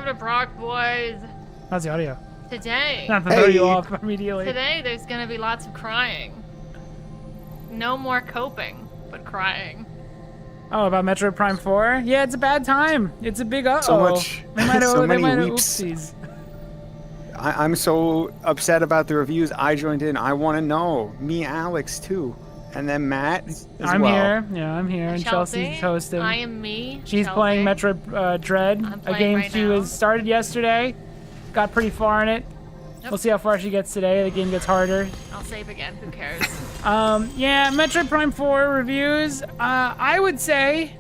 Welcome to Brock, boys. How's the audio? Today. Not to throw you off immediately. Today, there's gonna be lots of crying. No more coping, but crying. Oh, about Metroid Prime 4? Yeah, it's a bad time. It's a big So much. They might have, so many have weeps. oopsies. I'm so upset about the reviews. I joined in. I want to know. Me, Alex, too. And then Matt as I'm well. here. Yeah, I'm here. And Chelsea's hosting. I am me. She's Chelsea. playing Metroid Dread, I'm a playing game right she now. was started yesterday. Got pretty far in it. Yep. We'll see how far she gets today. The game gets harder. I'll save again. Who cares? Yeah, Metroid Prime 4 reviews. I would say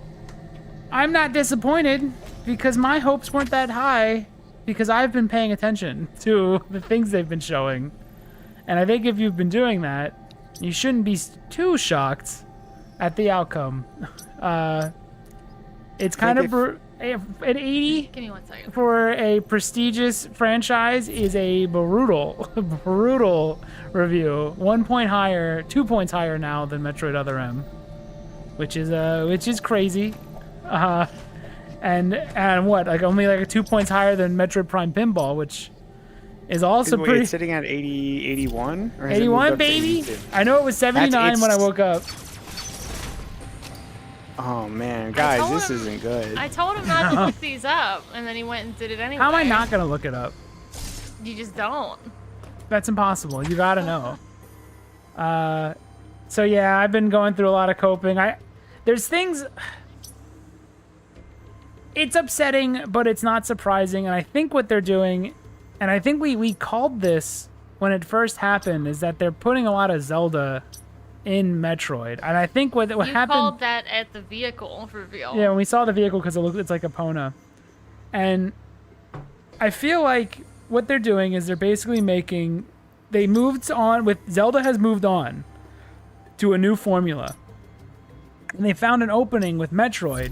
I'm not disappointed because my hopes weren't that high because I've been paying attention to the things they've been showing. And I think if you've been doing that, you shouldn't be too shocked at the outcome. It's kind of an 80 Give me 1 second. for a prestigious franchise is a brutal review. 1 point higher, 2 points higher now than Metroid Other M, which is crazy. And what, like only like 2 points higher than Metroid Prime Pinball, which is also Wait, pretty. it's sitting at 80, 81? Or has it moved 81, up to baby. 82? I know it was 79 when I woke up. Oh, man. Guys, told this him- isn't good. I told him not to look these up, and then he went and did it anyway. How am I not gonna look it up? You just don't. That's impossible. You gotta know. So yeah, I've been going through a lot of coping. There's things. It's upsetting, but it's not surprising. And I think what they're doing, and I think we called this when it first happened, is that they're putting a lot of Zelda in Metroid. And I think what You happened. called that at the vehicle reveal. Yeah, when we saw the vehicle, because it's like a Epona. And I feel like what they're doing is they're basically they moved on with Zelda has moved on to a new formula. And they found an opening with Metroid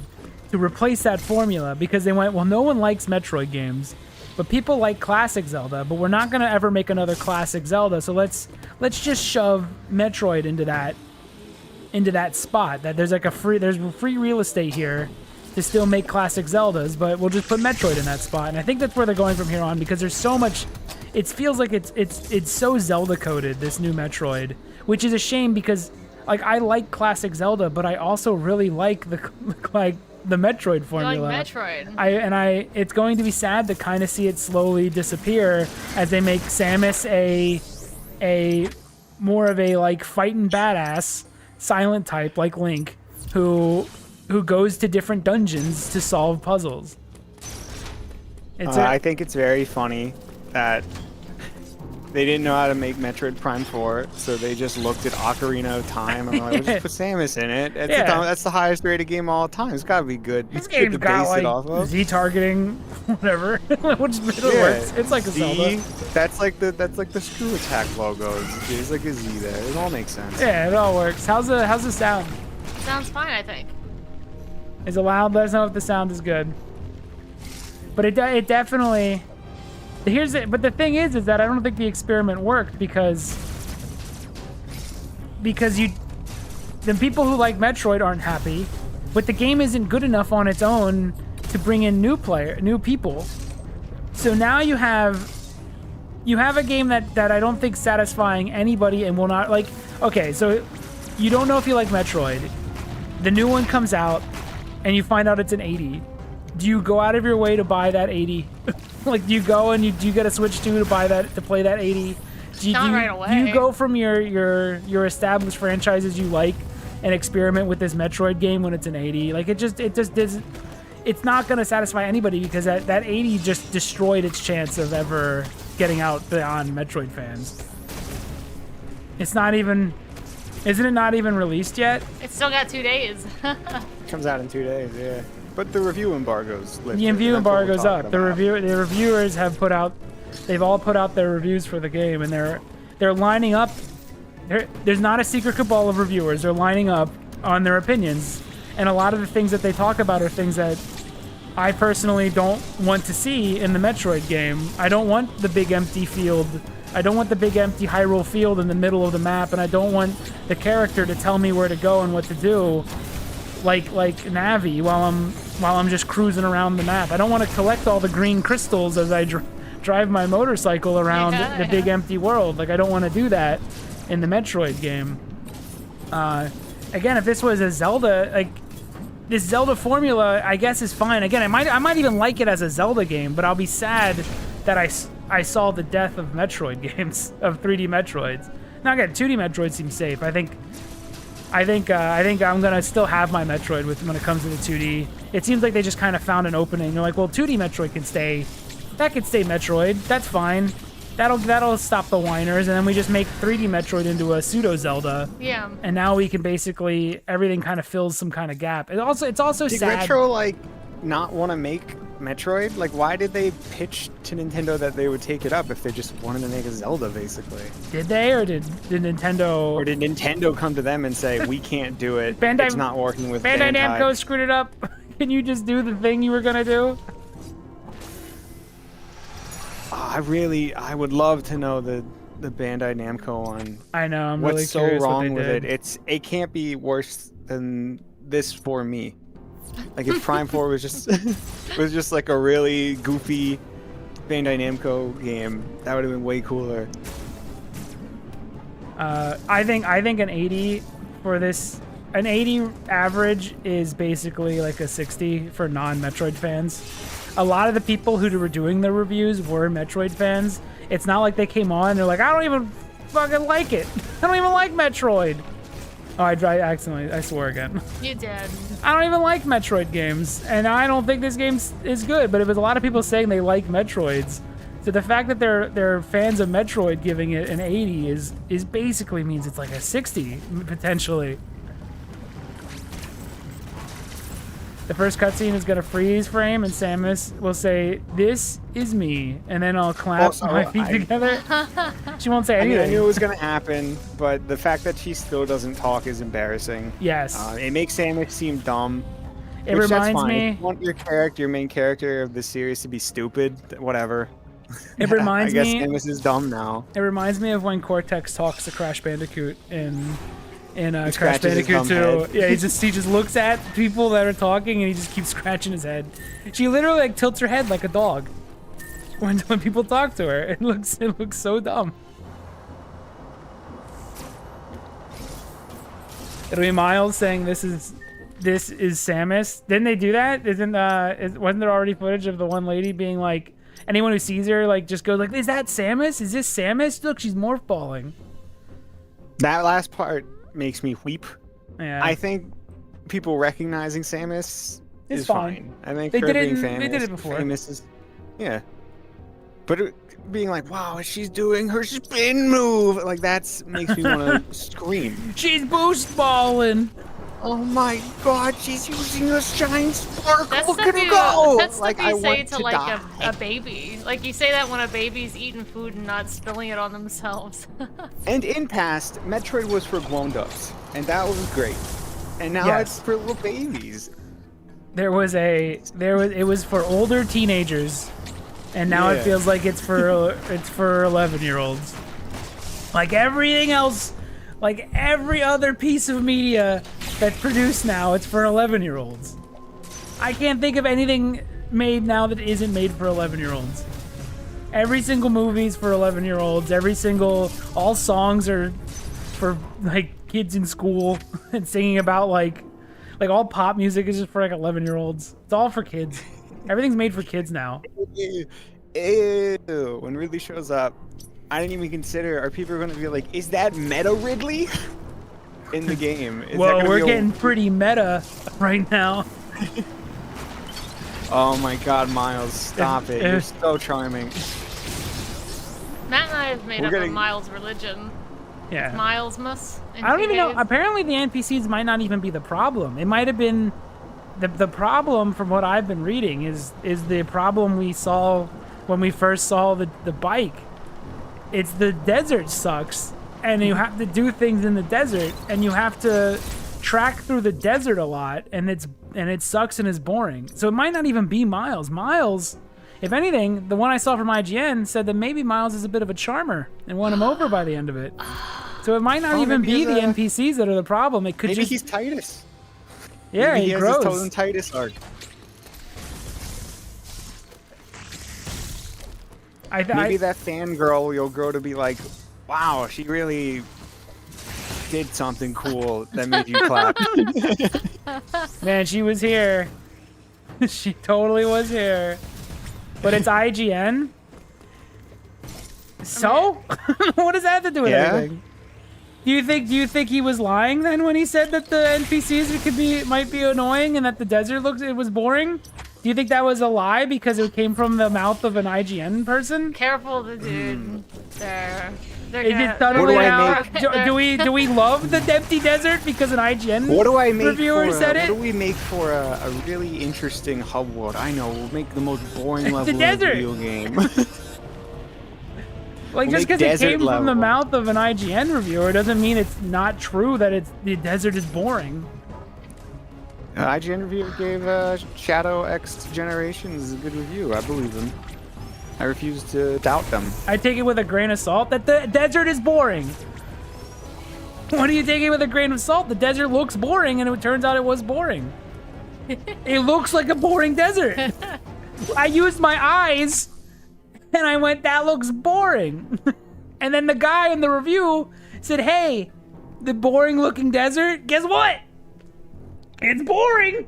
to replace that formula because they went, well, no one likes Metroid games, but people like classic Zelda, but we're not going to ever make another classic Zelda. So let's just shove Metroid into that spot that there's free real estate here to still make classic Zeldas, but we'll just put Metroid in that spot. And I think that's where they're going from here on because there's so much. It feels like it's so Zelda coded, this new Metroid, which is a shame because like I like classic Zelda, but I also really like the Metroid formula. You like Metroid. It's going to be sad to kind of see it slowly disappear as they make Samus a more of a like fighting badass silent type like Link who goes to different dungeons to solve puzzles. I think it's very funny that they didn't know how to make Metroid Prime 4, so they just looked at Ocarina of Time and were like, we'll just put Samus in it. That's the highest rated game of all time. It's gotta be good. This It's good game's to got base it off like of. Z targeting, whatever, which it works. It's like a Zelda. That's like the screw attack logo. There's like a Z there. It all makes sense. Yeah, it all works. How's the sound? Sounds fine, I think. Is it loud? Let us know if the sound is good. But it definitely. But the thing is that I don't think the experiment worked because the people who like Metroid aren't happy, but the game isn't good enough on its own to bring in new people. So now you have a game that I don't think satisfying anybody and will not like. Okay, so you don't know if you like Metroid. The new one comes out, and you find out it's an 80. Do you go out of your way to buy that 80? Like, do you go and do you get a Switch 2 to play that 80? Not right away. Do you go from your established franchises you like and experiment with this Metroid game when it's an 80? Like, it just doesn't. It's not going to satisfy anybody because that 80 just destroyed its chance of ever getting out beyond Metroid fans. It's not even. Isn't it not even released yet? It's still got 2 days. Comes out in 2 days, yeah. But the review embargo's lifted. The review That's what we're embargo's talking up. The about. reviewers have they've all put out their reviews for the game, and they're lining up. There's not a secret cabal of reviewers. They're lining up on their opinions, and a lot of the things that they talk about are things that I personally don't want to see in the Metroid game. I don't want the big empty field. I don't want the big empty Hyrule field in the middle of the map, and I don't want the character to tell me where to go and what to do, like Navi, while while I'm just cruising around the map. I don't want to collect all the green crystals as I drive my motorcycle around the big empty world. Like, I don't want to do that in the Metroid game. Again, if this was a Zelda, like, this Zelda formula, I guess, is fine. Again, I might even like it as a Zelda game, but I'll be sad that I saw the death of Metroid games, of 3D Metroids. Now again, 2D Metroid seems safe. I think I'm gonna still have my Metroid when it comes to the 2D. It seems like they just kind of found an opening. They're like, well, 2D Metroid can stay. That can stay Metroid. That's fine. That'll stop the whiners, and then we just make 3D Metroid into a pseudo Zelda. Yeah. And now we can basically, everything kind of fills some kind of gap. It's also Did sad. Retro like not want to make Metroid? Like, why did they pitch to Nintendo that they would take it up if they just wanted to make a Zelda, basically? Did they, or did Nintendo? Or did Nintendo come to them and say, we can't do it, it's not working with Bandai Namco screwed it up? Can you just do the thing you were gonna do? I would love to know the Bandai Namco one. I know, I'm What's really so curious wrong what they with did. it? It can't be worse than this for me. Like, if Prime 4 was just like a really goofy Bandai Namco game, that would have been way cooler. I think an 80 for this, an 80 average is basically like a 60 for non-Metroid fans. A lot of the people who were doing the reviews were Metroid fans. It's not like they came on and they're like, I don't even fucking like it. I don't even like Metroid. Oh, I accidentally, I swore again. You did. I don't even like Metroid games, and I don't think this game is good, but it was a lot of people saying they like Metroids. So the fact that they're fans of Metroid giving it an 80 is basically means it's like a 60, potentially. The first cutscene is gonna freeze frame, and Samus will say, "This is me," and then I'll clap my feet together. She won't say anything. I knew it was gonna happen, but the fact that she still doesn't talk is embarrassing. Yes. It makes Samus seem dumb. It reminds me. If you want your main character of the series to be stupid, whatever. It reminds me. I me. guess Samus is dumb now. It reminds me of when Cortex talks to Crash Bandicoot in Crash scratches his Bandicoot 2. dumb head. Yeah, he just looks at people that are talking and he just keeps scratching his head. She literally like tilts her head like a dog when people talk to her. It looks so dumb. It'll be Miles saying this is Samus. Didn't they do that? Wasn't there already footage of the one lady being like, anyone who sees her like just goes like, is that Samus? Is this Samus? Look, she's morph balling. That last part makes me weep. Yeah. I think people recognizing Samus is fine. I think they her did it. being famous, They did it before. Famous is, yeah. But being like, wow, she's doing her spin move, like makes me want to scream. She's boost balling. Oh my God, she's using a shine sparkle. That's Look stuff at her you, go! that's stuff I you say want to to like die. a baby. Like you say that when a baby's eating food and not spilling it on themselves. And in past, Metroid was for grown-ups, and that was great. And now Yes. it's for little babies. It was for older teenagers, and now it Yeah. feels like it's for 11-year-olds. Like everything else, like every other piece of media that's produced now, it's for 11-year-olds. I can't think of anything made now that isn't made for 11-year-olds. Every single movie's for 11-year-olds. All songs are for like kids in school and singing about like all pop music is just for like 11-year-olds. It's all for kids. Everything's made for kids now. Ew. When Ridley shows up, I didn't even consider, are people going to be like, is that Meta Ridley in the game? Is that Well, gonna we're be a- getting pretty meta right now. Oh my God, Miles, stop it. You're so charming. Matt and I have made We're up getting- a Miles religion. Yeah. Milesmas. I don't even know. Apparently, the NPCs might not even be the problem. It might have been the problem, from what I've been reading, is the problem we saw when we first saw the bike. It's the desert sucks, and you have to do things in the desert, and you have to track through the desert a lot, and it sucks and is boring. So it might not even be Miles. Miles, if anything, the one I saw from IGN said that maybe Miles is a bit of a charmer and won him over by the end of it. So it might not even maybe be the NPCs that are the problem. It could Maybe just he's Titus. yeah, Maybe he he has his grows. Totem Titus arc. Maybe that fangirl you'll grow to be like, wow, she really did something cool that made you clap. Man, she was here. She totally was here. But it's IGN. So, what does that have to do with anything? Do you think he was lying then when he said that the NPCs might be annoying and that the desert was boring? Do you think that was a lie because it came from the mouth of an IGN person? Careful, the dude. They're Is it subtly out? Do we love the empty desert because an IGN reviewer said it? What do we make for a really interesting hub world? I know, we'll make the most boring level the of the video game. Like, just because it came from the mouth of an IGN reviewer doesn't mean it's not true that the desert is boring. IGN reviewer gave Shadow X Generations a good review. I believe them. I refuse to doubt them. I take it with a grain of salt that the desert is boring. What do you take it with a grain of salt? The desert looks boring, and it turns out it was boring. It looks like a boring desert. I used my eyes, and I went, that looks boring. And then the guy in the review said, hey, the boring-looking desert, guess what? It's boring.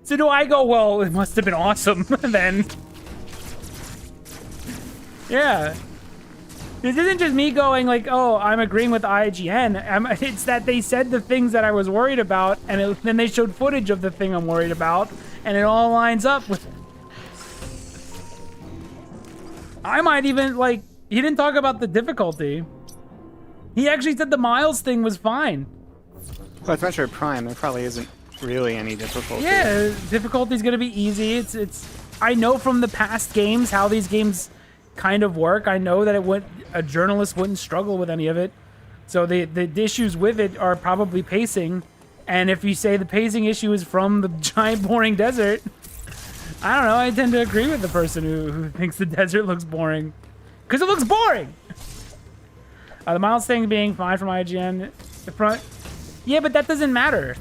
So do I go, well, it must have been awesome then. Yeah. This isn't just me going like, oh, I'm agreeing with IGN. It's that they said the things that I was worried about, and then they showed footage of the thing I'm worried about, and it all lines up with... I might even, like, he didn't talk about the difficulty. He actually said the Miles thing was fine. Well, it's Metroid Prime. There probably isn't really any difficulty. Yeah, difficulty's gonna be easy. It's. I know from the past games how these games kind of work. I know that a journalist wouldn't struggle with any of it. So the issues with it are probably pacing. And if you say the pacing issue is from the giant boring desert, I don't know. I tend to agree with the person who thinks the desert looks boring, because it looks boring. The Miles thing being fine from IGN. The front. Yeah, but that doesn't matter.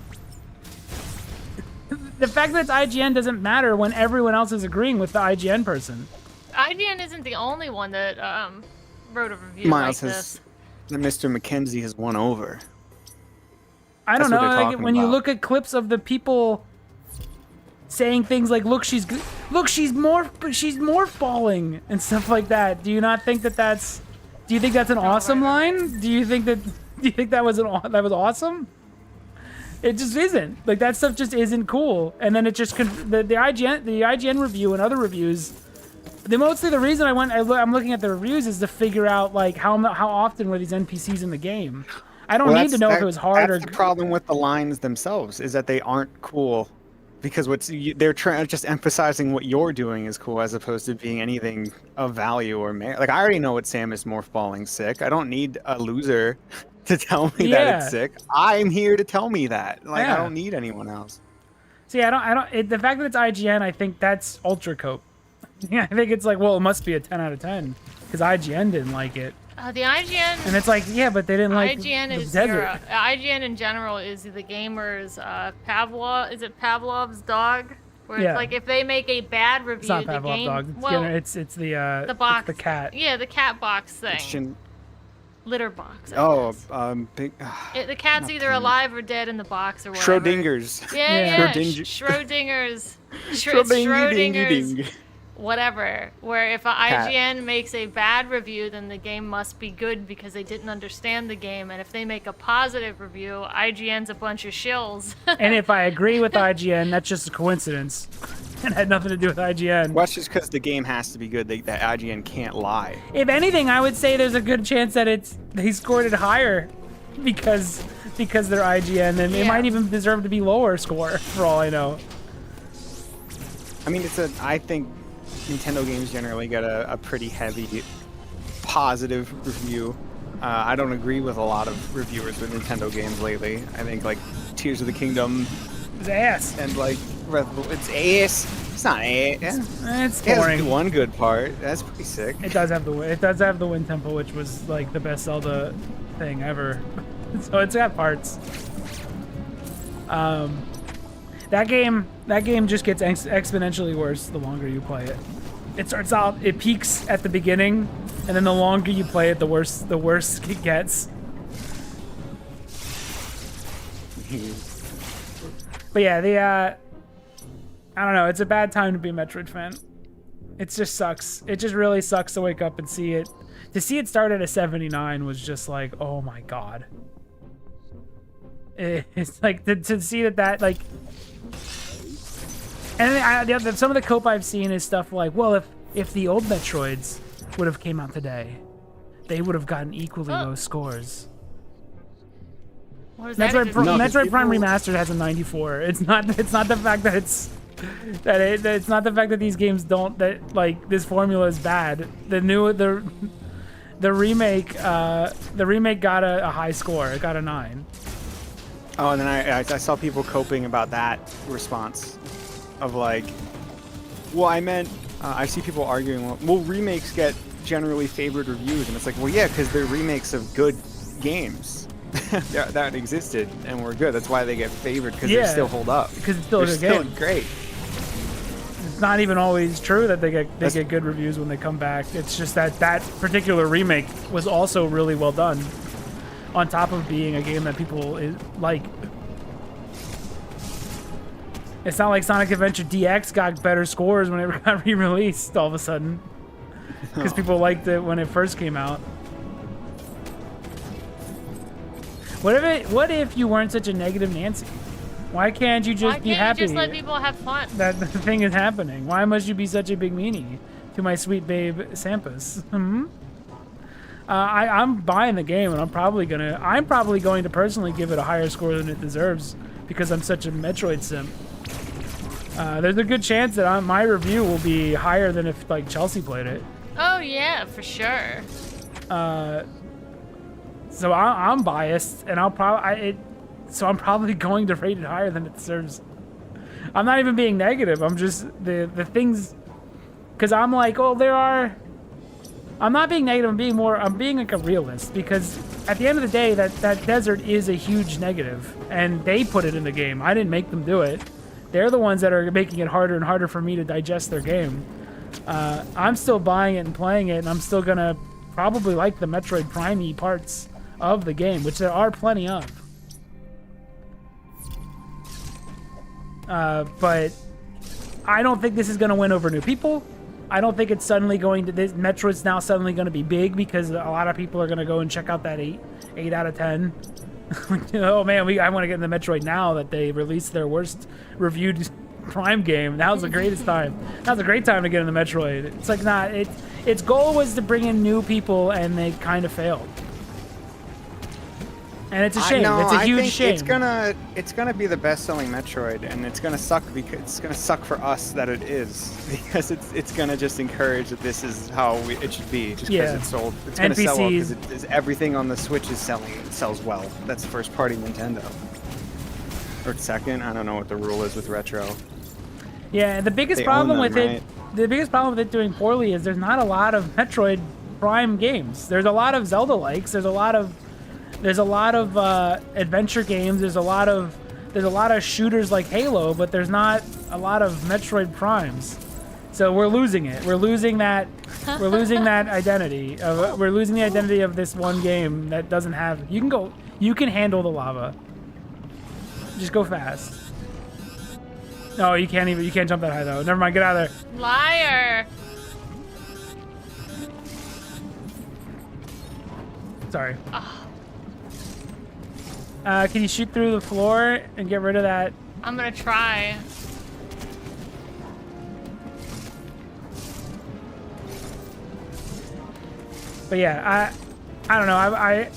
The fact that it's IGN doesn't matter when everyone else is agreeing with the IGN person. IGN isn't the only one that wrote a review Miles like this. Mr. McKenzie has won over. I don't know. Like, when you look at clips of the people saying things like, "Look, she's more falling" and stuff like that, do you not think that that's? Do you think that's an awesome line? Do you think that was awesome? It just isn't. Like, that stuff just isn't cool. And then it just the IGN review and other reviews. Mostly the reason I'm looking at the reviews is to figure out like how often were these NPCs in the game. I don't need to know if it was hard or. That's the problem with the lines themselves, is that they aren't cool, because they're just emphasizing what you're doing is cool as opposed to being anything of value or merit. Like, I already know what Samus Morphballing's sick. I don't need a loser to tell me that it's sick. I'm here to tell me that. Like, I don't need anyone else. See, the fact that it's IGN, I think that's ultra cope. Yeah, I think it's like, well, it must be a 10 out of 10 because IGN didn't like it. The IGN... And it's like, yeah, but they didn't like IGN the is desert. IGN in general is the gamer's Pavlov's dog? Where it's like, if they make a bad review, it's not Pavlov's dog. It's the box. It's the cat. Yeah, the cat box thing. Litter box. The cat's either alive or dead in the box or whatever. Schrodinger's. Yeah. Schrodinger's. Whatever. Where if IGN makes a bad review, then the game must be good because they didn't understand the game. And if they make a positive review, IGN's a bunch of shills. And if I agree with IGN, that's just a coincidence. It had nothing to do with IGN. Well, that's just because the game has to be good. That IGN can't lie. If anything, I would say there's a good chance that they scored it higher because they're IGN, and it might even deserve to be lower score for all I know. I mean, I think Nintendo games generally get a pretty heavy positive review. I don't agree with a lot of reviewers with Nintendo games lately. I think like Tears of the Kingdom is ass, and like it's ass. It's not ass. It's boring. It has one good part. That's pretty sick. It does have the Wind Temple, which was like the best Zelda thing ever. So it's got parts. That game just gets exponentially worse the longer you play it. It starts out, it peaks at the beginning, and then the longer you play it, the worse it gets. But yeah, I don't know, it's a bad time to be a Metroid fan. It just sucks. It just really sucks to wake up and see it. To see it start at a 79 was just like, oh my god. It's like, to see that like... And some of the cope I've seen is stuff like, well, if the old Metroids would have came out today, they would have gotten equally low scores. Metroid Prime Remastered has a 94. It's not the fact that it's not the fact that these games like this formula is bad. The remake got a high score. It got a 9. Oh, and then I saw people coping about that response of like, well, I meant I see people arguing, well, remakes get generally favored reviews, and it's like, well, yeah, because they're remakes of good games that existed and were good. That's why they get favored, because they still hold up. Because it's still a good game. Great. It's not even always true that they get good reviews when they come back. It's just that particular remake was also really well done, on top of being a game that people like. It's not like Sonic Adventure DX got better scores when it got re-released all of a sudden, because people liked it when it first came out. What if you weren't such a negative Nancy? Why can't you just be happy? Why can't you just let people have fun? That the thing is happening. Why must you be such a big meanie to my sweet babe Samus? I'm buying the game, and I'm probably going to personally give it a higher score than it deserves, because I'm such a Metroid simp. There's a good chance that my review will be higher than if like Chelsea played it. Oh yeah, for sure. So I'm biased, and I'm probably going to rate it higher than it deserves. I'm not even being negative. I'm just the things, because I'm like, oh, I'm not being negative. I'm being like a realist, because at the end of the day, that desert is a huge negative, and they put it in the game. I didn't make them do it. They're the ones that are making it harder and harder for me to digest their game. I'm still buying it and playing it, and I'm still gonna probably like the Metroid Prime-y parts of the game, which there are plenty of. But I don't think this is gonna win over new people. I don't think it's suddenly Metroid's now suddenly going to be big, because a lot of people are going to go and check out that 8 out of 10. Oh man, I want to get in the Metroid now that they released their worst reviewed Prime game. Now's the greatest time. Now's a great time to get in the Metroid. It's like its goal was to bring in new people, and they kind of failed. And it's a shame. It's a huge shame. It's gonna be the best-selling Metroid, and it's gonna suck because it's gonna suck for us that it is, because it's gonna just encourage that this is how it should be, just because it's sold. It's gonna sell well because everything on the Switch is selling. It sells well. That's first-party Nintendo. Or second, I don't know what the rule is with retro. Yeah, the biggest problem with it doing poorly is there's not a lot of Metroid Prime games. There's a lot of Zelda-likes. There's a lot of adventure games. There's a lot of shooters like Halo, but there's not a lot of Metroid Primes. So we're losing it. We're losing that. We're losing that identity. We're losing the identity of this one game that doesn't have. You can handle the lava. Just go fast. No, you can't even. You can't jump that high though. Never mind. Get out of there. Liar. Sorry. Can you shoot through the floor and get rid of that? I'm gonna try. But yeah, I don't know. I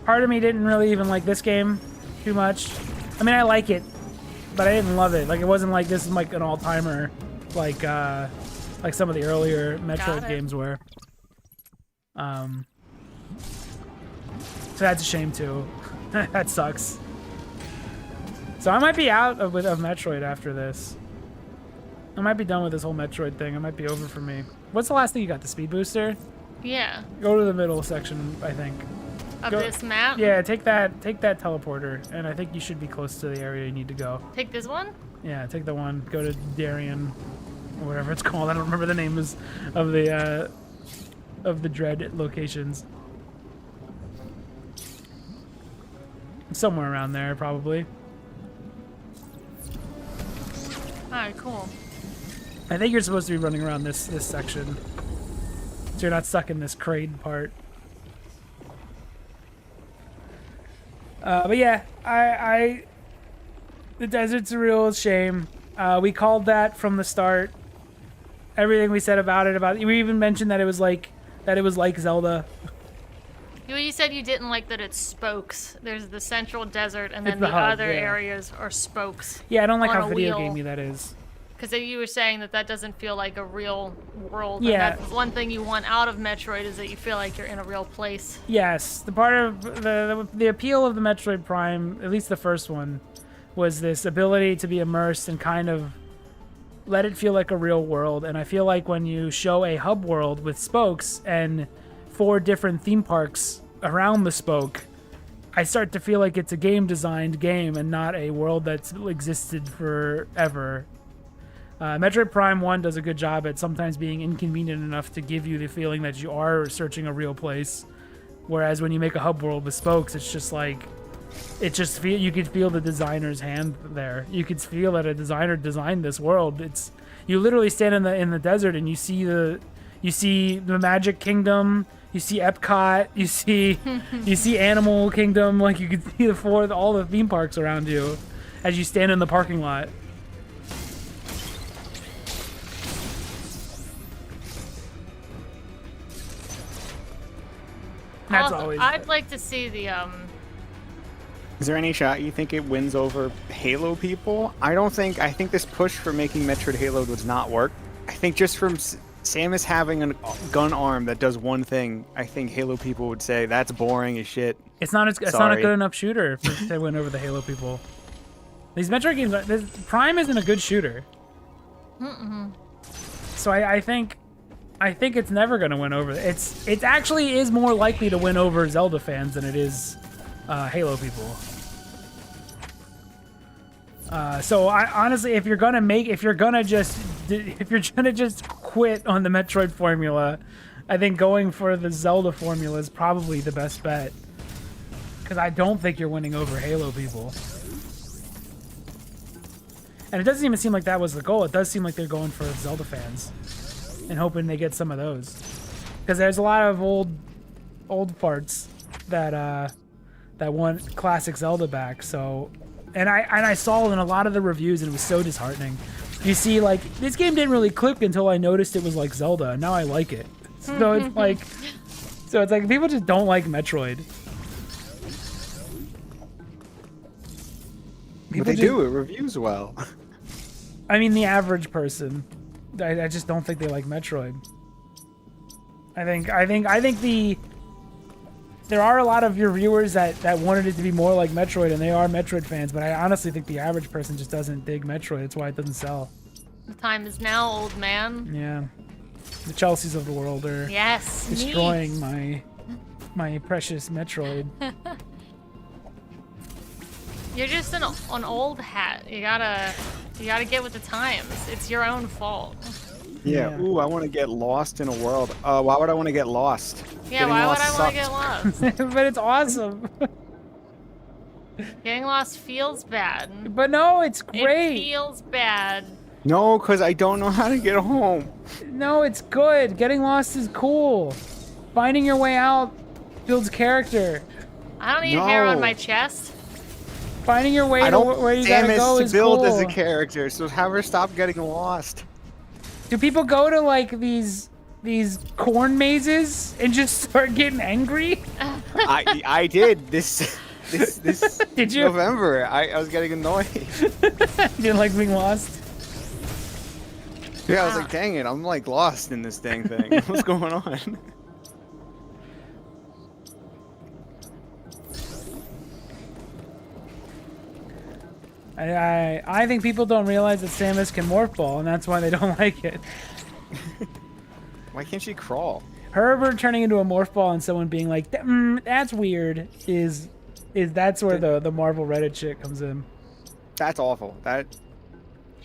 part of me didn't really even like this game too much. I mean, I like it, but I didn't love it. Like, it wasn't like this is like an all-timer, like some of the earlier Metroid games were. So that's a shame too. That sucks. So I might be out of Metroid after this. I might be done with this whole Metroid thing. It might be over for me. What's the last thing you got? The speed booster? Yeah. Go to the middle section, I think. Of this map? Yeah, take that teleporter, and I think you should be close to the area you need to go. Take this one? Yeah, take the one. Go to Darien. or whatever it's called. I don't remember the names of the Dread locations. Somewhere around there, probably. Alright, cool. I think you're supposed to be running around this section, so you're not stuck in this crate part. But yeah, the desert's a real shame. We called that from the start. Everything we said about it, we even mentioned that it was like Zelda. You said you didn't like that it's spokes. There's the central desert, and then the the hub, other yeah. areas are spokes. Yeah, I don't like on how a video wheel. gamey that is. Because you were saying that doesn't feel like a real world. Yeah. And that's one thing you want out of Metroid is that you feel like you're in a real place. Yes, the part of the appeal of the Metroid Prime, at least the first one, was this ability to be immersed and kind of let it feel like a real world. And I feel like when you show a hub world with spokes and 4 different theme parks around the spoke, I start to feel like it's a game-designed game and not a world that's existed forever. Metroid Prime 1 does a good job at sometimes being inconvenient enough to give you the feeling that you are searching a real place. Whereas when you make a hub world with spokes, it's just like, you could feel the designer's hand there. You could feel that a designer designed this world. You literally stand in the desert and you see the Magic Kingdom, you see Epcot, you see Animal Kingdom, like you could see all the theme parks around you as you stand in the parking lot. That's always. I'd like to see the Is there any shot you think it wins over Halo people? I think this push for making Metroid Halo does not work. I think just from Samus having a gun arm that does one thing, I think Halo people would say that's boring as shit. It's not a good enough shooter to win over the Halo people. These Metroid games, Prime isn't a good shooter. So I think it's never going to win over. It actually is more likely to win over Zelda fans than it is Halo people. So I honestly, if you're gonna just quit on the Metroid formula, I think going for the Zelda formula is probably the best bet. Because I don't think you're winning over Halo people. And it doesn't even seem like that was the goal. It does seem like they're going for Zelda fans and hoping they get some of those. Because there's a lot of old parts that want classic Zelda back. So, and I saw it in a lot of the reviews, and it was so disheartening. You see, like, this game didn't really click until I noticed it was like Zelda, and now I like it. So it's like, people just don't like Metroid. But they do. It reviews well. I mean, the average person. I just don't think they like Metroid. I think there are a lot of your viewers that wanted it to be more like Metroid, and they are Metroid fans, but I honestly think the average person just doesn't dig Metroid. That's why it doesn't sell. The time is now, old man. Yeah. The Chelseas of the world are destroying my precious Metroid. You're just an old hat. You gotta get with the times. It's your own fault. Yeah. Ooh, I want to get lost in a world. Why would I want to get lost? Yeah, why would I want to get lost? But it's awesome. Getting lost feels bad. But no, it's great. It feels bad. No, because I don't know how to get home. No, it's good. Getting lost is cool. Finding your way out builds character. I don't need hair on my chest. Finding your way to where you gotta go is cool. Samus to build as a character, so have her stop getting lost. Do people go to like these corn mazes and just start getting angry? I did this Did you? November. I was getting annoyed. You didn't like being lost? Yeah, I was like, dang it, I'm like lost in this dang thing. What's going on? I think people don't realize that Samus can morph ball, and that's why they don't like it. Why can't she crawl? Her turning into a morph ball and someone being like, that's weird, that's where the Marvel Reddit shit comes in. That's awful.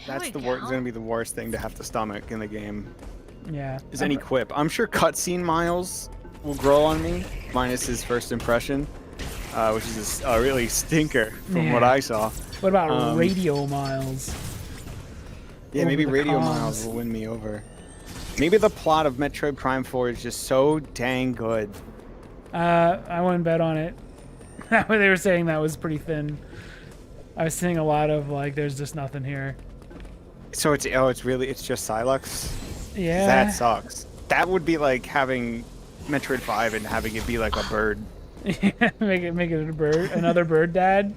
That's gonna be the worst thing to have to stomach in the game. Yeah. Is any quip. I'm sure cutscene Miles will grow on me, minus his first impression, which is a really stinker from what I saw. What about Radio Miles? Yeah, maybe Radio Miles will win me over. Maybe the plot of Metroid Prime 4 is just so dang good. I wouldn't bet on it. They were saying that was pretty thin. I was seeing a lot of like, there's just nothing here. So it's just Silux? Yeah. That sucks. That would be like having Metroid 5 and having it be like a bird. Yeah, make it a bird, another bird dad.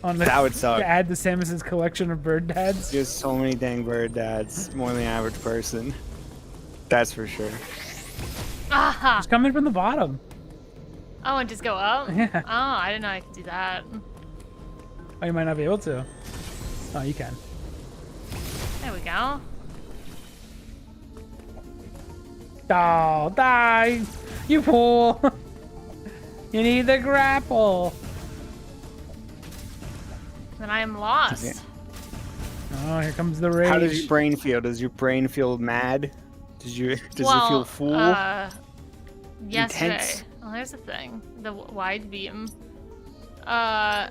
That would suck. Add to Samus's collection of bird dads. There's so many dang bird dads, more than the average person. That's for sure. Aha! It's coming from the bottom. Oh, and just go up? Yeah. Oh, I didn't know I could do that. Oh, you might not be able to. Oh, you can. There we go. Oh, die! You fool! You need the grapple. Then I am lost. Yeah. Oh, here comes the rage. How does your brain feel? Does your brain feel mad? Does it feel full? Yesterday. Intense? Well, there's the thing. The wide beam. I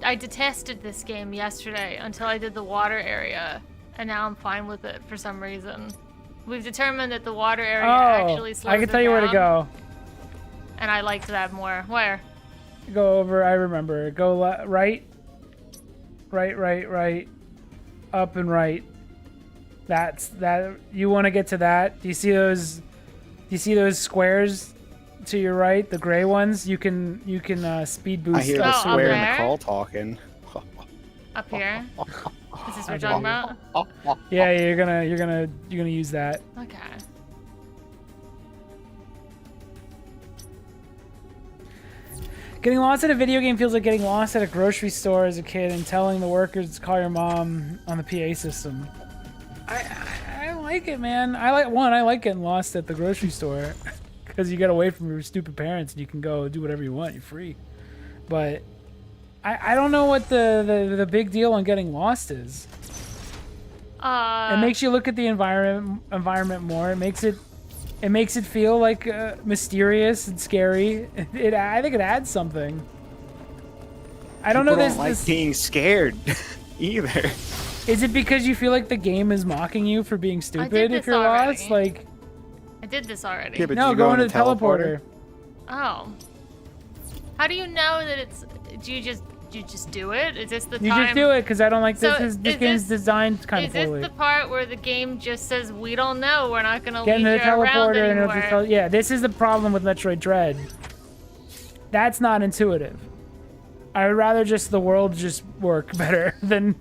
detested this game yesterday until I did the water area, and now I'm fine with it for some reason. We've determined that the water area actually slows I can tell you where to go. And I liked that more. Where? Go over, I remember. Go right. Right. Up and right. That's that. You want to get to that. Do you see those squares to your right? The gray ones? You can speed boost. I hear the square in the call talking. Up here? Is this what you're talking about? Yeah, you're gonna use that. Okay. Getting lost at a video game feels like getting lost at a grocery store as a kid and telling the workers to call your mom on the PA system. I like it, man. I like getting lost at the grocery store because you get away from your stupid parents and you can go do whatever you want. You're free. But I don't know what the big deal on getting lost is. It makes you look at the environment more. It makes it feel like mysterious and scary. I think it adds something. I don't know. Don't like being scared either. Is it because you feel like the game is mocking you for being stupid if you're lost? Like, I did this already. Yeah, but no, go into the teleporter. Oh. How do you know that it's? Do you just do it? Is this the time? You just do it because I don't like So this game's designed kind of Is poorly. this the part where the game just says we don't know? We're not gonna Get lead into you the around teleporter and anymore. it'll just yeah, this is the problem with Metroid Dread. That's not intuitive. I would rather just the world just work better than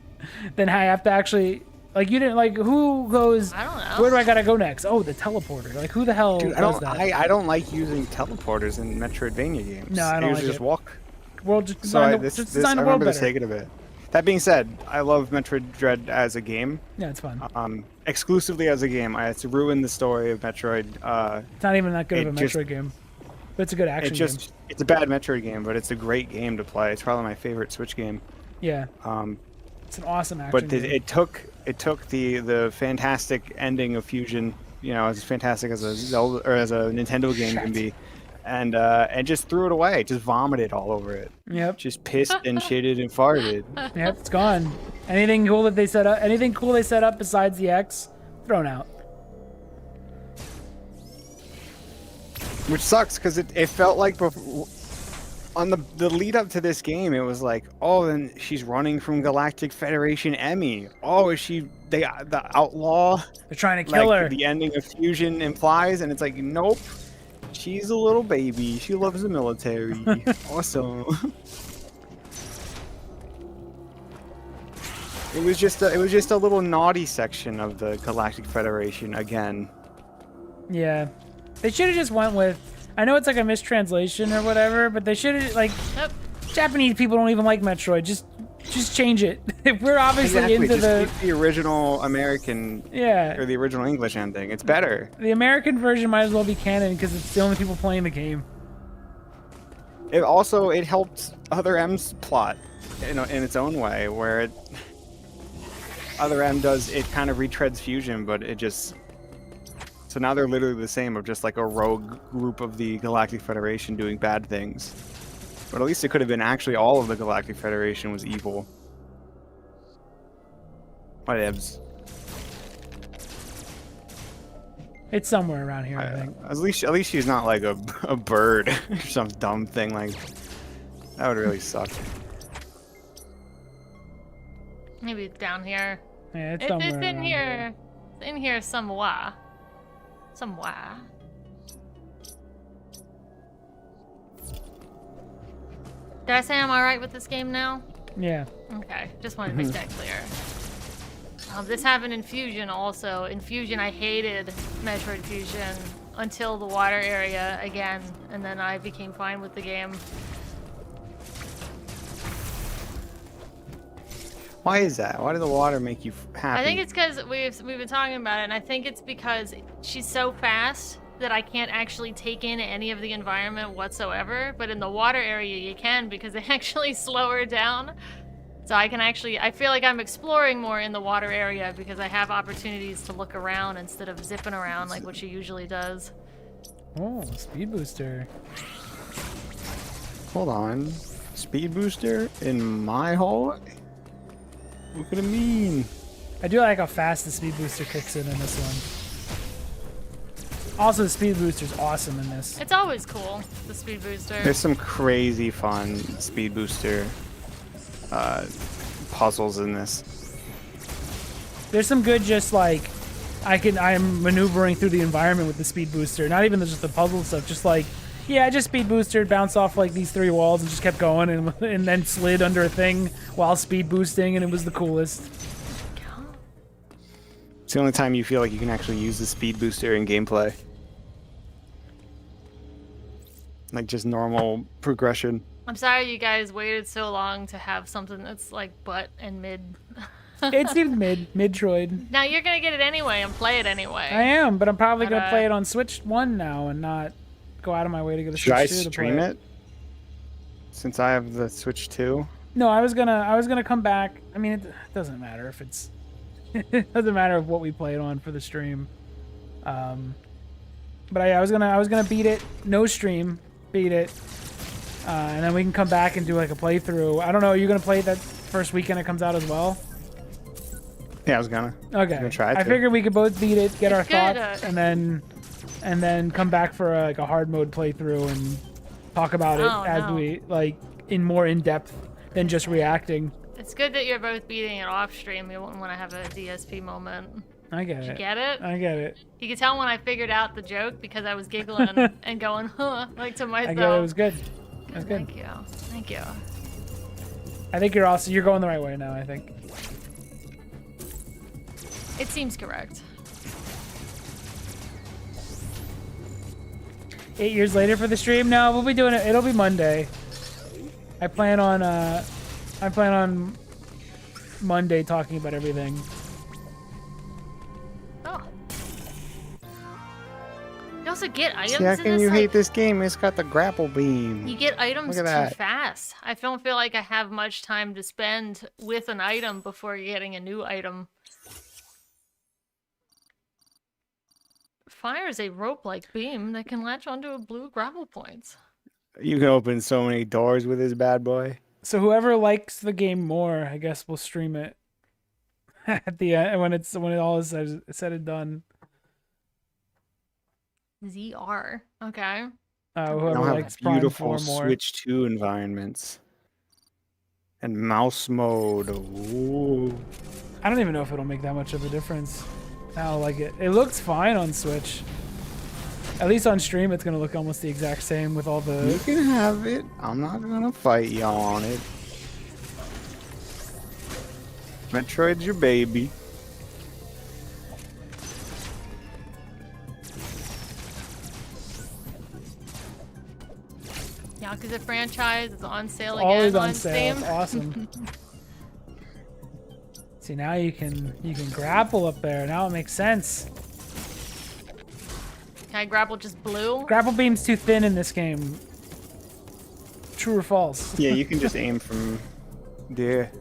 I have to actually like you didn't like who goes. I don't know. Where do I gotta go next? Oh, the teleporter. Like who the hell does that? I don't like using teleporters in Metroidvania games. No, I don't like just it. walk. World just So design the I world remember better. this taking a bit. That being said, I love Metroid Dread as a game. Yeah, it's fun. Exclusively as a game. I had to ruin the story of Metroid. It's not even that good of a Metroid game, but it's a good action game. It's a bad Metroid game, but it's a great game to play. It's probably my favorite Switch game. Yeah. It's an awesome action game. But it took the fantastic ending of Fusion, as fantastic as a Zelda or as a Nintendo game can be, and just threw it away. Just vomited all over it. Yep. Just pissed and shitted and farted. Yep, it's gone. Anything cool they set up besides the X, thrown out. Which sucks because it felt like on the lead up to this game, it was like, oh, then she's running from Galactic Federation E.M.M.I. Oh, is she the outlaw? They're trying to kill her. The ending of Fusion implies, and it's like, nope. She's a little baby. She loves the military. Awesome. It was just a little naughty section of the Galactic Federation again. Yeah, they should have just went with. I know it's like a mistranslation or whatever, but they should have Nope. Japanese people don't even like Metroid. Just change it. If we're obviously Exactly. into Just keep the original American or the original English ending. It's better. The American version might as well be canon because it's the only people playing the game. It helped other M's plot, in its own way, where other M does, it kind of retreads fusion, but it just... So now they're literally the same, of just like a rogue group of the Galactic Federation doing bad things. But at least it could have been actually all of the Galactic Federation was evil. Whatevs. It's somewhere around here, I think. At least she's not like a bird or some dumb thing like... That would really suck. Maybe it's down here. Yeah, it's somewhere in around here. It's in here somewhere. Somewhere. Did I say I'm alright with this game now? Yeah. Okay, just wanted to make that clear. This happened in Fusion also. In Fusion, I hated Metroid Fusion until the water area again, and then I became fine with the game. Why is that? Why did the water make you happy? I think it's because we've been talking about it, and I think it's because she's so fast that I can't actually take in any of the environment whatsoever. But in the water area, you can, because they actually slow her down. So I feel like I'm exploring more in the water area because I have opportunities to look around instead of zipping around like what she usually does. Oh, speed booster. Hold on. Speed booster in my hallway? What could it mean? I do like how fast the speed booster kicks in this one. Also, the speed booster's awesome in this. It's always cool, the speed booster. There's some crazy fun speed booster puzzles in this. There's some good, just like I'm maneuvering through the environment with the speed booster. Not even just the puzzle stuff, just like, yeah, I just speed boosted, bounced off like these 3 walls and just kept going, and then slid under a thing while speed boosting, and it was the coolest. It's the only time you feel like you can actually use the speed booster in gameplay. Like just normal progression. I'm sorry you guys waited so long to have something that's like butt and mid. It's even Metroid. Now you're gonna get it anyway and play it anyway. I am, but I'm probably gonna play it on Switch 1 now and not go out of my way to get a Switch 2 to play. Should I stream it? Since I have the Switch 2? No, I was gonna come back. I mean, it doesn't matter if it's it doesn't matter what we play it on for the stream. But I was gonna beat it, no stream, beat it. And then we can come back and do like a playthrough. I don't know. Are you gonna play it that first weekend it comes out as well? Yeah, I was gonna. Okay. I was gonna try I figured we could both beat it, get our good, thoughts, and then come back for like a hard mode playthrough and talk about it as we like in depth than just reacting. It's good that you're both beating it off stream. You wouldn't want to have a DSP moment. I get it. Did you get it? I get it. You could tell when I figured out the joke because I was giggling and going, huh, like to myself. I get it. It was good. It was good. Thank you. Thank you. I think you're going the right way now, I think. It seems correct. 8 years later for the stream? No, we'll be doing it. It'll be Monday. I plan on Monday talking about everything. Oh. You also get items See, how in can this, you like, hate this game? It's got the grapple beam. You get items Look too at that. fast. I don't feel like I have much time to spend with an item before getting a new item. Fires a rope-like beam that can latch onto a blue grapple points. You can open so many doors with this bad boy. So whoever likes the game more, I guess we'll stream it at the end when it all is said and done. ZR. Okay. Whoever Now likes have Prime beautiful 4 more. Switch 2 environments. And mouse mode. Ooh. I don't even know if it'll make that much of a difference. I don't like it. It looks fine on Switch. At least on stream, it's gonna look almost the exact same with all You the. can have it. I'm not gonna fight y'all on it. Metroid's your baby. Yakuza franchise is on sale again Always on on sale. Steam. It's awesome. See, now you can grapple up there. Now it makes sense. Can I grapple just blue? Grapple beam's too thin in this game. True or false? Yeah, you can just aim from there.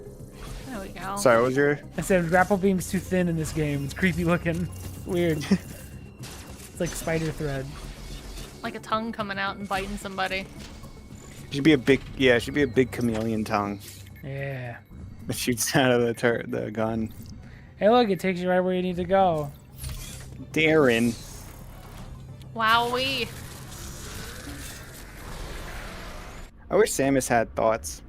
Oh, you go. Sorry, what was your? I said grapple beam's too thin in this game. It's creepy looking. Weird. It's like spider thread. Like a tongue coming out and biting somebody. Should be a big, yeah. Should be a big chameleon tongue Yeah. that shoots out of the gun. Hey, look! It takes you right where you need to go. Darren. Wowee. I wish Samus had thoughts.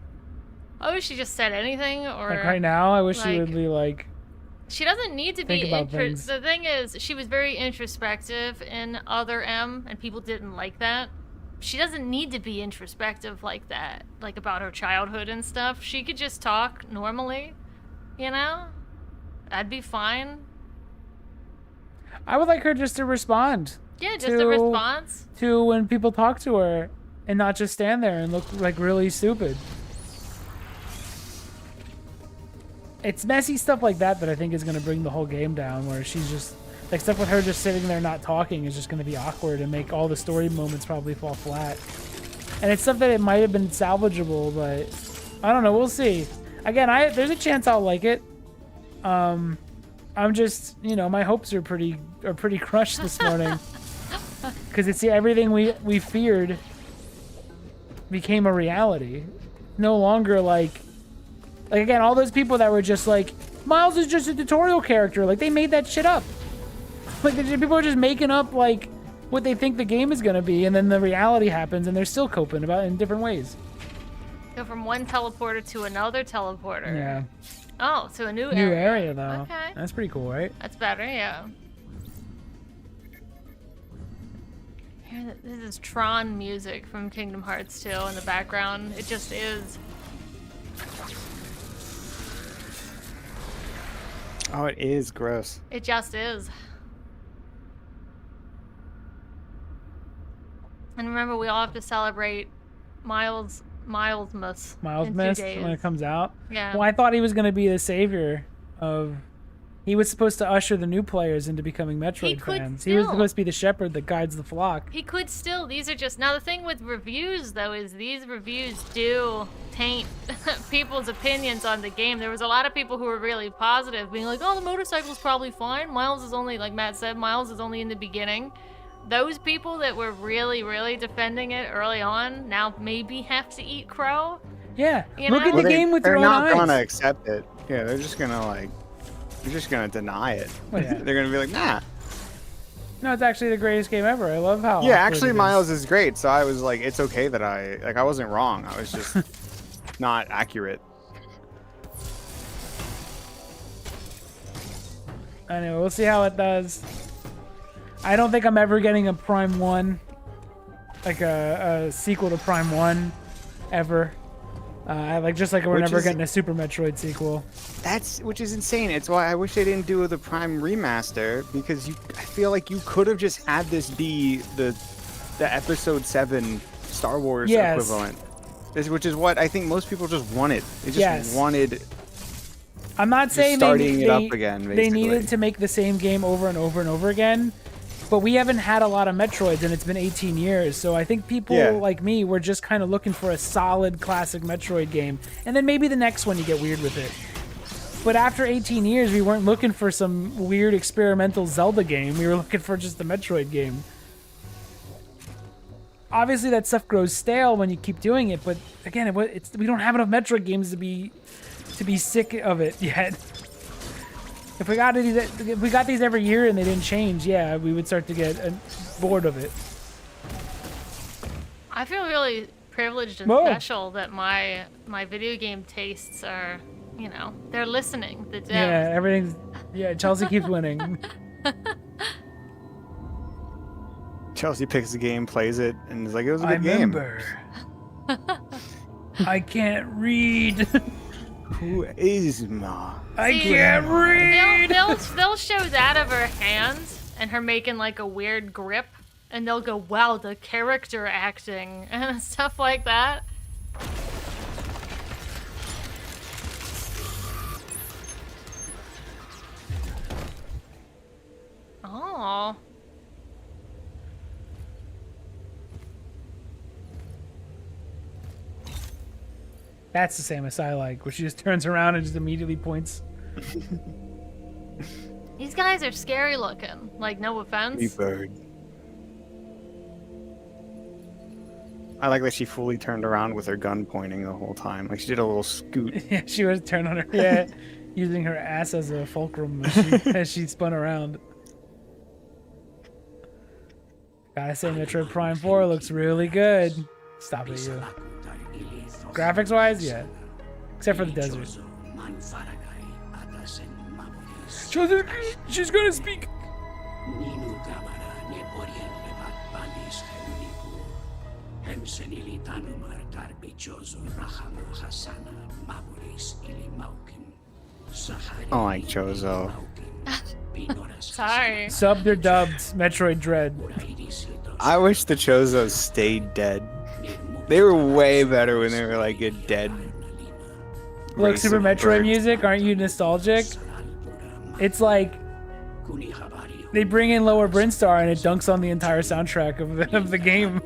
Oh, she just said anything, or Like right now, I wish she like- would be like. She doesn't need to be. Think about things. The thing is, she was very introspective in Other M, and people didn't like that. She doesn't need to be introspective like that, like about her childhood and stuff. She could just talk normally, you know? That'd be fine. I would like her just to respond Yeah, just a response. to when people talk to her, and not just stand there and look like really stupid. It's messy stuff like that that I think is going to bring the whole game down, where she's just like stuff with her just sitting there not talking is just going to be awkward and make all the story moments probably fall flat. And it's stuff that it might have been salvageable, but I don't know. We'll see. Again, there's a chance I'll like it. I'm just, you know, my hopes are pretty crushed this morning because it's everything we feared became a reality. No longer like again, all those people that were just like, Miles is just a tutorial character. Like, they made that shit up. Like, people are just making up, like, what they think the game is going to be, and then the reality happens, and they're still coping about it in different ways. Go from one teleporter to another teleporter. Yeah. Oh, to a new area. New area, though. Okay. That's pretty cool, right? That's better, yeah. Here, this is Tron music from Kingdom Hearts 2 in the background. It just is. Oh, it is gross. It just is. And remember, we all have to celebrate Miles' Miles in 2 Mist days. when it comes out. Yeah. Well, I thought he was going to be the savior of... He was supposed to usher the new players into becoming Metroid could fans. He was still. supposed to be the shepherd that guides the flock. He could still. These are just... Now, the thing with reviews, though, is these reviews do taint people's opinions on the game. There was a lot of people who were really positive, being like, oh, the motorcycle's probably fine. Miles is only, like Matt said, Miles is only in the beginning. Those people that were really, really defending it early on now maybe have to eat crow. Yeah. You Look know? at the game with your own eyes. They're not gonna accept it. Yeah, they're just gonna deny it. Oh, yeah. They're gonna be like, nah. No, it's actually the greatest game ever. I love how... Yeah, awkward actually, it is. Miles is great. So I was like, it's okay that I wasn't wrong. I was just not accurate. I know. We'll see how it does. I don't think I'm ever getting a Prime 1, like a sequel to Prime 1, ever. Just like we're never getting a Super Metroid sequel. Which is insane. It's why I wish they didn't do the Prime remaster, because I feel like you could have just had this be the Episode 7 Star Wars equivalent. Which is what I think most people just wanted. They just wanted. I'm not saying starting it up again. Basically. They needed to make the same game over and over and over again, but we haven't had a lot of Metroids, and it's been 18 years. So I think people like me were just kind of looking for a solid classic Metroid game, and then maybe the next one you get weird with it. But after 18 years, we weren't looking for some weird experimental Zelda game. We were looking for just a Metroid game. Obviously, that stuff grows stale when you keep doing it, but again, we don't have enough Metroid games to be sick of it yet. If we got these every year and they didn't change, yeah, we would start to get bored of it. I feel really privileged and special that my video game tastes are, you know, they're listening. The devs. Yeah, everything's... Yeah, Chelsea keeps winning. Chelsea picks the game, plays it, and is like, it was a good I game. remember. I can't read. Who is Ma? I can't read. They'll show that of her hands and her making like a weird grip, and they'll go, wow, the character acting and stuff like that. Oh. That's the Samus I like, where she just turns around and just immediately points. These guys are scary looking. Like, no offense. Bird. I like that she fully turned around with her gun pointing the whole time. Like she did a little scoot. Yeah, she was turned on her. Yeah, using her ass as a fulcrum as she spun around. Gotta say, Metroid Prime 4 looks really good. Stop it, you. Graphics-wise, yeah. Except for the desert. She's gonna speak! I like Chozo. Sorry. Subbed or dubbed Metroid Dread. I wish the Chozos stayed dead. They were way better when they were like a dead. Look, Super Metroid music, aren't you nostalgic? It's like they bring in Lower Brinstar and it dunks on the entire soundtrack of the game.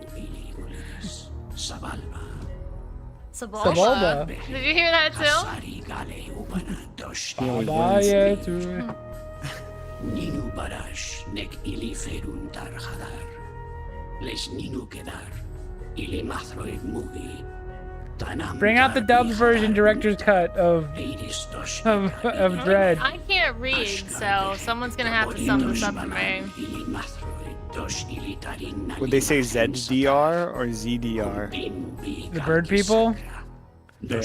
Sabalba. Did you hear that too? Ninu barash nek ili ferun tar hadar. Les ninu kedar. Ili mathroid movie. Bring out the dubbed version director's cut of Dread. I can't read, so someone's gonna have to sum this up for me. Would they say ZDR or ZDR? The bird people? Yeah.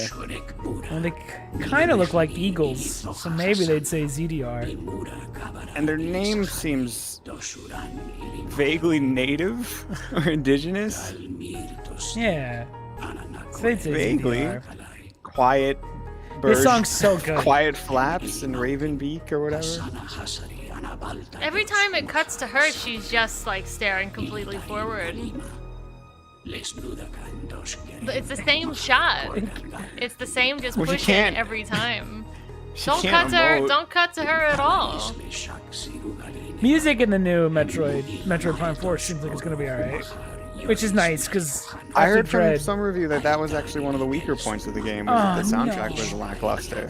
Well, they kind of look like eagles, so maybe they'd say ZDR. And their name seems vaguely native or indigenous. Yeah. So they'd say Vaguely. ZDR. Quiet bird. This song's so good. Quiet Flaps and Raven Beak or whatever. Every time it cuts to her, she's just like staring completely forward. It's the same shot. It's the same, just Well, she pushing can't- every time. She Don't can't cut to her. emote. Don't cut to her at all. Music in the new Metroid Prime 4 seems like it's gonna be alright. Which is nice, because I heard from Dread. some review that was actually one of the weaker points of the game, was that the soundtrack was lackluster.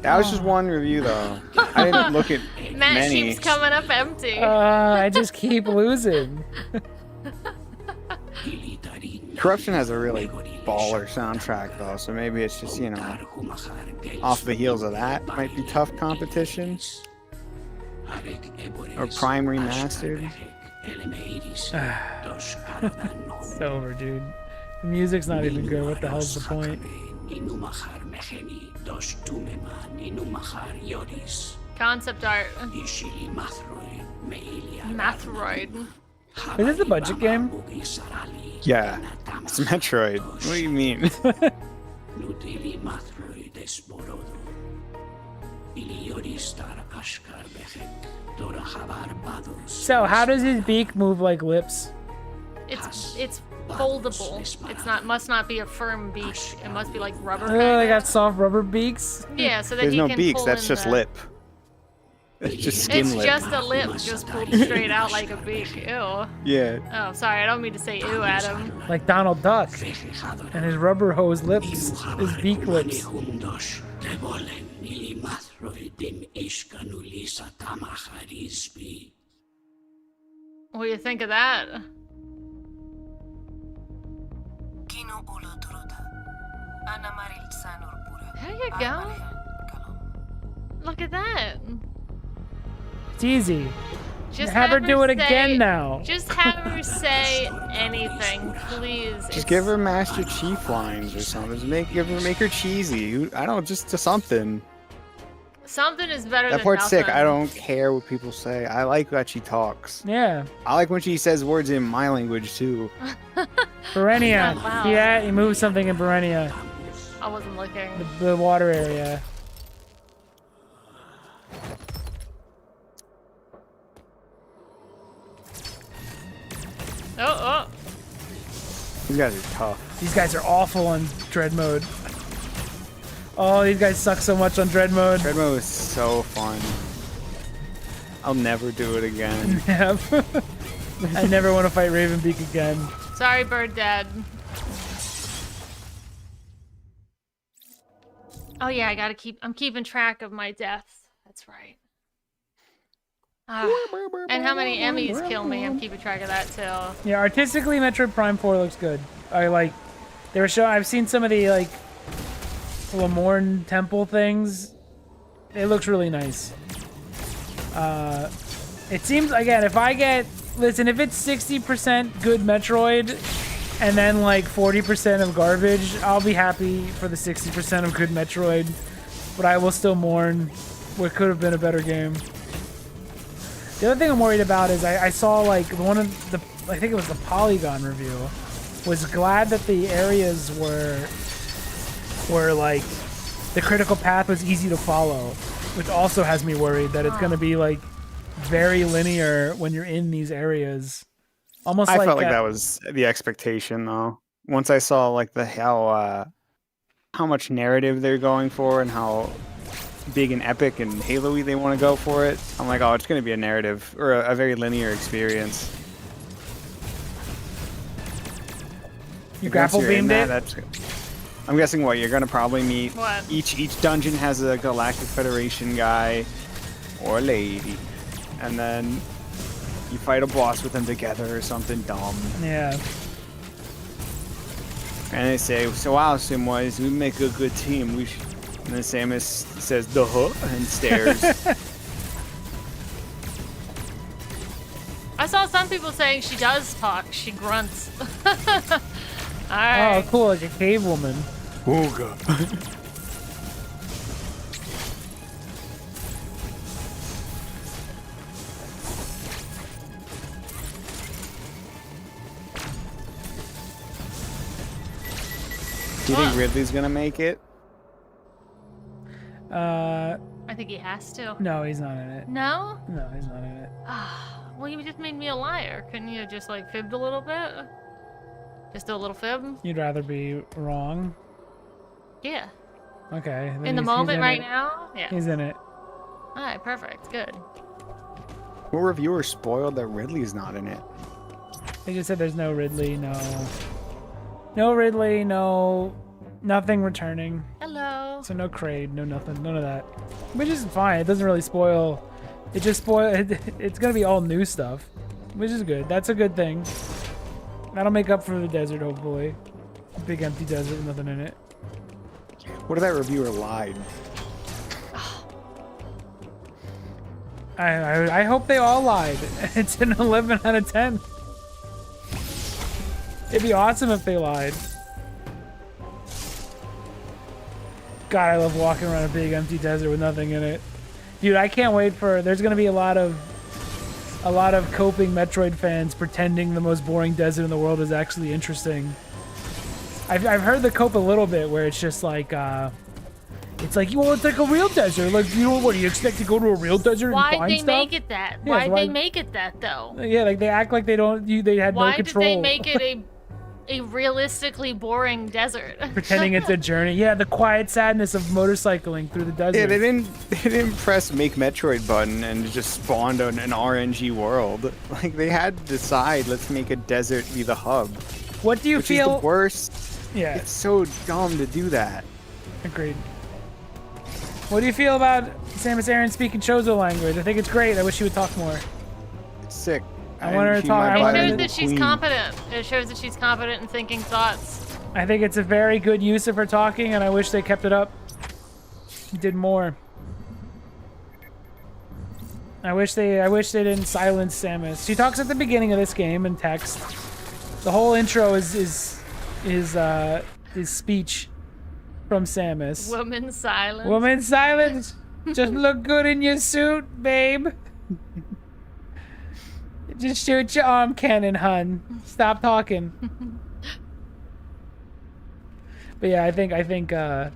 That was just one review, though. I didn't look at Matt many. keeps coming up empty. I just keep losing. Corruption has a really baller soundtrack, though, so maybe it's just, you know, off the heels of that might be tough competition. Or Prime Remastered. It's over, dude. The music's not even good. What the hell's the point? Concept art. Mathroid. Is this a budget game? Yeah, it's Metroid. What do you mean? So, how does his beak move like lips? It's foldable. It's not. Must not be a firm beak. It must be like rubber. Oh, they kinda. got soft rubber beaks? Yeah, so that There's you no can beaks, pull that's in just the... lip. It's just skin It's lip. just a lip, just pulled straight out like a beak. Ew. Yeah. Oh, sorry, I don't mean to say ew, Adam. Like Donald Duck. And his rubber hose lips. His beak lips. What do you think of that? There you go. Look at that. It's easy. Just Have her do it say- again now. Just have her say anything, please. Just give her Master Chief lines or something. Just make her cheesy. I don't just to something. Something is better That than part's nothing. sick. I don't care what people say. I like that she talks. Yeah. I like when she says words in my language too. Berenia. Oh, wow. Yeah, he moved something in Berenia. I wasn't looking. The water area. Oh. These guys are tough. These guys are awful on Dread mode. Oh, these guys suck so much on Dread mode. Dread mode is so fun. I'll never do it again. I never want to fight Ravenbeak again. Sorry, Bird Dad. Oh yeah, I'm keeping track of my deaths. That's right. And how many Emmys kill me, I'm keeping track of that too. Yeah, artistically, Metroid Prime 4 looks good. I've seen some of the, like, Lamorne Temple things. It looks really nice. It seems, again, if it's 60% good Metroid and then like 40% of garbage, I'll be happy for the 60% of good Metroid, but I will still mourn what could have been a better game. The other thing I'm worried about is I saw like I think it was the Polygon review, was glad that the areas were like the critical path was easy to follow, which also has me worried that it's going to be like very linear when you're in these areas. Almost I felt like that was the expectation though. Once I saw like how much narrative they're going for and how big and epic and Halo-y they want to go for it, I'm like, oh, it's going to be a narrative or a very linear experience. You grapple beamed it? I'm guessing what you're going to probably meet. What? Each dungeon has a Galactic Federation guy or lady, and then you fight a boss with them together or something dumb. Yeah. And they say, so wow, Samwise, we make a good team. We should. And then Samus says, duh, and stares. I saw some people saying she does talk. She grunts. Alright. Oh, cool, like a cave woman. Ooga. Do you think Ridley's gonna make it? I think he has to. No, he's not in it. No? No, he's not in it. Well, you just made me a liar. Couldn't you just like fibbed a little bit? Just do a little fib? You'd rather be wrong? Yeah. Okay. In the moment right now? Yeah. He's in it. Alright, perfect. Good. What reviewer spoiled that Ridley's not in it? They just said there's no Ridley, no Ridley, nothing returning. Hello. So no Kraid, no nothing, none of that. Which is fine. It doesn't really spoil. It's gonna be all new stuff, which is good. That's a good thing. That'll make up for the desert, hopefully. Big empty desert with nothing in it. What if that reviewer lied? I hope they all lied. It's an 11 out of 10. It'd be awesome if they lied. God, I love walking around a big empty desert with nothing in it. Dude, I can't wait for... There's going to be a lot of coping Metroid fans pretending the most boring desert in the world is actually interesting. I've heard the cope a little bit where it's just like... it's like, well, it's like a real desert. Like, what do you expect to go to a real desert and find stuff? Why'd they make it that? Yeah, Why'd they make it that, though? Yeah, like, they act like they had no control. Why did they make it a realistically boring desert? Pretending it's a journey. Yeah, the quiet sadness of motorcycling through the desert. Yeah, they didn't press Make Metroid button and it just spawned an RNG world. Like, they had to decide, let's make a desert be the hub. What do you feel? Which is the worst. Yeah. It's so dumb to do that. Agreed. What do you feel about Samus Aran speaking Chozo language? I think it's great. I wish she would talk more. It's sick. I want her to talk. It shows that she's competent. It shows that she's competent in thinking thoughts. I think it's a very good use of her talking, and I wish they kept it up. Did more. I wish they didn't silence Samus. She talks at the beginning of this game in text. The whole intro is speech from Samus. Woman silence. Woman silence. Just look good in your suit, babe. Just shoot your arm cannon, hun. Stop talking. But yeah, I think I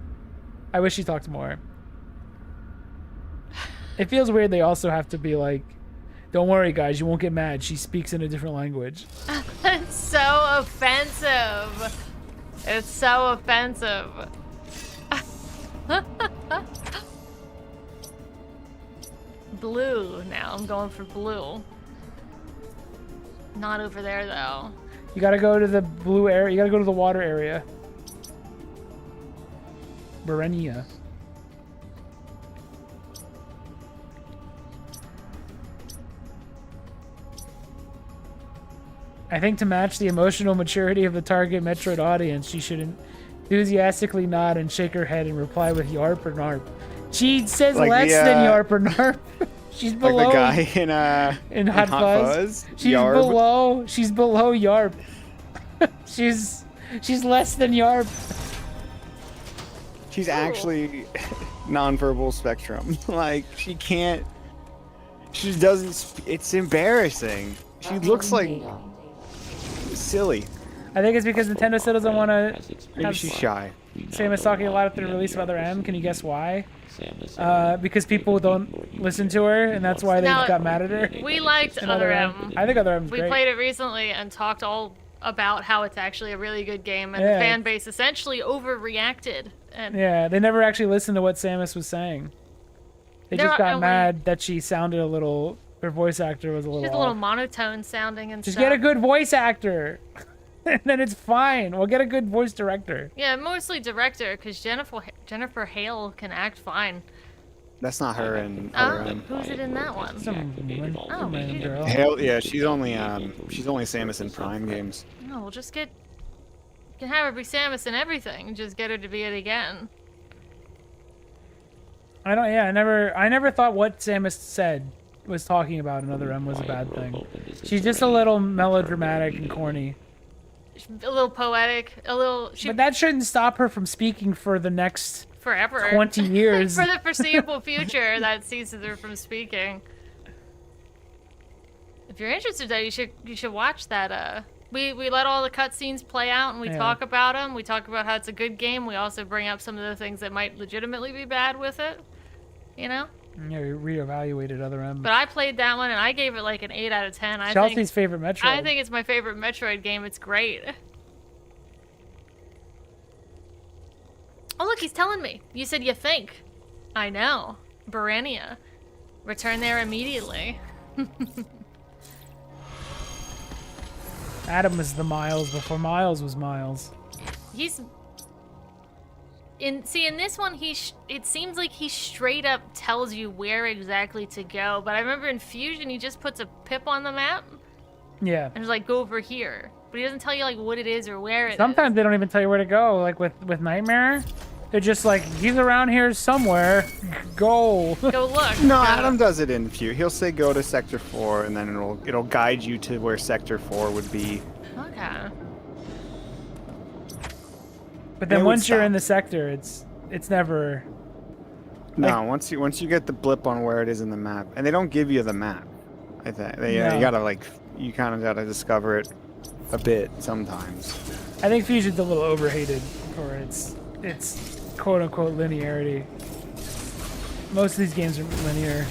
wish she talked more. It feels weird they also have to be like, don't worry guys, you won't get mad. She speaks in a different language. It's so offensive. It's so offensive. Blue now. I'm going for blue. Not over there though. You gotta go to the blue area. You gotta go to the water area. Berenia. I think to match the emotional maturity of the target Metroid audience, she should enthusiastically nod and shake her head and reply with yarp or narp. She says Like less than yarp or narp. She's below. Like the guy in Hot Fuzz. She's below yarp. she's less than yarp. She's actually nonverbal spectrum. Like she can't. She doesn't. It's embarrassing. She looks like silly. I think it's because Nintendo still doesn't want to. Maybe she's shy. Samus talking a lot after the release of Other M. Can you guess why? Because people don't listen to her, and that's why they got mad at her. We liked Other M. I think Other M's great. We played it recently and talked all about how it's actually a really good game, and the fan base essentially overreacted. And yeah, they never actually listened to what Samus was saying. They just got mad that she sounded a little. Her voice actor was a little. She's a little monotone sounding and just stuff. Get a good voice actor, and then it's fine. We'll get a good voice director. Yeah, mostly director, because Jennifer Hale can act fine. That's not her in Other M. Who's it in that one? Some girl. Hale, yeah, she's only Samus in Prime games. No, we'll just you can have her be Samus in everything. Just get her to be it again. I never thought what Samus said was talking about in Other M was a bad thing. She's just a little melodramatic and corny. A little poetic, a little. But that shouldn't stop her from speaking for the next forever 20 years. For the foreseeable future, that ceases her from speaking. If you're interested, though, you should watch that. We let all the cutscenes play out and we talk about them. We talk about how it's a good game. We also bring up some of the things that might legitimately be bad with it. You know? Yeah, we reevaluated Other M. But I played that one and I gave it like an 8 out of 10. Chelsea's favorite Metroid. I think it's my favorite Metroid game. It's great. Oh, look, he's telling me. You said you think. I know. Barania. Return there immediately. Adam was the Miles before Miles was Miles. In this one, it seems like he straight up tells you where exactly to go. But I remember in Fusion, he just puts a pip on the map. Yeah. And it's like, go over here. But he doesn't tell you like what it is or where it is. Sometimes they don't even tell you where to go. Like with Nightmare, they're just like, he's around here somewhere. Go. Go look. No, Adam does it in Fusion. He'll say go to Sector 4, and then it'll guide you to where Sector 4 would be. Okay. But then once you're in the sector, it's never. No, once you get the blip on where it is in the map, and they don't give you the map. I think you kind of gotta discover it a bit sometimes. I think Fusion's a little overhated for its quote unquote linearity. Most of these games are linear.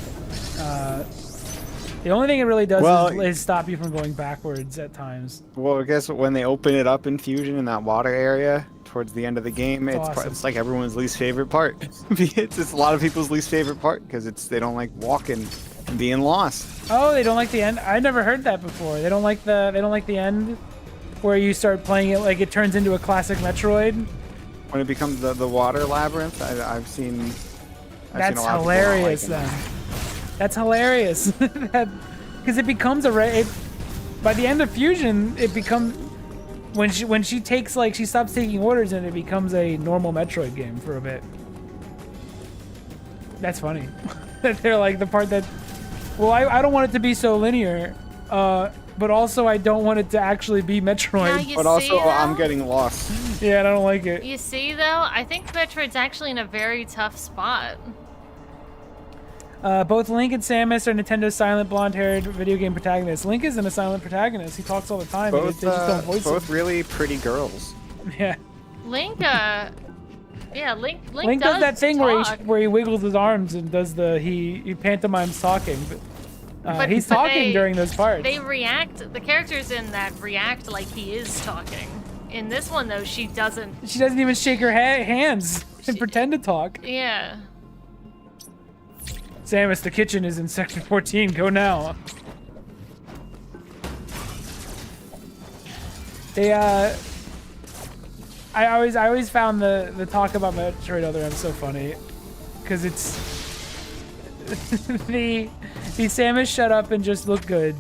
The only thing it really does is stop you from going backwards at times. Well, I guess when they open it up in Fusion in that water area towards the end of the game, it's like everyone's least favorite part. It's a lot of people's least favorite part because they don't like walking and being lost. Oh, they don't like the end. I never heard that before. They don't like the end where you start playing it like it turns into a classic Metroid. When it becomes the water labyrinth, I've seen. That's hilarious then. That's hilarious. Because it becomes by the end of Fusion, it becomes when she takes she stops taking orders and it becomes a normal Metroid game for a bit. That's funny. They're like the part that, I don't want it to be so linear, but also I don't want it to actually be Metroid. Yeah, but also I'm getting lost. Yeah, I don't like it. You see though, I think Metroid's actually in a very tough spot. Both Link and Samus are Nintendo's silent blonde-haired video game protagonists. Link isn't a silent protagonist. He talks all the time. They just don't voice him. Both really pretty girls. Yeah. Link Link does that thing where he wiggles his arms and does he pantomimes talking. But he's talking during those parts. They react. The characters in that react like he is talking. In this one though, she doesn't. She doesn't even shake her hands and pretend to talk. Yeah. Samus, the kitchen is in Sector 14. Go now. I always found the talk about Metroid Other M so funny, because it's the Samus shut up and just look good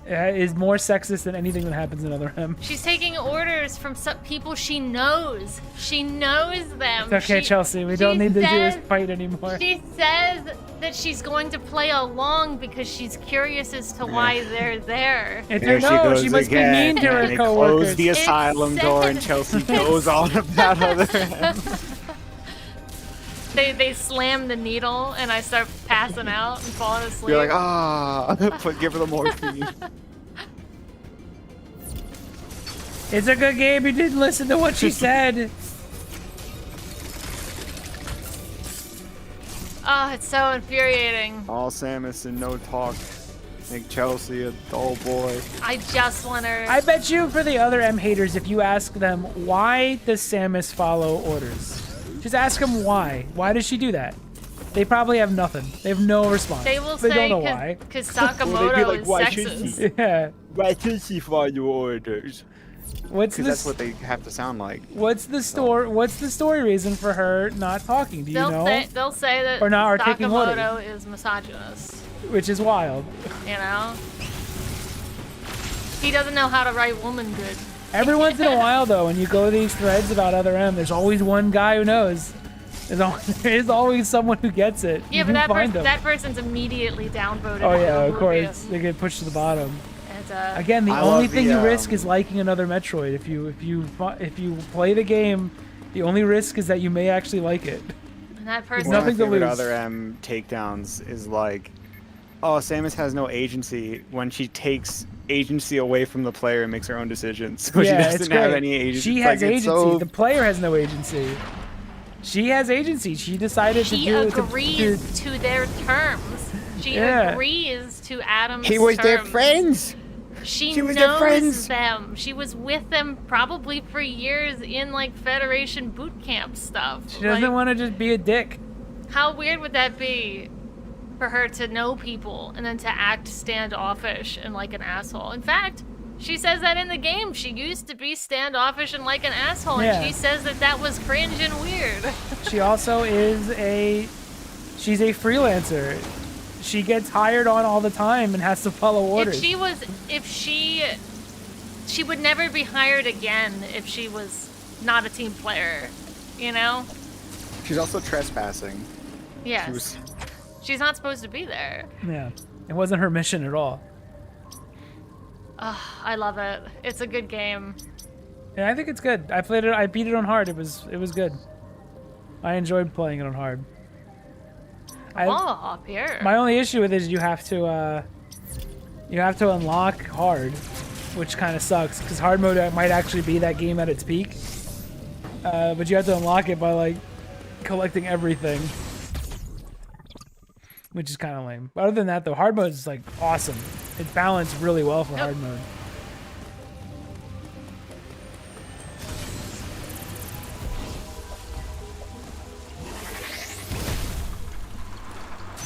is more sexist than anything that happens in other M. She's taking orders from some people she knows. She knows them. It's okay, Chelsea. We don't need to do this fight anymore. She says that she's going to play along because she's curious as to why they're there. She must be mean to her coworkers. Close the asylum door, and Chelsea goes on about other M. They slam the needle, and I start passing out and falling asleep. You're like, but give her the morphine. It's a good game. You didn't listen to what she said. Oh, it's so infuriating. All Samus and no talk. Make Chelsea a dull boy. I just want her. I bet you for the other M haters, if you ask them, why does Samus follow orders? Just ask them why. Why does she do that? They probably have nothing. They have no response. They will they say don't know why. Because Sakamoto is sexist. Yeah. Why should she follow orders? What's That's what they have to sound like. What's the story? What's the story reason for her not talking? Do you know? They'll say that or not, or taking Sakamoto is misogynist. Which is wild. You know? He doesn't know how to write woman good. Every once in a while, though, when you go to these threads about other M, there's always one guy who knows. There is always someone who gets it. Yeah, but that person's immediately downvoted. Oh yeah, of course. They get pushed to the bottom. And, again, the only thing you risk is liking another Metroid. If you play the game, the only risk is that you may actually like it. And that person. One of my favorite other M takedowns is like, oh, Samus has no agency when she takes agency away from the player and makes her own decisions. So yeah, she doesn't have any agency. She has agency. The player has no agency. She has agency. She decided to do agrees to their terms. She agrees to Adam's terms. He was their friends. She knows them. She was with them probably for years in like Federation boot camp stuff. She doesn't want to just be a dick. How weird would that be for her to know people and then to act standoffish and like an asshole? In fact, she says that in the game. She used to be standoffish and like an asshole, and she says that was cringe and weird. She also is she's a freelancer. She gets hired on all the time and has to follow orders. She would never be hired again if she was not a team player, you know? She's also trespassing. Yes. She's not supposed to be there. Yeah. It wasn't her mission at all. I love it. It's a good game. Yeah, I think it's good. I played it. I beat it on hard. It was good. I enjoyed playing it on hard. Up here. My only issue with it is you have to unlock hard, which kind of sucks because hard mode might actually be that game at its peak. But you have to unlock it by like collecting everything, which is kind of lame. But other than that, though, hard mode is like awesome. It's balanced really well for hard mode.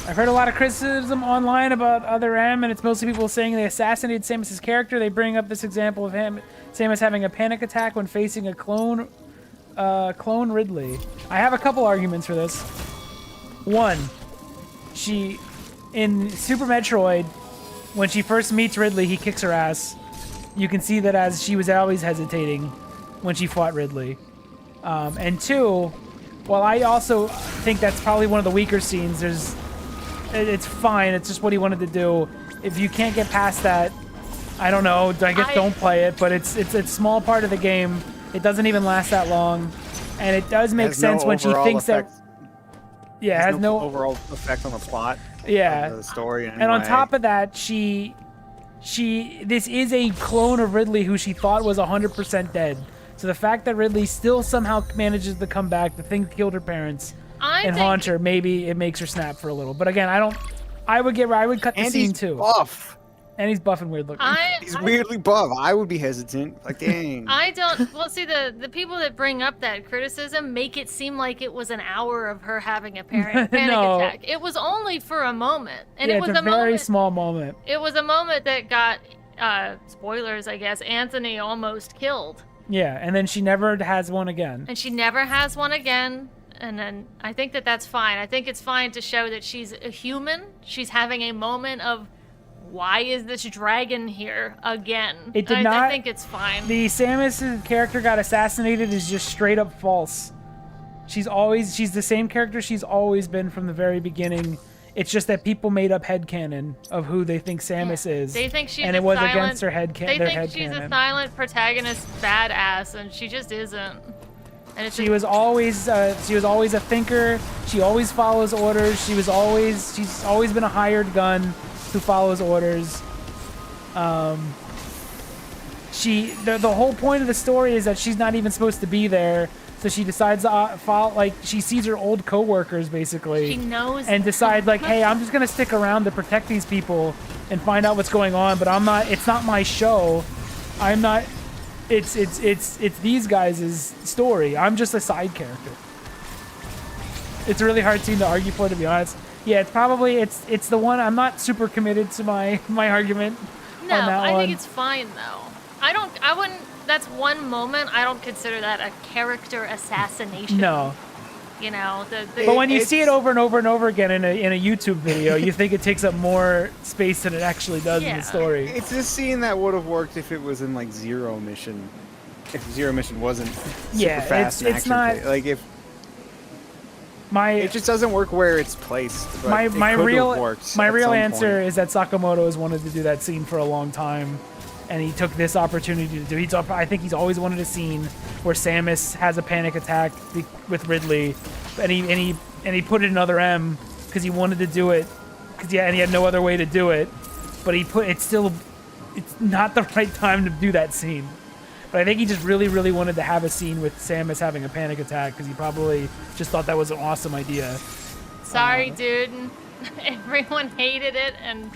I've heard a lot of criticism online about other M, and it's mostly people saying they assassinated Samus' character. They bring up this example of Samus having a panic attack when facing a clone Ridley. I have a couple arguments for this. One, in Super Metroid, when she first meets Ridley, he kicks her ass. You can see that as she was always hesitating when she fought Ridley. And two, while I also think that's probably one of the weaker scenes, it's fine. It's just what he wanted to do. If you can't get past that, I don't know. I guess don't play it. But it's a small part of the game. It doesn't even last that long, and it does make sense when she thinks that. Yeah, it has no overall effect on the plot. Yeah, of the story. And on top of that, this is a clone of Ridley who she thought was 100% dead. So the fact that Ridley still somehow manages to come back, the thing that killed her parents. And haunt her, maybe it makes her snap for a little. But again, I would cut the scene too. Buff. And he's buff and weird looking. He's weirdly buff. I would be hesitant. Like, dang. Well, see, the people that bring up that criticism make it seem like it was an hour of her having a panic attack. It was only for a moment. And it was a very small moment. It was a moment that got, spoilers, I guess, Anthony almost killed. Yeah, and then she never has one again. And then I think that's fine. I think it's fine to show that she's a human. She's having a moment of why is this dragon here again? It did not. I think it's fine. The Samus character got assassinated is just straight up false. She's the same character she's always been from the very beginning. It's just that people made up headcanon of who they think Samus is. They think she's and it was against her headcanon. They think she's a silent protagonist badass, and she just isn't. And she was always a thinker. She always follows orders. She's always been a hired gun who follows orders. The whole point of the story is that she's not even supposed to be there. So she decides to follow, like, she sees her old co-workers, basically. She knows. And decides, like, hey, I'm just going to stick around to protect these people and find out what's going on, but it's not my show. It's these guys' story. I'm just a side character. It's a really hard scene to argue for, to be honest. Yeah, it's the one, I'm not super committed to my argument on that one. I think it's fine, though. I wouldn't, that's one moment. I don't consider that a character assassination. No. You know, but when you see it over and over and over again in a YouTube video, you think it takes up more space than it actually does in the story. It's a scene that would have worked if it was in like Zero Mission. If Zero Mission wasn't super fast and action not like if it just doesn't work where it's placed. But my real answer point. is that Sakamoto has wanted to do that scene for a long time. And he took this opportunity to do it. I think he's always wanted a scene where Samus has a panic attack with Ridley, and he put it in Other M because he wanted to do it, and he had no other way to do it. But it's not the right time to do that scene. But I think he just really, really wanted to have a scene with Samus having a panic attack because he probably just thought that was an awesome idea. Sorry, dude. Everyone hated it, and.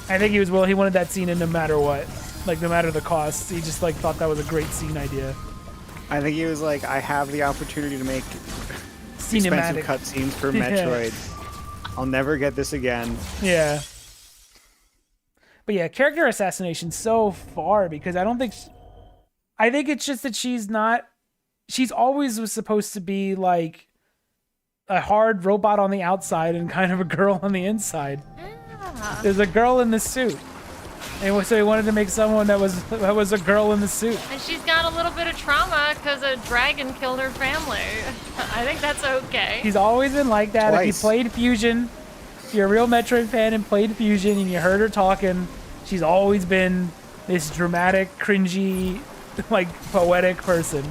I think he wanted that scene in no matter what. Like, no matter the cost. He just, like, thought that was a great scene idea. I think he was like, I have the opportunity to make expensive cutscenes for Metroid. I'll never get this again. Yeah. But yeah, character assassination so far because I think it's just that she's always was supposed to be, like, a hard robot on the outside and kind of a girl on the inside. There's a girl in the suit, and so he wanted to make someone that was a girl in the suit. And she's got a little bit of trauma because a dragon killed her family. I think that's okay. She's always been like that. Twice. If you played Fusion, if you're a real Metroid fan and played Fusion and you heard her talking, she's always been this dramatic, cringy, like poetic person.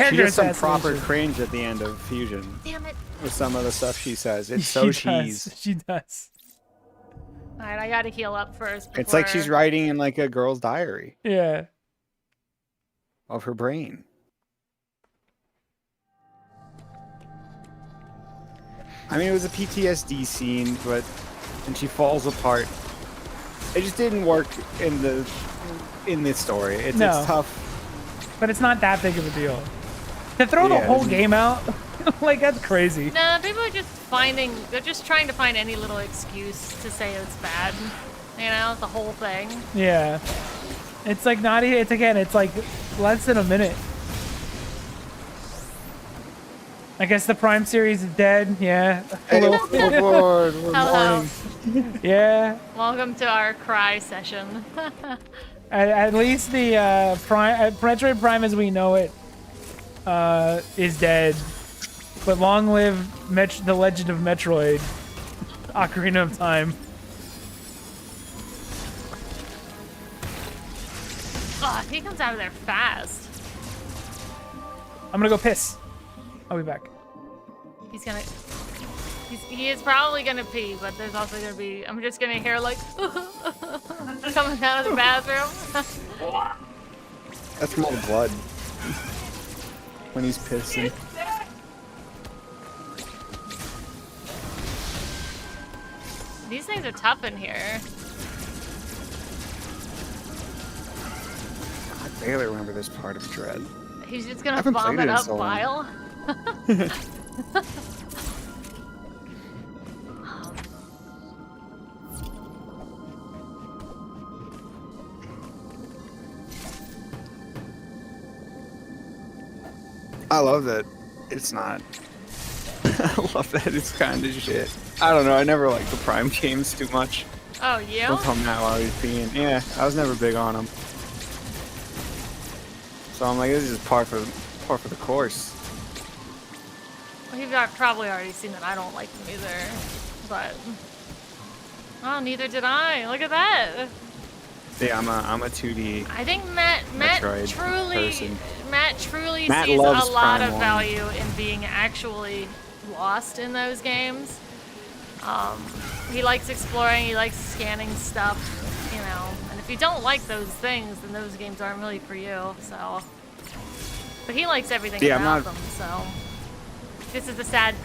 She does some proper cringe at the end of Fusion. Damn it. With some of the stuff she says. It's so cheese. She does. Alright, I gotta heal up first. It's like she's writing in like a girl's diary. Yeah. Of her brain. I mean, it was a PTSD scene, and she falls apart. It just didn't work in this story. It's tough. But it's not that big of a deal. To throw the whole game out, like, that's crazy. Nah, people are they're just trying to find any little excuse to say it's bad. You know, the whole thing. Yeah. It's like it's like less than a minute. I guess the Prime series is dead, yeah. Hello. Yeah. Welcome to our cry session. At least the Metroid Prime as we know it is dead. But long live the Legend of Metroid, Ocarina of Time. Oh, he comes out of there fast. I'm gonna go piss. I'll be back. He is probably gonna pee, but there's also gonna be. I'm just gonna hear like coming out of the bathroom. That's more blood. When he's pissing. These things are tough in here. I barely remember this part of Dread. He's just gonna vomit up bile. I love that it's not. I love that it's kind of shit. I don't know. I never liked the Prime games too much. Oh, you? Don't tell Matt while he's being. Yeah, I was never big on them. So I'm like, this is just par for the course. Well, you've probably already seen that I don't like them either. But oh, neither did I. Look at that. Yeah, I'm a 2D. I think Matt truly person. Matt truly Matt sees a loves lot Prime of 1. value in being actually lost in those games. He likes exploring, he likes scanning stuff, you know. And if you don't like those things, then those games aren't really for you. So, but he likes everything about them. So this is the sad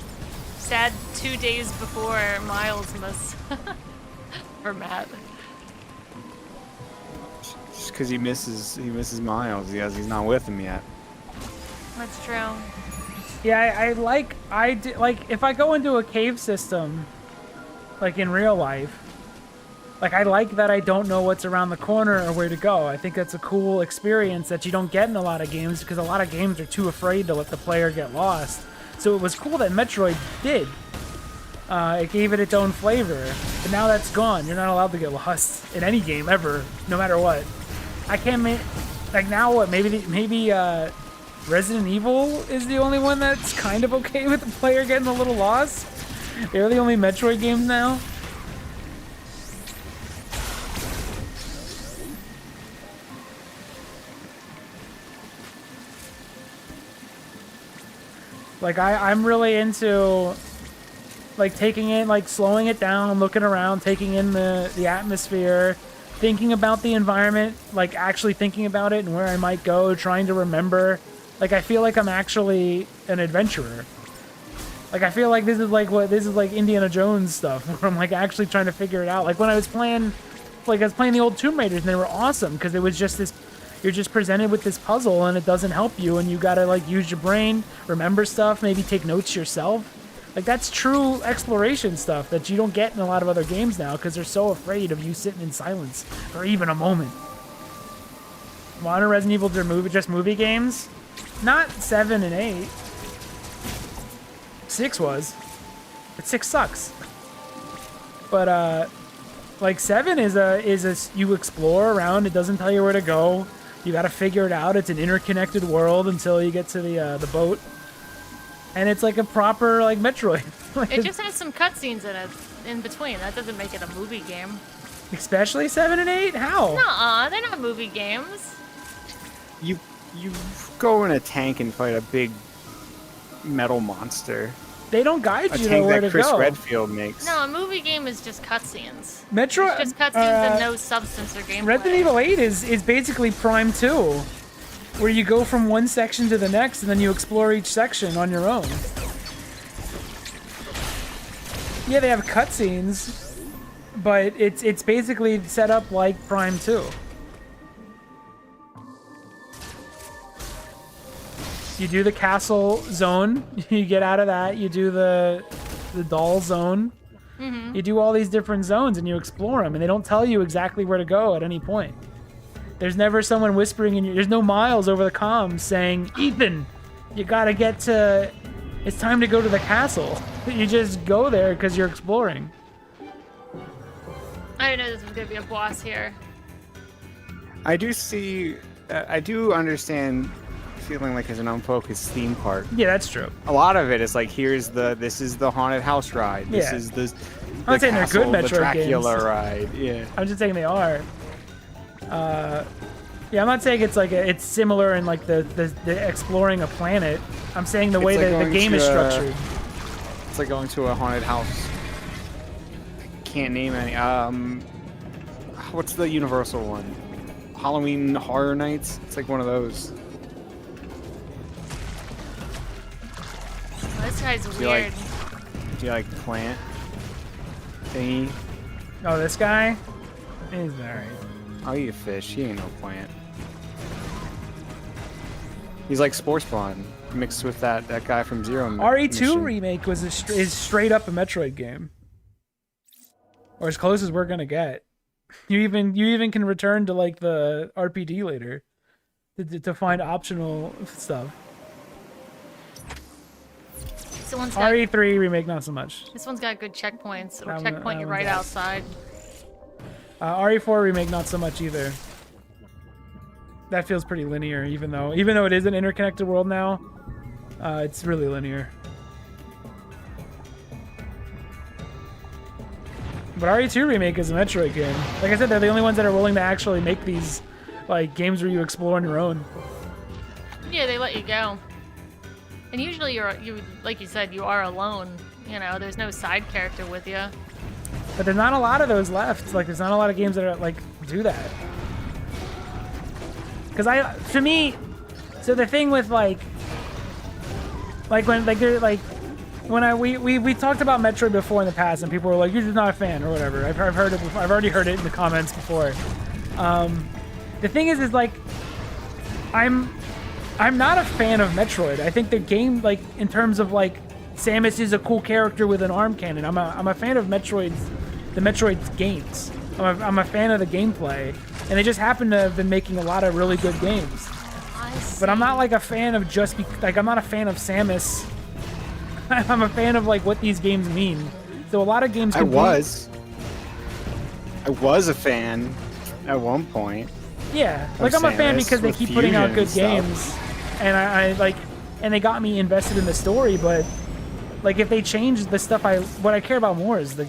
2 days before Miles miss for Matt. Just because he misses Miles. He's not with him yet. That's true. Yeah, like if I go into a cave system, like in real life, like I like that I don't know what's around the corner or where to go. I think that's a cool experience that you don't get in a lot of games because a lot of games are too afraid to let the player get lost. So it was cool that Metroid did. It gave it its own flavor, but now that's gone. You're not allowed to get lost in any game ever, no matter what. I can't make like now. What? Maybe Resident Evil is the only one that's kind of okay with the player getting a little lost. They're the only Metroid games now. Like I'm really into like taking it, like slowing it down, looking around, taking in the atmosphere, thinking about the environment, like actually thinking about it and where I might go, trying to remember. Like I feel like I'm actually an adventurer. Like I feel like this is like Indiana Jones stuff, where I'm like actually trying to figure it out. Like when I was playing the old Tomb Raiders, and they were awesome because it was just this. You're just presented with this puzzle, and it doesn't help you, and you gotta like use your brain, remember stuff, maybe take notes yourself. Like that's true exploration stuff that you don't get in a lot of other games now because they're so afraid of you sitting in silence for even a moment. Modern Resident Evil are just movie games, not 7 and 8. 6 was, but 6 sucks. But like 7 is a you explore around. It doesn't tell you where to go. You got to figure it out. It's an interconnected world until you get to the boat, and it's like a proper like Metroid. It just has some cutscenes in it in between. That doesn't make it a movie game. Especially 7 and 8. How? Nuh-uh, they're not movie games. You go in a tank and fight a big metal monster. They don't guide you to A where tank that Chris go. Redfield makes. No, a movie game is just cutscenes. Metroid, it's just cutscenes and no substance or gameplay. Resident Evil 8 is basically Prime 2, where you go from one section to the next and then you explore each section on your own. Yeah, they have cutscenes, but it's basically set up like Prime 2. You do the castle zone, you get out of that, you do the doll zone. Mm-hmm. You do all these different zones and you explore them, and they don't tell you exactly where to go at any point. There's never someone whispering in your... There's no Miles over the comms saying, Ethan, you gotta get to... It's time to go to the castle. You just go there because you're exploring. I didn't know this was gonna be a boss here. I do understand feeling like there's an unfocused theme park. Yeah, that's true. A lot of it is like, this is the haunted house ride. This is the I'm not saying castle, they're good Metroid the Dracula games. ride. Yeah. I'm just saying they are. Yeah, I'm not saying it's like it's similar in like the exploring a planet. I'm saying the way that the game is structured. It's like going to a haunted house. I can't name any. What's the Universal one? Halloween Horror Nights. It's like one of those. This guy's weird. Do you like plant thingy? Oh, this guy? He's alright. I'll eat a fish. He ain't no plant. He's like Sports Spawn mixed with that guy from Zero RE2 Mission. remake is straight up a Metroid game, or as close as we're gonna get. You even can return to like the RPD later to find optional stuff. one's got, RE3 remake, not so much. this one's got good checkpoints. It'll That one- checkpoint that you one's right out. outside. RE4 remake, not so much either. That feels pretty linear, even though it is an interconnected world now. It's really linear. But RE2 remake is a Metroid game. Like I said, they're the only ones that are willing to actually make these like games where you explore on your own. Yeah, they let you go. And usually like you said, you are alone. You know, there's no side character with you. But there's not a lot of those left. Like, there's not a lot of games that are like do that. Because to me, so the thing with we talked about Metroid before in the past, and people were like, "You're just not a fan" or whatever. I've heard it before. I've already heard it in the comments before. The thing is like, I'm not a fan of Metroid. I think the game, like in terms of like, Samus is a cool character with an arm cannon. I'm a fan of the Metroid games. I'm a fan of the gameplay, and they just happen to have been making a lot of really good games. But I'm not like a fan of I'm not a fan of Samus. I'm a fan of like what these games mean. So a lot of games. I was a fan at one point. Yeah, like I'm a fan because they keep putting out good games, and I like, and they got me invested in the story. But like, if they change the stuff, what I care about more is the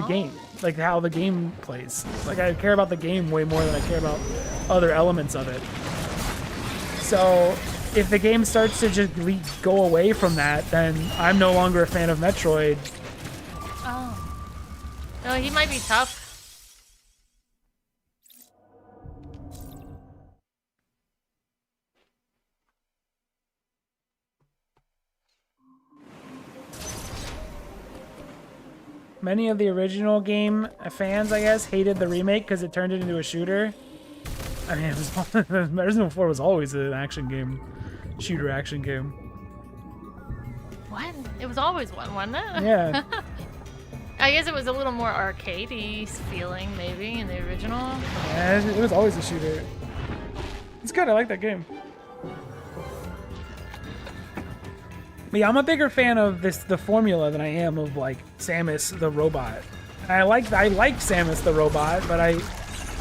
game, like how the game plays. Like I care about the game way more than I care about other elements of it. So if the game starts to just go away from that, then I'm no longer a fan of Metroid. Oh. No, he might be tough. Many of the original game fans, I guess, hated the remake because it turned it into a shooter. I mean, Resident Evil 4 was always an action game, shooter action game. What? It was always one, wasn't it? Yeah. I guess it was a little more arcadey feeling, maybe, in the original. Yeah, it was always a shooter. It's good. I like that game. But yeah, I'm a bigger fan of the formula than I am of like Samus the robot. I like Samus the robot, but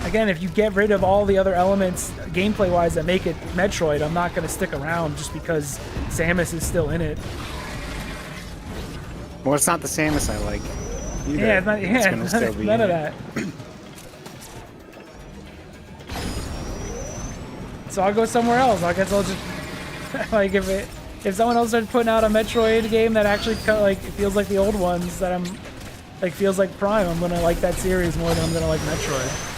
again, if you get rid of all the other elements gameplay-wise that make it Metroid, I'm not going to stick around just because Samus is still in it. Well, it's not the Samus I like either. Yeah, it's not, none of that. So I'll go somewhere else. I guess I'll just like if someone else starts putting out a Metroid game that actually like feels like the old ones, that I'm like feels like Prime, I'm gonna like that series more than I'm gonna like Metroid.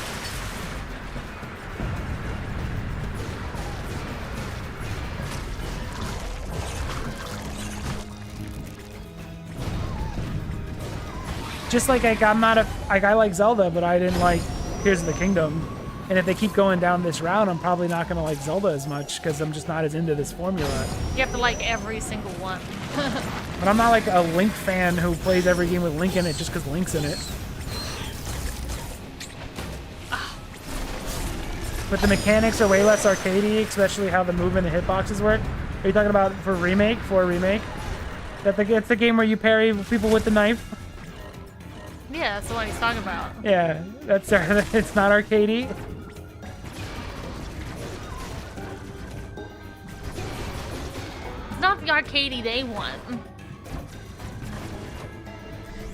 Just like I like Zelda, but I didn't like Tears of the Kingdom. And if they keep going down this route, I'm probably not going to like Zelda as much because I'm just not as into this formula. You have to like every single one. But I'm not like a Link fan who plays every game with Link in it just because Link's in it. But the mechanics are way less arcadey, especially how the movement and hitboxes work. Are you talking about for a remake? It's the game where you parry people with the knife? Yeah, that's the one he's talking about. Yeah, it's not arcadey. It's not the arcadey they want.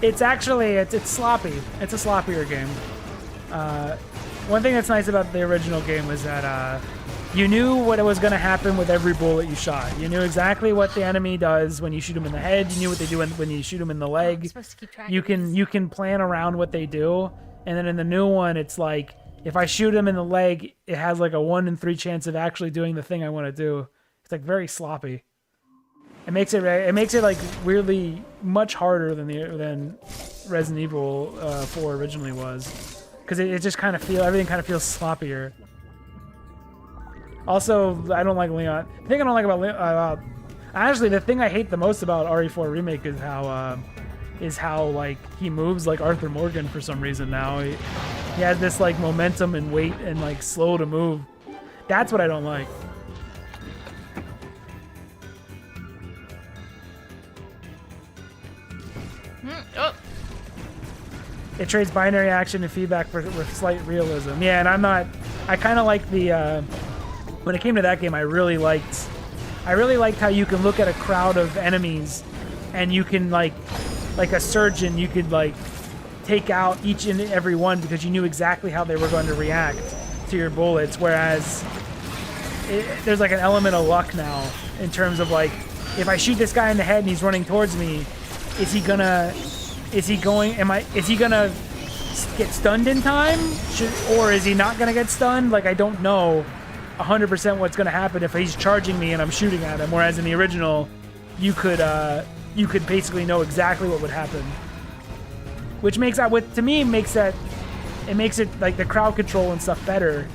It's actually, it's sloppy. It's a sloppier game. One thing that's nice about the original game was that you knew what was going to happen with every bullet you shot. You knew exactly what the enemy does when you shoot them in the head. You knew what they do when you shoot them in the leg. I'm supposed to keep track You can plan around what they do. And then in the new one, it's like, if I shoot them in the leg, it has like a 1 in 3 chance of actually doing the thing I want to do. It's like very sloppy. It makes it like weirdly much harder than Resident Evil 4 originally was. Because it just kind of everything kind of feels sloppier. Also, I don't like Leon. The thing I don't like about actually, the thing I hate the most about RE4 Remake is how like he moves like Arthur Morgan for some reason now. He has this like momentum and weight and like slow to move. That's what I don't like. It trades binary action and feedback for with slight realism. Yeah, and I kind of like the. When it came to that game, I really liked how you can look at a crowd of enemies, and you can like a surgeon, you could like take out each and every one because you knew exactly how they were going to react to your bullets. Whereas there's like an element of luck now in terms of like, if I shoot this guy in the head and he's running towards me, is he gonna get stunned in time? Or is he not gonna get stunned? Like, I don't know 100% what's gonna happen if he's charging me and I'm shooting at him. Whereas in the original, you could basically know exactly what would happen. Which makes it like the crowd control and stuff better.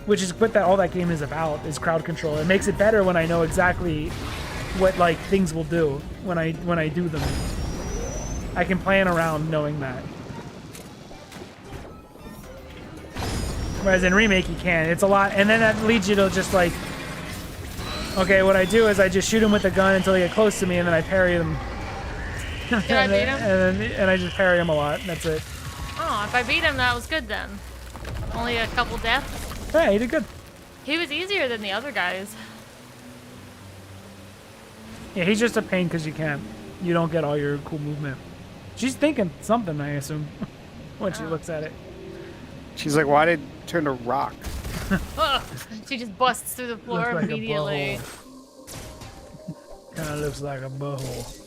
Which is what all that game is about, is crowd control. It makes it better when I know exactly what like things will do when I do them. I can plan around knowing that. Whereas in Remake you can't. It's a lot, and then that leads you to just like, okay, what I do is I just shoot him with the gun until they get close to me, and then I parry them. Did I beat him? And I just parry him a lot. That's it. Oh, if I beat him, that was good then. Only a couple deaths. Yeah, he did good. He was easier than the other guys. Yeah, he's just a pain because you don't get all your cool movement. She's thinking something, I assume, when she looks at it. She's like, why did it turn to rock? She just busts through the floor Looks like immediately. Kind of looks like a butthole.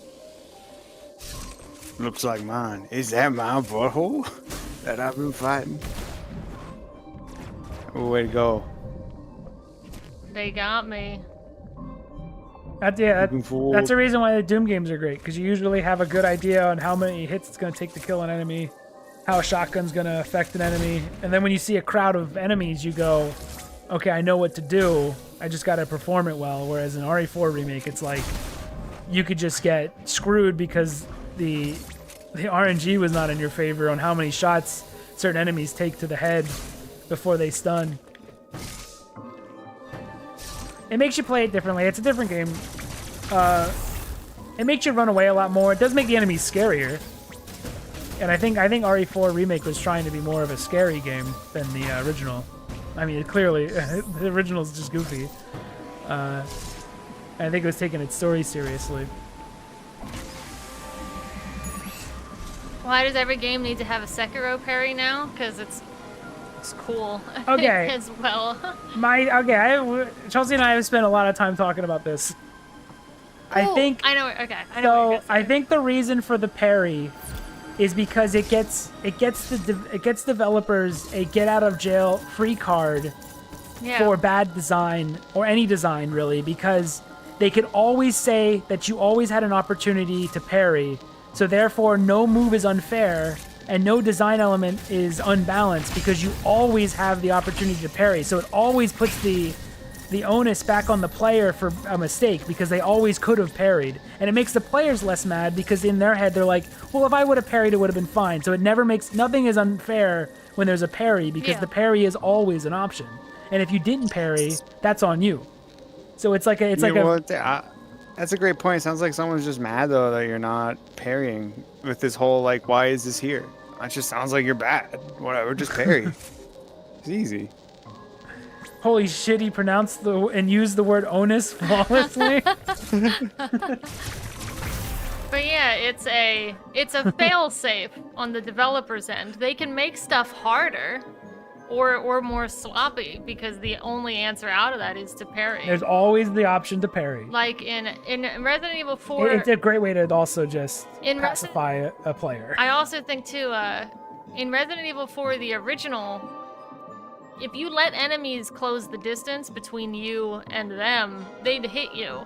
Looks like mine. Is that my butthole that I've been fighting? Way to go. They got me. That's the reason why the Doom games are great, because you usually have a good idea on how many hits it's going to take to kill an enemy, how a shotgun's going to affect an enemy, and then when you see a crowd of enemies, you go, okay, I know what to do, I just got to perform it well, whereas in RE4 Remake, it's like, you could just get screwed because the RNG was not in your favor on how many shots certain enemies take to the head before they stun. It makes you play it differently. It's a different game. It makes you run away a lot more. It does make the enemies scarier. And I think RE4 Remake was trying to be more of a scary game than the original. I mean, clearly, the original is just goofy. I think it was taking its story seriously. Why does every game need to have a Sekiro parry now? Because it's cool. Okay. As well. Chelsea and I have spent a lot of time talking about this. Cool. I know what you're saying. I think the reason for the parry is because it gets developers a get out of jail free card for bad design, or any design really, because they could always say that you always had an opportunity to parry, so therefore no move is unfair and no design element is unbalanced because you always have the opportunity to parry. So it always puts the onus back on the player for a mistake because they always could have parried. And it makes the players less mad because in their head they're like, well, if I would have parried, it would have been fine. So it never makes, nothing is unfair when there's a parry because the parry is always an option. And if you didn't parry, that's on you. So it's like that's a great point. It sounds like someone's just mad though that you're not parrying with this whole like, why is this here? That just sounds like you're bad. Whatever, just parry. It's easy. Holy shit, he pronounced and used the word onus flawlessly. But yeah, it's a fail-safe on the developer's end. They can make stuff harder or more sloppy because the only answer out of that is to parry. There's always the option to parry. Like in Resident Evil 4... It's a great way to also just pacify a player. I also think too, in Resident Evil 4, the original... If you let enemies close the distance between you and them, they'd hit you.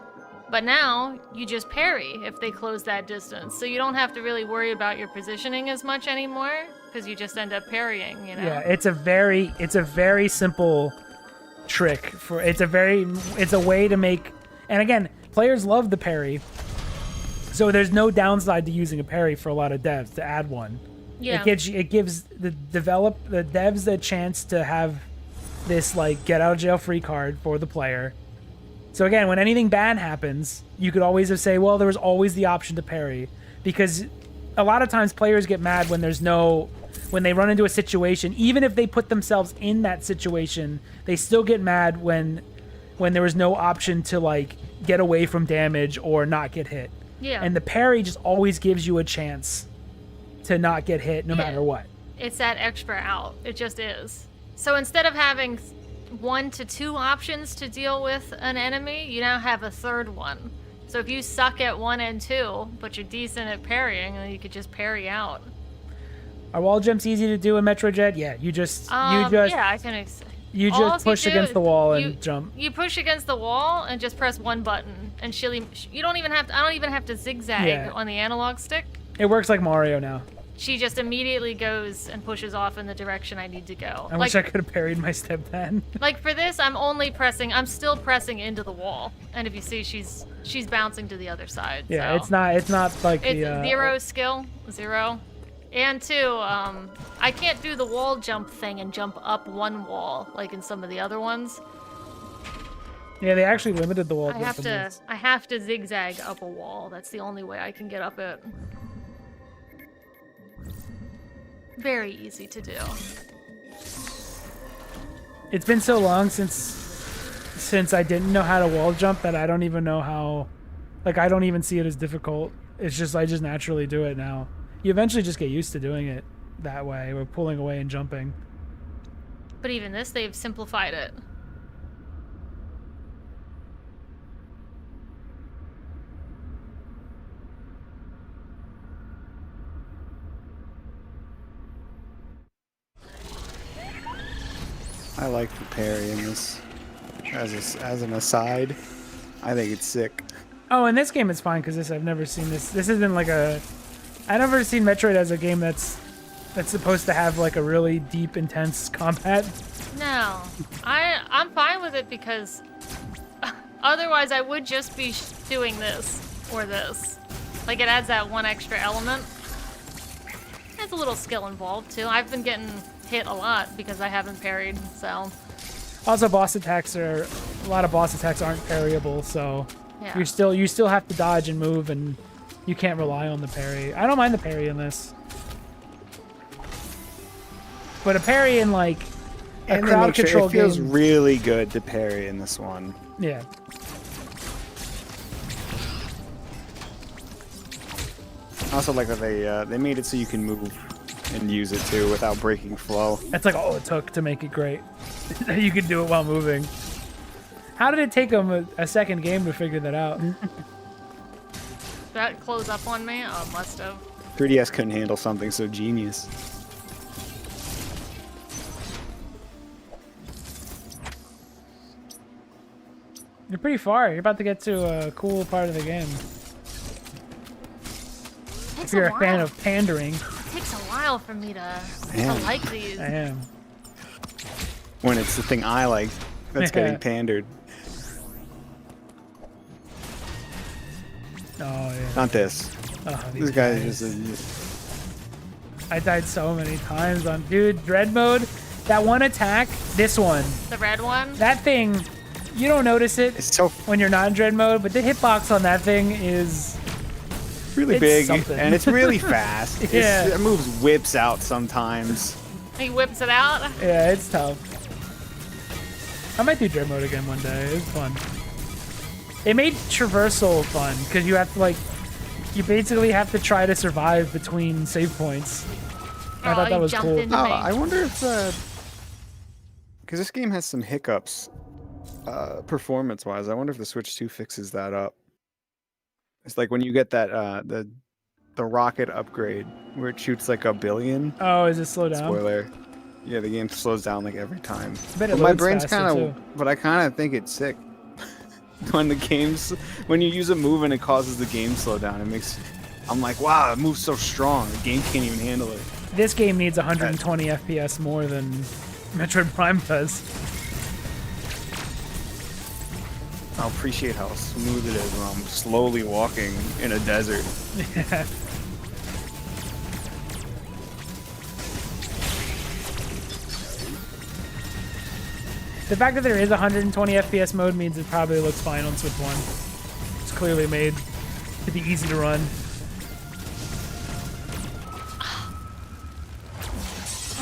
But now, you just parry if they close that distance. So you don't have to really worry about your positioning as much anymore, because you just end up parrying, you know? Yeah, it's a very simple trick. It's a way to make... And again, players love the parry. So there's no downside to using a parry for a lot of devs, to add one. Yeah. It gives the devs a chance to have this like get out of jail free card for the player. So again, when anything bad happens, you could always say, well, there was always the option to parry, because a lot of times players get mad when there's no when they run into a situation, even if they put themselves in that situation, they still get mad when there was no option to like get away from damage or not get hit. Yeah. And the parry just always gives you a chance to not get hit no matter what. It's that extra out. It just is. So instead of having 1 to 2 options to deal with an enemy, you now have a third one. So if you suck at 1 and 2, but you're decent at parrying, then you could just parry out. Are wall jumps easy to do in Metroid Dread? Yeah, you just yeah, I can. You just push against the wall and jump. You push against the wall and just press one button, and you don't even have to. I don't even have to zigzag on the analog stick. It works like Mario now. She just immediately goes and pushes off in the direction I need to go. I wish I could have parried my step then. Like for this, I'm still pressing into the wall, and if you see, she's bouncing to the other side. Yeah, so. it's not like it's the 0 skill, 0. And 2, I can't do the wall jump thing and jump up one wall like in some of the other ones. Yeah, they actually limited the wall. I have to zigzag up a wall. That's the only way I can get up it. Very easy to do. It's been so long since I didn't know how to wall jump that I don't even know how. Like I don't even see it as difficult. It's just I just naturally do it now. You eventually just get used to doing it that way, with pulling away and jumping. But even this, they've simplified it. I like the parry in this. As an aside, I think it's sick. Oh, in this game it's fine because I've never seen this. This isn't like I've never seen Metroid as a game that's supposed to have like a really deep, intense combat. No, I'm fine with it because otherwise I would just be doing this or this. Like it adds that one extra element. There's a little skill involved too. I've been getting hit a lot because I haven't parried, so. Also, a lot of boss attacks aren't parryable, so yeah. you still have to dodge and move, and you can't rely on the parry. I don't mind the parry in this, but a parry in like a crowd control game, it feels really good to parry in this one. Yeah. I also like that they made it so you can move and use it too without breaking flow. That's like all it took to make it great. You could do it while moving. How did it take them a second game to figure that out? That close up on me? Oh, must have. 3DS couldn't handle something so genius. You're pretty far. You're about to get to a cool part of the game. If you're a fan of pandering. It takes a while for me to like these. I am. When it's the thing I like that's getting pandered. Oh, yeah. Not this. Oh, this guy is just I died so many times on... Dude, Dread mode, that one attack, this one. The red one? That thing, you don't notice it when you're not in Dread mode, but the hitbox on that thing is... really big, and it's really fast. Yeah. It moves whips out sometimes. He whips it out? Yeah, it's tough. I might do Dread mode again one day. It was fun. It made traversal fun, because you have to, like... You basically have to try to survive between save points. I thought that was cool. Oh, I wonder if... because this game has some hiccups, performance-wise. I wonder if the Switch 2 fixes that up. It's like when you get that the rocket upgrade where it shoots like 1 billion. Oh, is it slow down? Spoiler. Yeah, the game slows down like every time. But my brain's kind of, but I kind of think it's sick. When you use a move and it causes the game slow down, I'm like, wow, it moves so strong. The game can't even handle it. This game needs 120 FPS more than Metroid Prime does. I'll appreciate how smooth it is when I'm slowly walking in a desert. Yeah. The fact that there is 120 FPS mode means it probably looks fine on Switch 1. It's clearly made to be easy to run.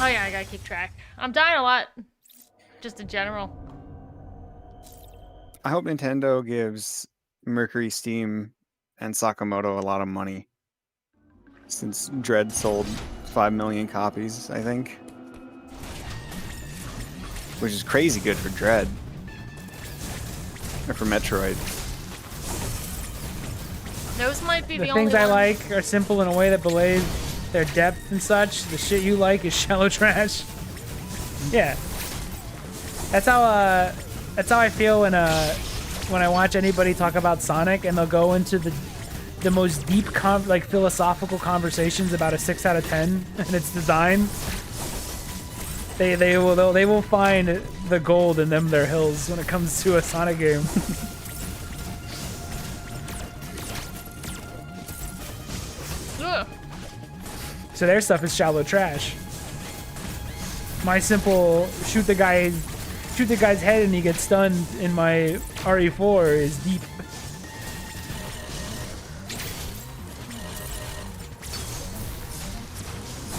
Oh yeah, I gotta keep track. I'm dying a lot. Just in general. I hope Nintendo gives Mercury Steam and Sakamoto a lot of money. Since Dread sold 5 million copies, I think. Which is crazy good for Dread. Or for Metroid. Those might be the only things I ones. like are simple in a way that belays their depth and such. The shit you like is shallow trash. Yeah. That's how I feel when I watch anybody talk about Sonic and they'll go into the most deep philosophical conversations about a 6 out of 10 and its design. They will find the gold in their hills when it comes to a Sonic game. So their stuff is shallow trash. My simple shoot the guy's head and he gets stunned in my RE4 is deep.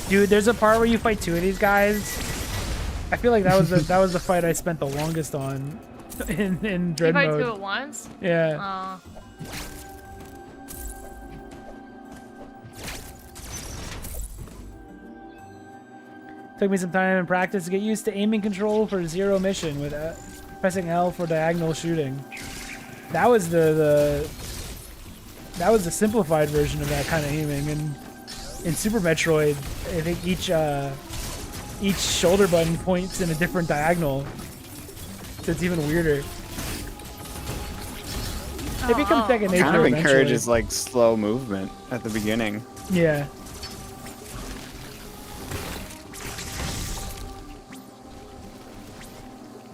Dude, there's a part where you fight 2 of these guys. I feel like that was the fight I spent the longest on in Dread mode. mode. You fight 2 at once? Yeah. Took me some time in practice to get used to aiming control for zero mission with pressing L for diagonal shooting. That was the simplified version of that kind of aiming. And in Super Metroid, I think each shoulder button points in a different diagonal, so it's even weirder. It becomes second nature. Kind of encourages like slow movement at the beginning. Yeah.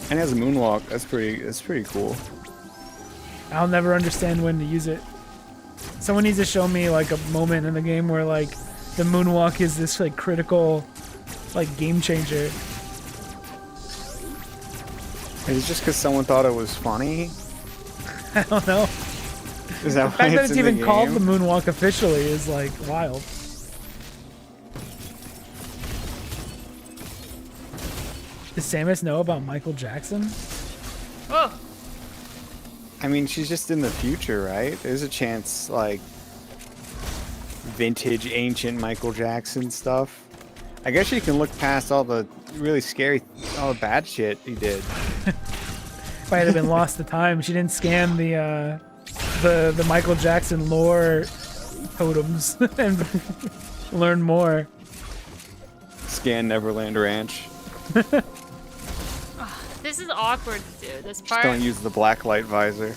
And it has a moonwalk. That's pretty cool. I'll never understand when to use it. Someone needs to show me like a moment in the game where like the moonwalk is this like critical like game changer. Is it just because someone thought it was funny? I don't know. Is that the fact that it's in even the called game? the moonwalk officially is like wild. Does Samus know about Michael Jackson? Oh. I mean, she's just in the future, right? There's a chance, like, vintage, ancient Michael Jackson stuff. I guess she can look past all the really scary, all the bad shit he did. Might have been lost to time. She didn't scan the Michael Jackson lore totems and learn more. Scan Neverland Ranch. This is awkward to do, this part. Just don't use the black light visor.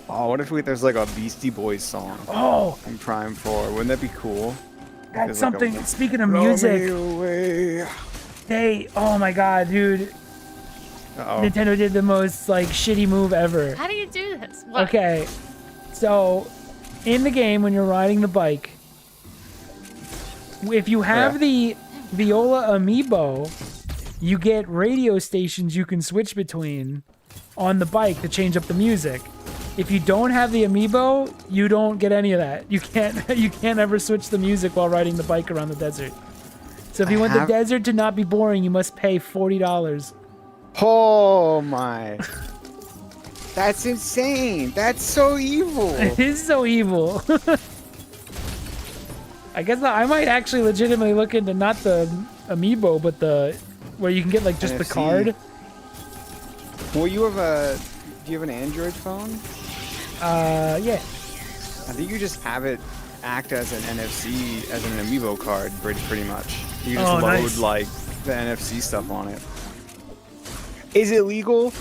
Oh, what if there's like a Beastie Boys song? Oh! In Prime 4. Wouldn't that be cool? That's something, speaking of music, oh my god, dude. Nintendo did the most like shitty move ever. How do you do this? What? Okay, so in the game when you're riding the bike, if you have the Viola amiibo, you get radio stations you can switch between on the bike to change up the music. If you don't have the amiibo, you don't get any of that. You can't ever switch the music while riding the bike around the desert. So if you want the desert to not be boring, you must pay $40. Oh my. That's insane. That's so evil. It is so evil. I guess I might actually legitimately look into not the amiibo, but where you can get like just NFC. The card. Well, do you have an Android phone? Yeah. I think you just have it act as an NFC, as an amiibo card, pretty much. You just load like the NFC stuff on it. Is it legal?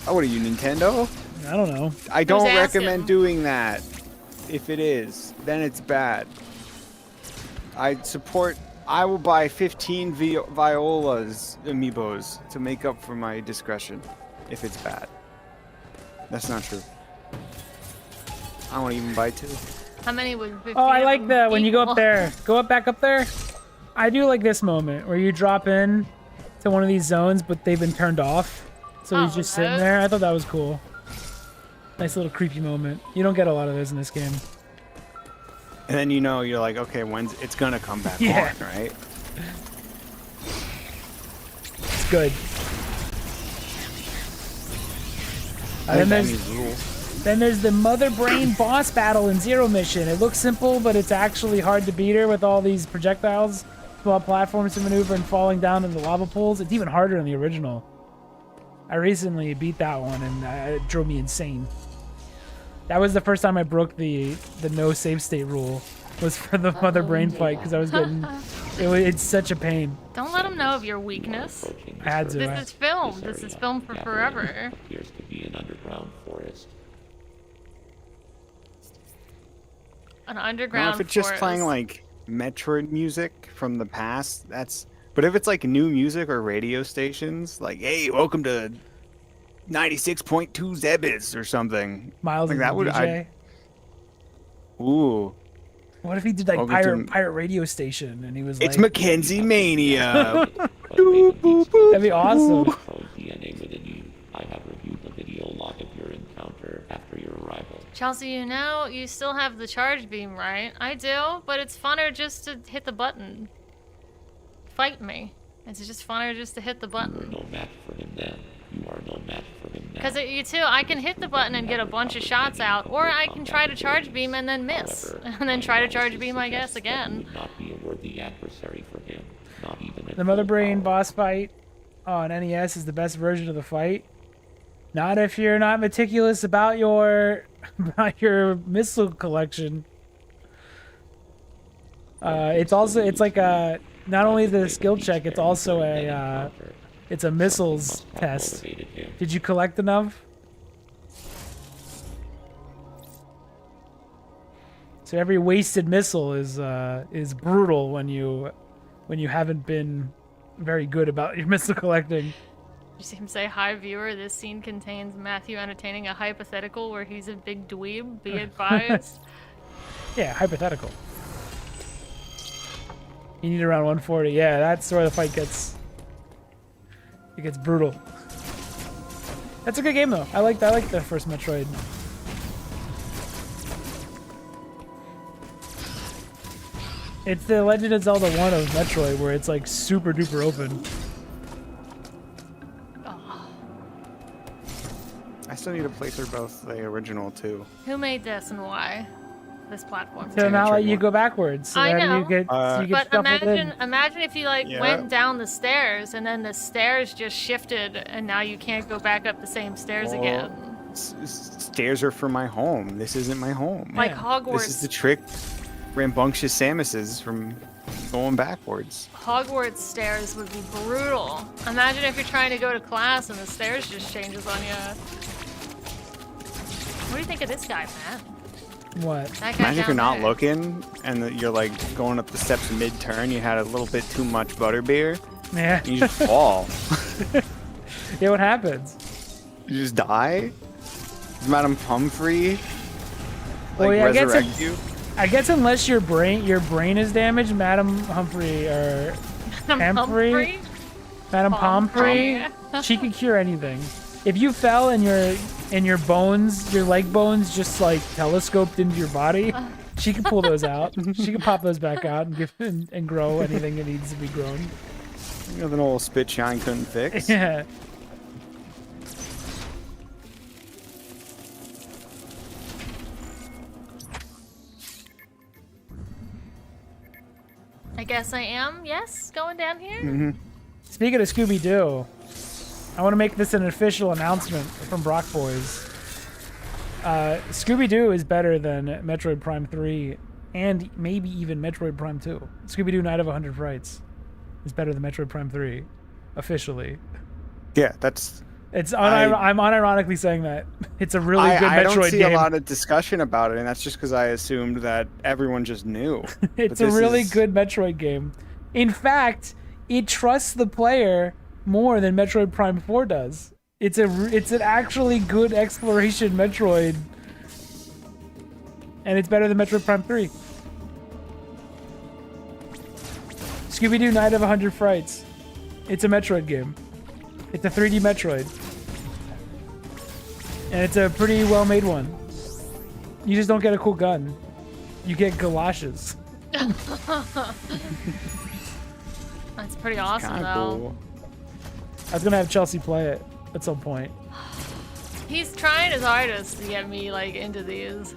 Oh, what are you, Nintendo? I don't know. I don't recommend doing that. If it is, then it's bad. I will buy 15 Viola's amiibos to make up for my discretion if it's bad. That's not true. I won't even buy 2. How many would 50 Oh, I like that when you go up there. Back up there. I do like this moment where you drop in to one of these zones, but they've been turned off. So he's just sitting there. I thought that was cool. Nice little creepy moment. You don't get a lot of those in this game. And then you're like, okay, when's it's gonna come back on, right? It's good. Then there's the Mother Brain boss battle in Zero Mission. It looks simple, but it's actually hard to beat her with all these projectiles, small platforms to maneuver, and falling down into lava pools. It's even harder than the original. I recently beat that one, and it drove me insane. That was the first time I broke the no save state rule, was for the Mother Brain fight, because I was getting... It's such a pain. Don't let them know of your weakness. I had to. This is filmed. This is filmed for forever. Appears to be an underground forest. An underground if it's just playing like Metroid music from the past, that's... But if it's like new music or radio stations, like, hey, welcome to 96.2 Zebis or something. Miles like that would DJ. Ooh. What if he did like pirate radio station and he was like, it's Mackenzie Mania. That'd be awesome. DNA within you. I have reviewed the video log of your encounter after your arrival. Chelsea, you still have the charge beam, right? I do, but it's funner just to hit the button. Fight me. It's just funner just to hit the button. You are no match for him then. You are no match for him now. Because you too, I can hit the button and get a bunch of shots out, or I can try to charge beam and then miss, and then try to charge beam, I guess, again. Not be a worthy adversary for him. Not even the Mother Brain boss fight on NES is the best version of the fight. Not if you're not meticulous about your missile collection. It's like a not only the skill check, it's also it's a missiles test. Did you collect enough? So every wasted missile is brutal when you haven't been very good about your missile collecting. You see him say, "Hi viewer, this scene contains Matthew entertaining a hypothetical where he's a big dweeb, be advised." Yeah, hypothetical. You need around 140. Yeah, that's where the fight gets brutal. That's a good game though. I like the first Metroid. It's the Legend of Zelda 1 of Metroid where it's like super duper open. I still need to play through both the original too. Who made this and why? This platform. So now let you go backwards. So I know. You get but imagine if you went down the stairs and then the stairs just shifted and now you can't go back up the same stairs again. Stairs are for my home. This isn't my home. Like Hogwarts. This is the trick rambunctious Samuses from going backwards. Hogwarts stairs would be brutal. Imagine if you're trying to go to class and the stairs just changes on you. What do you think of this guy, Matt? What? Imagine if you're not looking and you're like going up the steps mid-turn, you had a little bit too much butterbeer. Yeah. And you just fall. Yeah, what happens? You just die? Does Madam Humphrey resurrect you? I guess unless your brain is damaged, Madam Humphrey or Humphrey? Madam Pomfrey, she can cure anything. If you fell and your bones, your leg bones, just like telescoped into your body, she can pull those out. She can pop those back out and grow anything that needs to be grown. Nothing old spit shine couldn't fix. Yeah. I guess I am. Yes, going down here. Mm-hmm. Speaking of Scooby-Doo, I want to make this an official announcement from Brock Boys. Scooby-Doo is better than Metroid Prime 3 and maybe even Metroid Prime 2. Scooby-Doo Night of 100 Frights is better than Metroid Prime 3, officially. Yeah, that's... I'm unironically saying that. It's a really good Metroid game. I don't see a lot of discussion about it, and that's just because I assumed that everyone just knew. It's a really good Metroid game. In fact, it trusts the player more than Metroid Prime 4 does. It's an actually good exploration Metroid, and it's better than Metroid Prime 3. Scooby-Doo Night of 100 Frights. It's a Metroid game. It's a 3D Metroid. And it's a pretty well-made one. You just don't get a cool gun. You get galoshes. That's pretty awesome, though. Cool. I was gonna have Chelsea play it at some point. He's trying his hardest to get me like into these.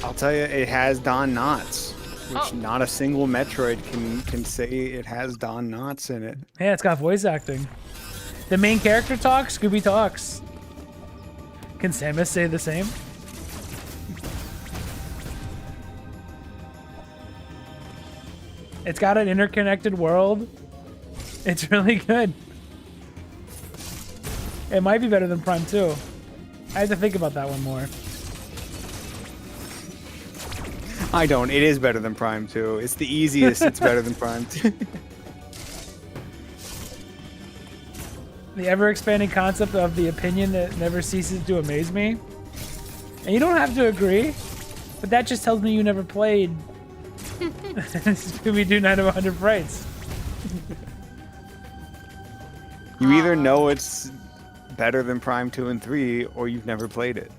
I'll tell you, it has Don Knotts, which Oh. not a single Metroid can say it has Don Knotts in it. Yeah, it's got voice acting. The main character talks, Scooby talks. Can Samus say the same? It's got an interconnected world. It's really good. It might be better than Prime 2. I have to think about that one more. I don't. It is better than Prime 2. It's the easiest. It's better than Prime 2. The ever-expanding concept of the opinion that never ceases to amaze me. And you don't have to agree, but that just tells me you never played Scooby-Doo Night of 100 Frights. You either know it's better than Prime 2 and 3, or you've never played it.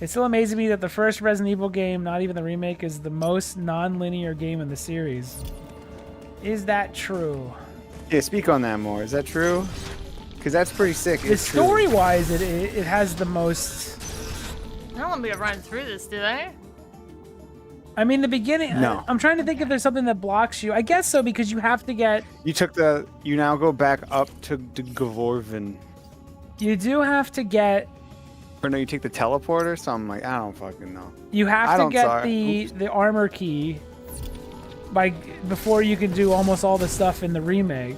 It still amazes me that the first Resident Evil game, not even the remake, is the most non-linear game in the series. Is that true? Yeah, speak on that more. Is that true? Because that's pretty sick. The It's true. story-wise, it has the most... I don't want me to run through this, do they? I mean, the beginning... No. I'm trying to think if there's something that blocks you. I guess so, because you have to get... You now go back up to Gavorvin. You do have to get... Or no, you take the teleporter? Something like, I don't fucking know. You have to get the armor key before you can do almost all the stuff in the remake.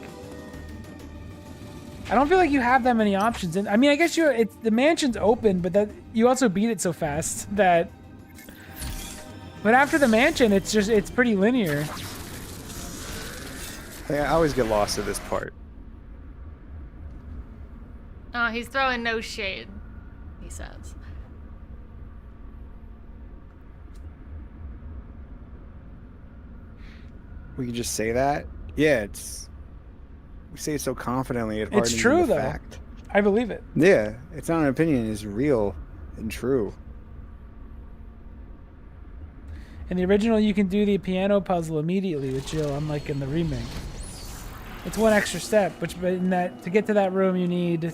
I don't feel like you have that many options. And I mean, I guess the mansion's open, but that you also beat it so fast that. But after the mansion, it's pretty linear. I always get lost at this part. Oh, he's throwing no shade, he says. We can just say that? Yeah, we say it so confidently. It's true, though. Fact. I believe it. Yeah, it's not an opinion. It's real and true. In the original, you can do the piano puzzle immediately with Jill, unlike in the remake. It's one extra step, but to get to that room, you need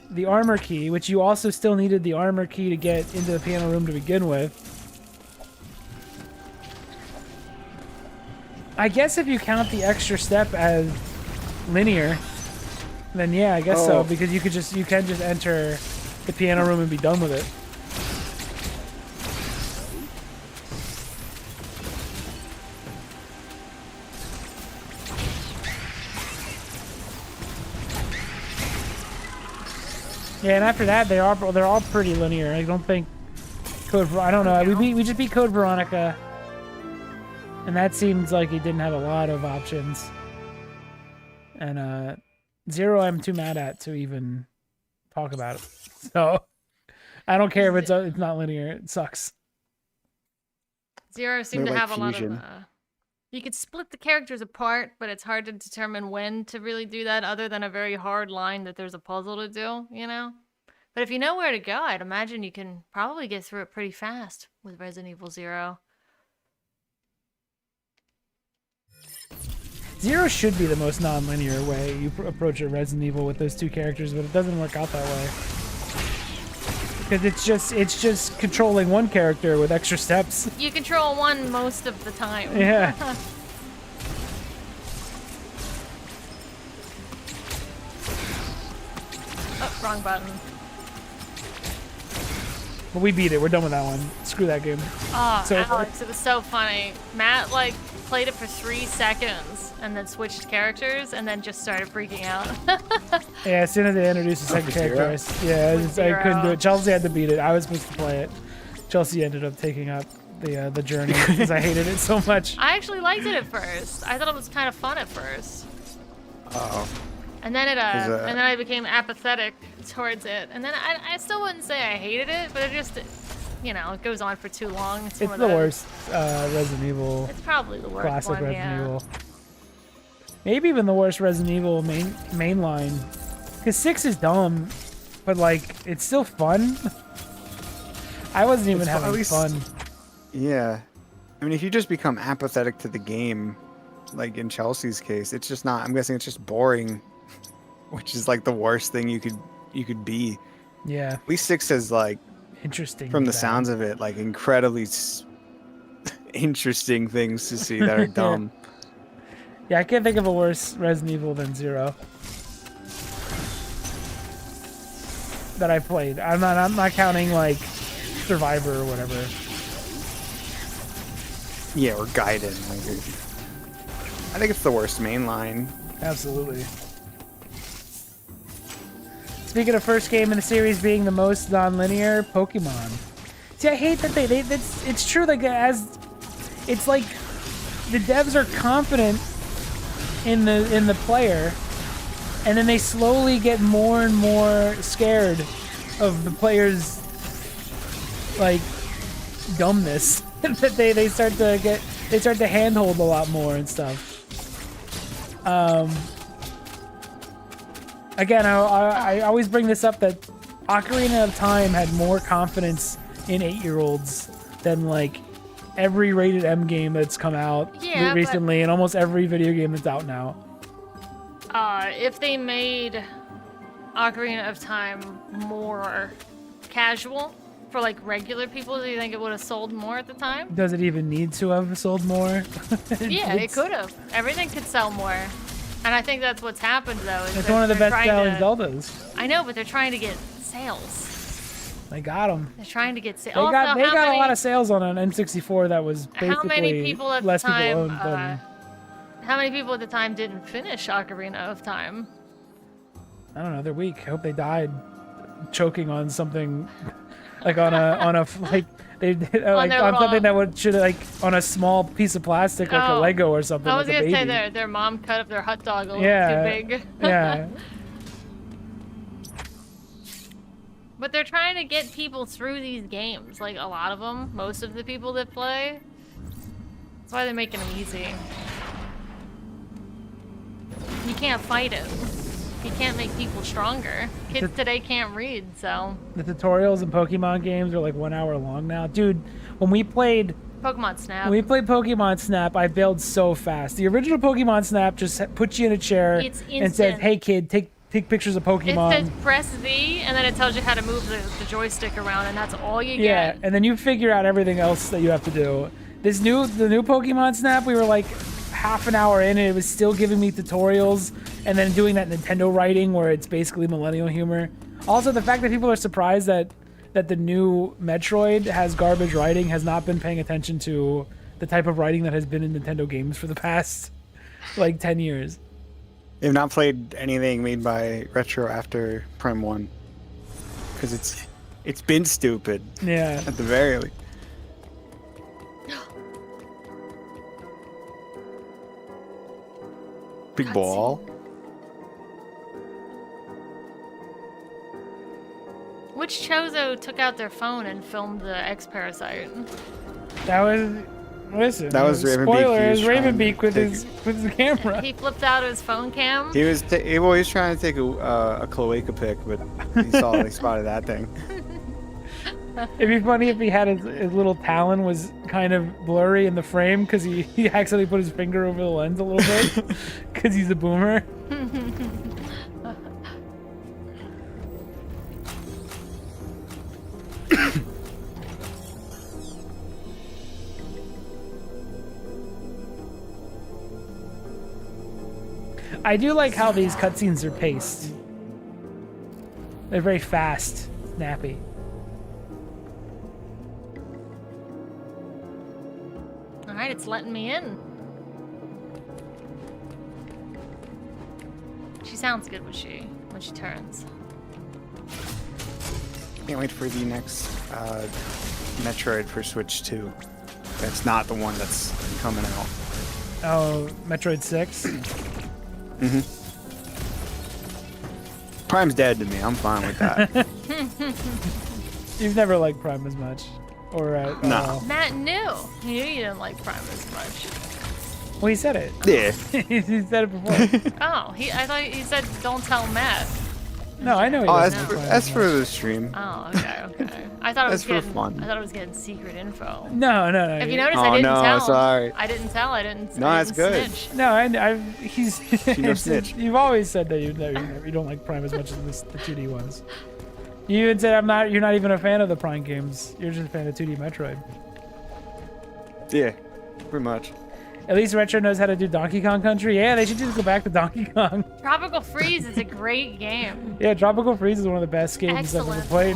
the armor key, which you also still needed the armor key to get into the piano room to begin with. I guess if you count the extra step as linear, then yeah, I guess so, because you can just enter the piano room and be done with it. Yeah, and after that, they're all pretty linear. I don't think I don't know. We just beat Code Veronica, and that seems like it didn't have a lot of options. And Zero, I'm too mad at to even talk about it. So I don't care if it's not linear. It sucks. Zero seemed to have a lot fusion. of. You could split the characters apart, but it's hard to determine when to really do that, other than a very hard line that there's a puzzle to do, you know? But if you know where to go, I'd imagine you can probably get through it pretty fast with Resident Evil 0. Zero should be the most non-linear way you approach a Resident Evil with those two characters, but it doesn't work out that way. Because it's just controlling one character with extra steps. You control one most of the time. Yeah. Oh, wrong button. But we beat it. We're done with that one. Screw that game. Oh, So- Alex, it was so funny. Matt, like, played it for 3 seconds and then switched characters and then just started freaking out. Yeah, as soon as they introduced the second character, I couldn't do it. Chelsea had to beat it. I was supposed to play it. Chelsea ended up taking up the journey because I hated it so much. I actually liked it at first. I thought it was kind of fun at first. Uh-oh. And then and then I became apathetic towards it. And then I still wouldn't say I hated it, but it just, you know, it goes on for too long. It's one It's of the those- worst Resident Evil. It's probably the worst Classic one, Resident yeah. Evil. Maybe even the worst Resident Evil mainline. Because 6 is dumb, but like it's still fun. I wasn't even having fun. Yeah. I mean, if you just become apathetic to the game, like in Chelsea's case, it's just not. I'm guessing it's just boring, which is like the worst thing you could be. Yeah. At least 6 is like interesting. From the sounds of it, like incredibly interesting things to see that are dumb. Yeah, I can't think of a worse Resident Evil than 0 that I played. I'm not counting like Survivor or whatever. Yeah, or Gaiden. Like, I think it's the worst mainline. Absolutely. Speaking of first game in the series being the most non-linear, Pokemon. See, I hate that it's true. Like it's like the devs are confident in the player, and then they slowly get more and more scared of the player's like dumbness. That they start to handhold a lot more and stuff. Again, I always bring this up that Ocarina of Time had more confidence in 8-year-olds than like every rated M game that's come out recently, and almost every video game that's out now. If they made Ocarina of Time more casual for like regular people, do you think it would have sold more at the time? Does it even need to have sold more? Yeah, it could have. Everything could sell more. And I think that's what's happened, though. It's one of the best-selling Zeldas. I know, but they're trying to get sales. They got them. They're trying to get sales. They got a lot of sales on an N64 that was basically less people owned than... How many people at the time didn't finish Ocarina of Time? I don't know. They're weak. I hope they died choking on something, like on a like they did like on something that should like on a small piece of plastic like a Lego or something. I was like gonna say their mom cut up their hot dog a little too big. Yeah. But they're trying to get people through these games. Like a lot of them, most of the people that play. That's why they're making them easy. You can't fight it. You can't make people stronger. Kids today can't read, so... The tutorials in Pokemon games are like 1 hour long now. Dude, when we played... Pokemon Snap. When we played Pokemon Snap, I bailed so fast. The original Pokemon Snap just puts you in a chair and says, hey kid, take pictures of Pokemon. It says press Z, and then it tells you how to move the joystick around, and that's all you get. Yeah, and then you figure out everything else that you have to do. The new Pokemon Snap, we were like half an hour in, and it was still giving me tutorials, and then doing that Nintendo writing where it's basically millennial humor. Also, the fact that people are surprised that the new Metroid has garbage writing has not been paying attention to the type of writing that has been in Nintendo games for the past like 10 years. They've not played anything made by Retro after Prime 1 because it's been stupid. Yeah, at the very least. Big ball. Which Chozo took out their phone and filmed the X-Parasite? That was... Listen, that was spoilers. Ravenbeak with his camera. He flipped out his phone cam. He was trying to take a cloaca pic, but he spotted that thing. It'd be funny if he had his little talon was kind of blurry in the frame because he accidentally put his finger over the lens a little bit because he's a boomer. I do like how these cutscenes are paced. They're very fast, snappy. Alright, it's letting me in. She sounds good when she turns. Can't wait for the next Metroid for Switch 2. That's not the one that's coming out. Oh, Metroid 6? Mm-hmm. Prime's dead to me. I'm fine with that. You've never liked Prime as much. Or no. Matt knew. He knew you didn't like Prime as much. Well, he said it. Yeah. He said it before. Oh, I thought he said don't tell Matt. No, I know. Oh, He that's for the stream. Oh, okay, okay. I thought it was That's for getting. fun. I thought it was getting secret info. No. If you notice, Oh, I didn't no, tell. sorry. I didn't tell. I didn't. No, I that's didn't good. Snitch. No, he's. no snitch. You've always said that you don't like Prime as much as the 2D ones. You even said you're not even a fan of the Prime games. You're just a fan of 2D Metroid. Yeah, pretty much. At least Retro knows how to do Donkey Kong Country. Yeah, they should just go back to Donkey Kong. Tropical Freeze is a great game. Yeah, Tropical Freeze is one of the best games I've ever played.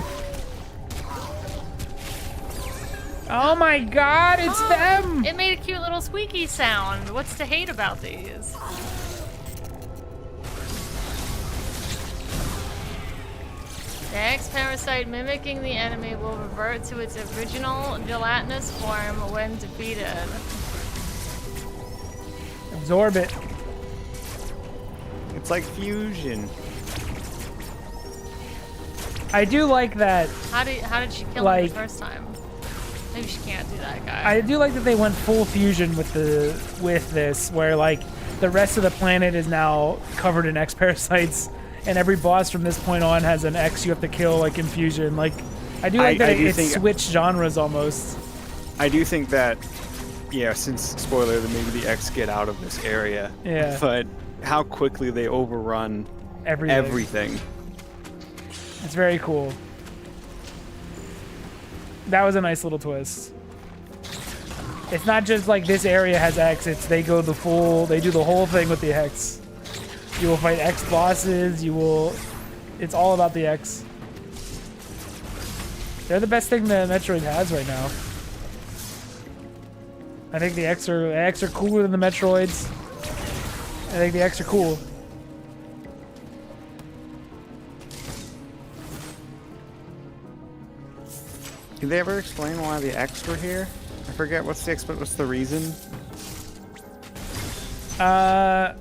Oh my god, it's them! It made a cute little squeaky sound. What's to hate about these? The X-Parasite mimicking the enemy will revert to its original gelatinous form when defeated. Absorb it. It's like fusion. I do like that. How did she kill him the first time? Maybe she can't do that, guy. I do like that they went full fusion with this, where like the rest of the planet is now covered in X parasites, and every boss from this point on has an X you have to kill, like in fusion. Like, I do like that it switched genres almost. I do think that, yeah, since spoiler, that maybe the X get out of this area. Yeah. But how quickly they overrun everything. It's very cool. That was a nice little twist. It's not just like this area has X, they do the whole thing with the X. You will fight X bosses, it's all about the X. They're the best thing that Metroid has right now. I think the X are cooler than the Metroids. I think the X are cool. Did they ever explain why the X were here? I forget what's the reason. I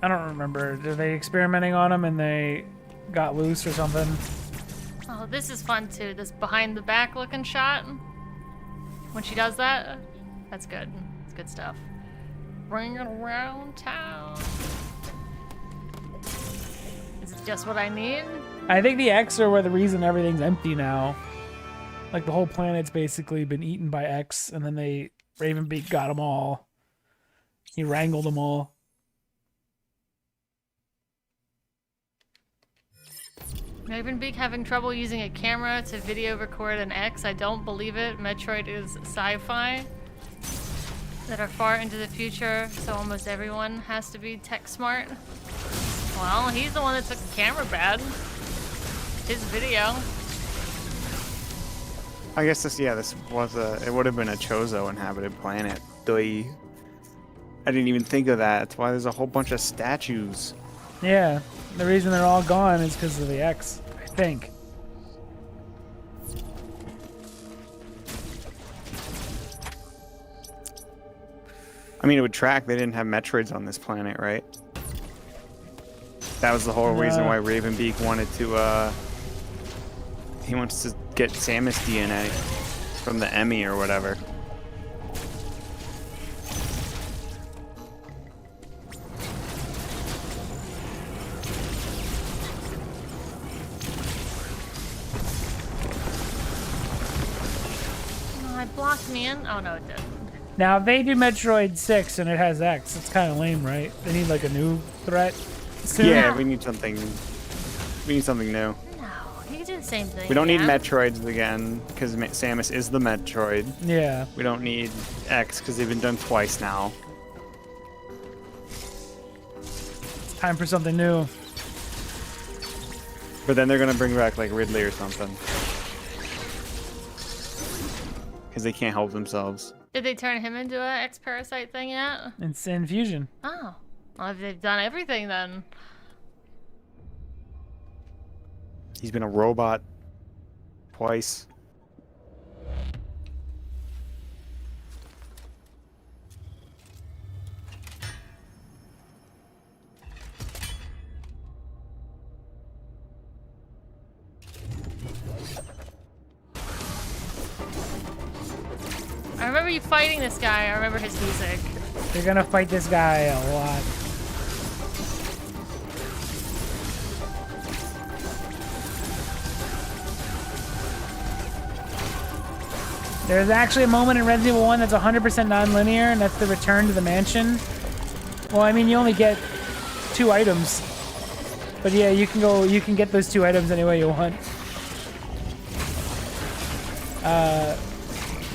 don't remember. Are they experimenting on them and they got loose or something? Oh, this is fun too. This behind the back looking shot. When she does that, that's good. It's good stuff. Bring it around town. Is it just what I need? I think the X are the reason everything's empty now. Like the whole planet's basically been eaten by X, and then Ravenbeak got them all. He wrangled them all. Ravenbeak having trouble using a camera to video record an X. I don't believe it. Metroid is sci-fi that are far into the future, so almost everyone has to be tech smart. Well, he's the one that took the camera bad. His video. I guess it would have been a Chozo inhabited planet. I didn't even think of that. That's why there's a whole bunch of statues. Yeah, the reason they're all gone is because of the X, I think. I mean, it would track. They didn't have Metroids on this planet, right? That was the whole reason why Ravenbeak wanted to, he wants to get Samus DNA from the E.M.M.I or whatever. Oh, it blocked me in. Oh no, it didn't. Now, if they do Metroid 6 and it has X, it's kind of lame, right? They need like a new threat soon. Yeah, we need something. We need something new. You can do the same thing. We don't need Metroids again, because Samus is the Metroid. Yeah. We don't need X, because they've been done twice now. It's time for something new. But then they're going to bring back, like, Ridley or something. Because they can't help themselves. Did they turn him into an X-Parasite thing yet? It's Infusion. Oh. Well, if they've done everything, then... He's been a robot twice. I remember you fighting this guy. I remember his music. They're gonna fight this guy a lot. There's actually a moment in Resident Evil 1 that's 100% non-linear, and that's the return to the mansion. Well, I mean, you only get 2 items. But yeah, you can get those 2 items any way you want.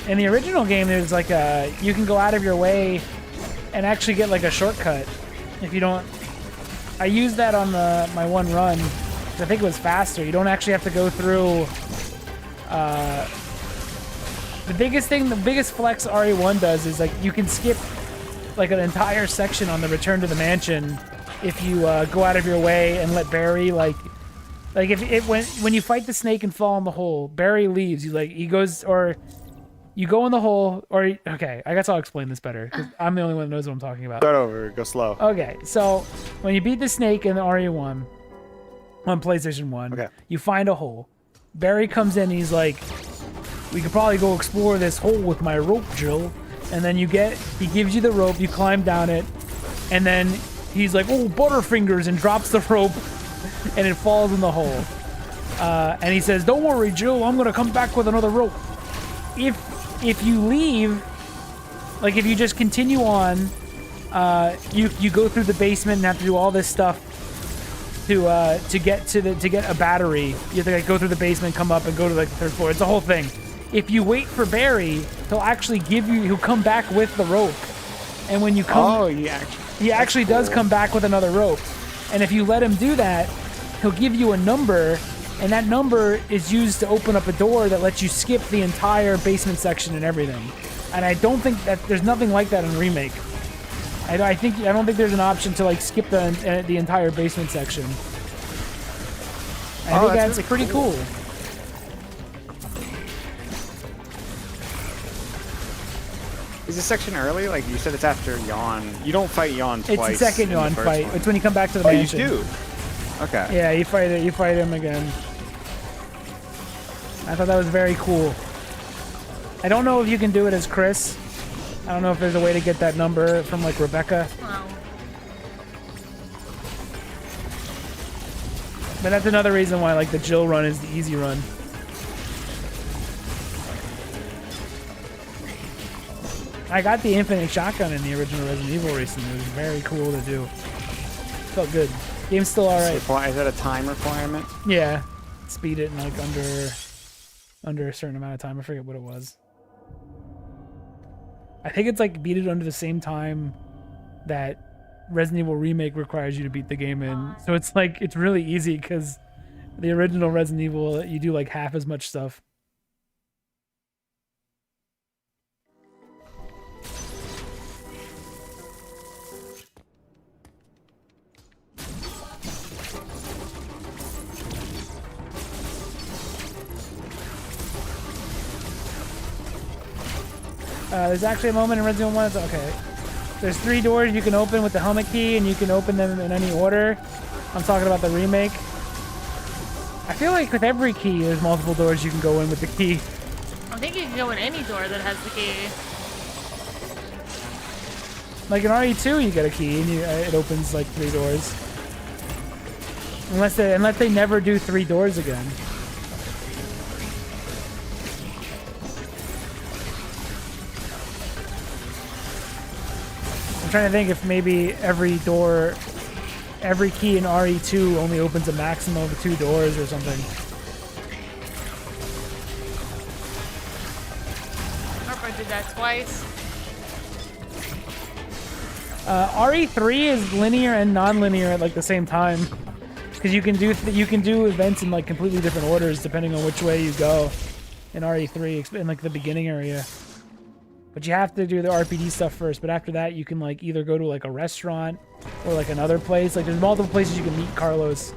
In the original game, there's like you can go out of your way and actually get like a shortcut. If you don't... I used that on my one run. I think it was faster. You don't actually have to go through... the biggest flex RE1 does is like you can skip like an entire section on the return to the mansion if you go out of your way and let Barry like if when you fight the snake and fall in the hole, Barry leaves. He goes, or you go in the hole, or okay, I guess I'll explain this better because I'm the only one that knows what I'm talking about. Start over, go slow. Okay, so when you beat the snake in the RE1 on PlayStation 1, okay, you find a hole. Barry comes in and he's like, we could probably go explore this hole with my rope, Jill. And then he gives you the rope, you climb down it, and then he's like, oh, Butterfingers, and drops the rope, and it falls in the hole. And he says, don't worry, Jill, I'm gonna come back with another rope. If you leave, like if you just continue on, you go through the basement and have to do all this stuff to get a battery. You have to like, go through the basement, come up, and go to like the 3rd floor. It's a whole thing. If you wait for Barry, he'll come back with the rope. And when you come... he actually does come back with another rope. And if you let him do that, he'll give you a number, and that number is used to open up a door that lets you skip the entire basement section and everything. And I don't think that... There's nothing like that in Remake. I don't think there's an option to like skip the entire basement section. I think that's really pretty cool. Is this section early? Like you said, it's after Yawn. You don't fight Yawn twice. It's the second Yawn fight. It's when you come back to the mansion. You do? Okay. Yeah, you fight him again. I thought that was very cool. I don't know if you can do it as Chris. I don't know if there's a way to get that number from like Rebecca. Wow. But that's another reason why like the Jill run is the easy run. I got the infinite shotgun in the original Resident Evil recently. It was very cool to do. Felt good. Game's still alright. Is that a time requirement? Yeah. Speed it in like under a certain amount of time. I forget what it was. I think it's like beat it under the same time that Resident Evil Remake requires you to beat the game in. So it's like, it's really easy because the original Resident Evil, you do like half as much stuff. There's actually a moment in Resident Evil 1. Okay. There's 3 doors you can open with the helmet key, and you can open them in any order. I'm talking about the remake. I feel like with every key, there's multiple doors you can go in with the key. I think you can go in any door that has the key. Like in RE2, you get a key, and it opens like 3 doors. Unless they never do 3 doors again. I'm trying to think if maybe every key in RE2 only opens a maximum of 2 doors or something. I did that twice. RE3 is linear and non-linear at like the same time, because you can do events in like completely different orders depending on which way you go in RE3 in like the beginning area. But you have to do the RPD stuff first, but after that you can like either go to like a restaurant or like another place. Like there's multiple places you can meet Carlos.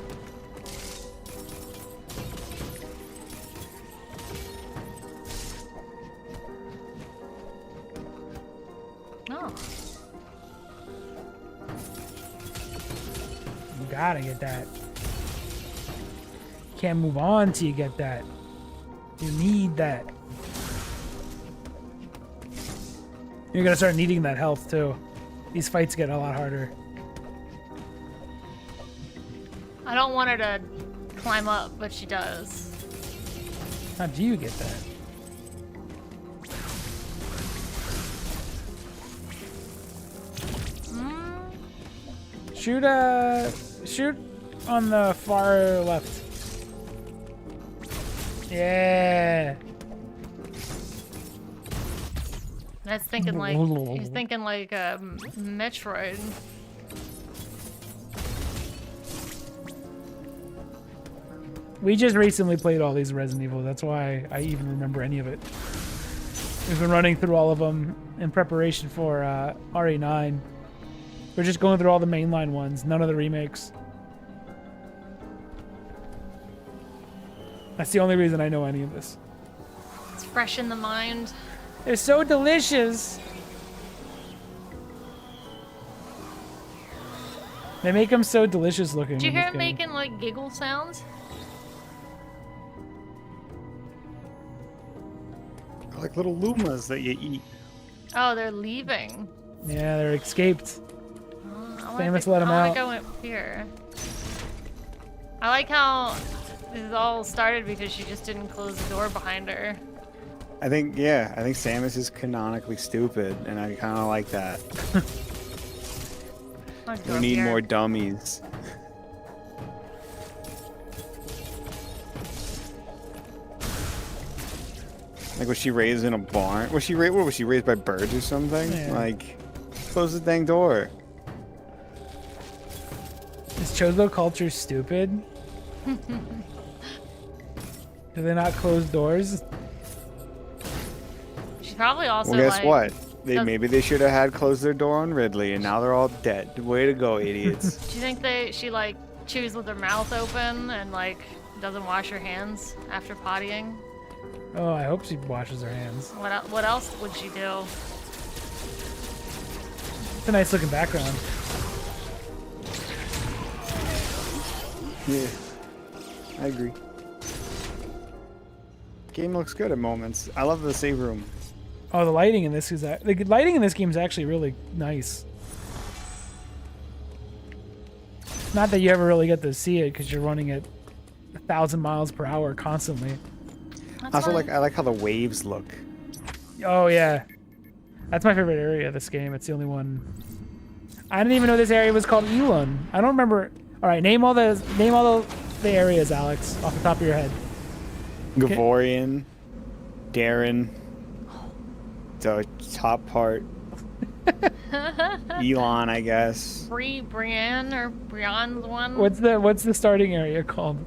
Oh. You gotta get that. You can't move on till you get that. You need that. You're gonna start needing that health too. These fights get a lot harder. I don't want her to climb up, but she does. How do you get that? Shoot on the far left. Yeah. That's thinking like he's thinking like Metroid. We just recently played all these Resident Evil. That's why I even remember any of it. We've been running through all of them in preparation for RE9. We're just going through all the mainline ones, none of the remakes. That's the only reason I know any of this. It's fresh in the mind. They're so delicious. They make them so delicious looking. Did you hear him making like giggle sounds? Like little Lumas that you eat. Oh, they're leaving. Yeah, they're escaped. Samus let them I out. want to go up here. I like how this all started because she just didn't close the door behind her. I think Samus is canonically stupid, and I kind of like that. We need more dummies. Like, was she raised in a barn? Was she raised? What was she raised by birds or something? Yeah. Like, close the dang door. Is Chozo culture stupid? Do they not close doors? She's probably also Well, guess like, what? Maybe they should have had closed their door on Ridley, and now they're all dead. Way to go, idiots! Do you think she like chews with her mouth open and like doesn't wash her hands after pottying? Oh, I hope she washes her hands. What else would she do? It's a nice looking background. Yeah, I agree. Game looks good at moments. I love the save room. Oh, the lighting in this game is actually really nice. Not that you ever really get to see it because you're running at 1,000 miles per hour constantly. Also, I like how the waves look. Oh yeah, that's my favorite area of this game. It's the only one. I didn't even know this area was called E.M.M.I. I don't remember. All right, name all the areas, Alex, off the top of your head. Gavorian, Darren, the top part. Elon, I guess. Brianne's one. What's the starting area called?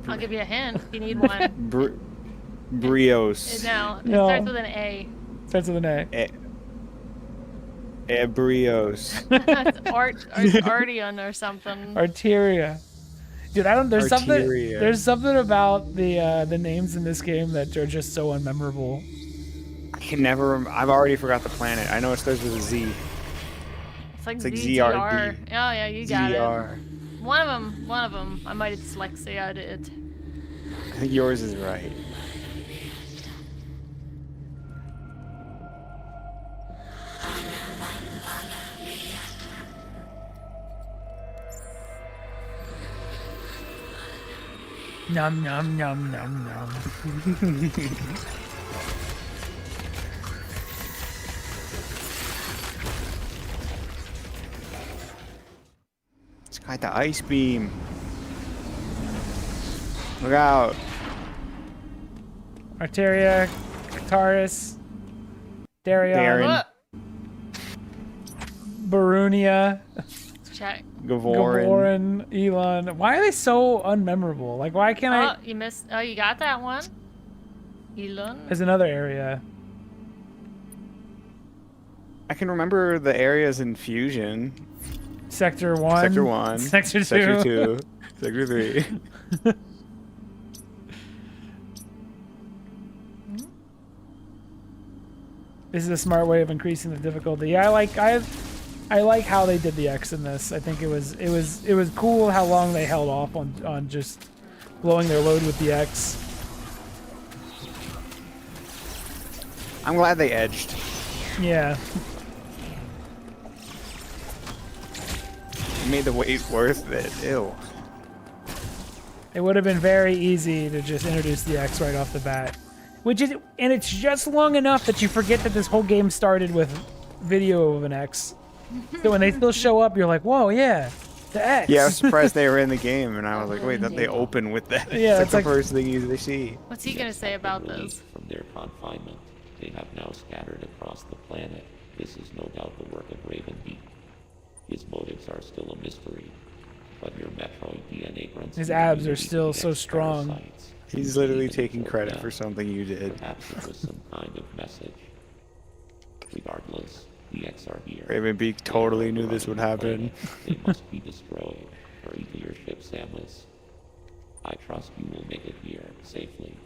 I'll give you a hint if you need one. Brios. No, it starts with an A. Starts with an A. Brios. It's Ardeon or something. Arteria. Dude, there's Arteria. something about the names in this game that are just so unmemorable. I can never. I've already forgot the planet. I know it starts with a Z. It's like ZRD. Oh yeah, you got ZR. it. One of them. I might have dyslexia it. I think yours is right. Nom nom nom nom nom. It's got the ice beam. Look out. Arteria, Kataris, Darren. Barunia, Check. Gavorin. Elon. Why are they so unmemorable? Like, why can't I? You missed. Oh, you got that one. Elon. There's another area. I can remember the areas in Fusion. Sector 1. Sector 1. Sector 2. Sector 2. Sector 3. This is a smart way of increasing the difficulty. Yeah, I like how they did the X in this. I think it was cool how long they held off on just blowing their load with the X. I'm glad they edged. Yeah. It made the wait worth it. Ew. It would have been very easy to just introduce the X right off the bat. And it's just long enough that you forget that this whole game started with video of an X. So when they still show up, you're like, whoa, yeah, the X. Yeah, I was surprised they were in the game, and I was like, wait, that they open with that. Yeah, it's like the first thing you see. What's he gonna say about this? From their confinement, they have now scattered across the planet. This is no doubt the work of Ravenbeak. His motives are still a mystery, but your Metroid DNA grunts. His abs are still so strong. He's literally taking credit for something you did. Perhaps it was some kind of message. Regardless, the X are here. Ravenbeak totally knew this would happen. They must be destroyed. Hurry to your ship, Samus. I trust you will make it here safely.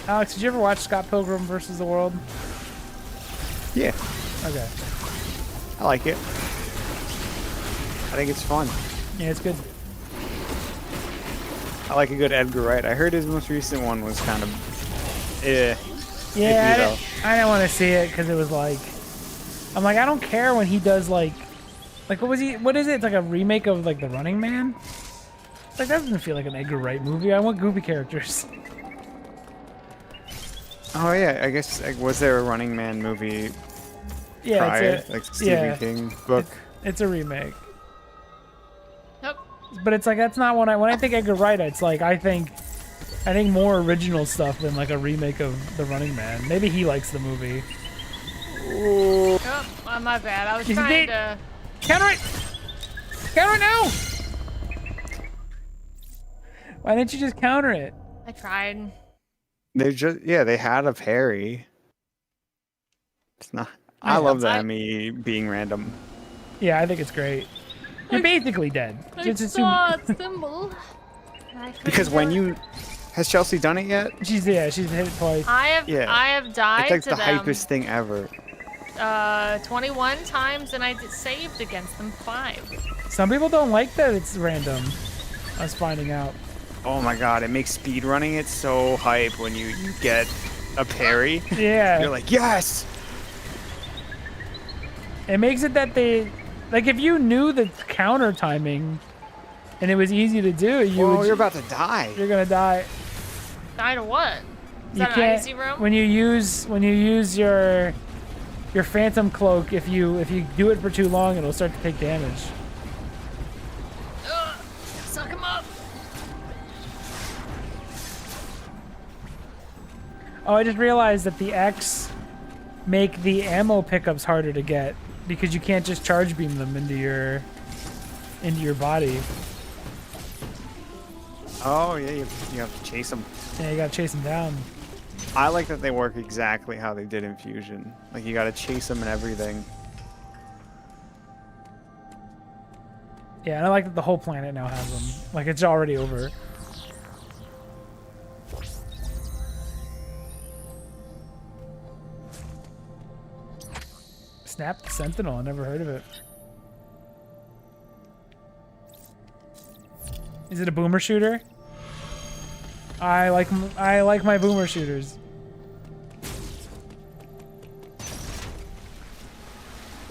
Alex, did you ever watch Scott Pilgrim versus the World? Yeah, Okay. I like it. I think it's fun. Yeah, it's good. I like a good Edgar Wright. I heard his most recent one was kind of, Yeah, I didn't want to see it because it was like, I'm like, I don't care when he does like what was he? What is it? It's like a remake of like The Running Man. Like that doesn't feel like an Edgar Wright movie. I want goofy characters. Oh yeah, I guess was there a Running Man movie Yeah, prior, like Stephen King book? It's a remake. Nope. But it's like that's not when I think Edgar Wright, it's like I think more original stuff than like a remake of The Running Man. Maybe he likes the movie. Oh, my bad. I was trying to. Counter it! Counter it now! Why didn't you just counter it? I tried. They just they had a parry. It's not. I love the E.M.M.I being random. Yeah, I think it's great. You're basically dead. I saw a symbol. Because when you has Chelsea done it yet? She's hit it twice. I have died it's like to the them. hypest thing ever. 21 times, and I saved against them 5. Some people don't like that it's random. I was finding out. Oh my god, it makes speedrunning it so hype when you get a parry. Yeah. You're like, yes! It makes it that they, like, if you knew the counter timing and it was easy to do, you're about to die. You're gonna die. Die to what? Is You that can't, an icy room? when you use your phantom cloak, if you do it for too long, it'll start to take damage. Ugh, suck him up. Oh, I just realized that the X make the ammo pickups harder to get because you can't just charge beam them into your body. Oh yeah, you have to chase them. Yeah, you gotta chase them down. I like that they work exactly how they did in Fusion. Like you gotta chase them and everything. Yeah, and I like that the whole planet now has them. Like it's already over. Snap the Sentinel. I never heard of it. Is it a boomer shooter? I like my boomer shooters.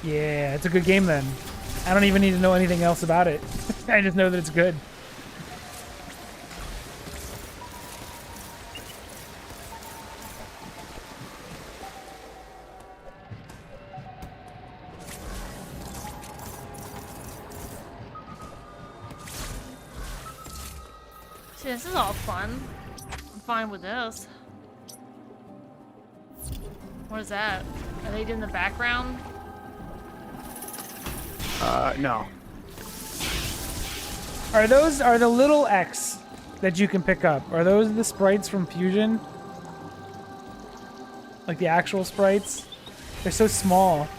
Yeah, it's a good game then. I don't even need to know anything else about it. I just know that it's good. See, this is all fun. I'm fine with this. What is that? Are they in the background? No. Are the little X that you can pick up? Are those the sprites from Fusion? Like the actual sprites? They're so small.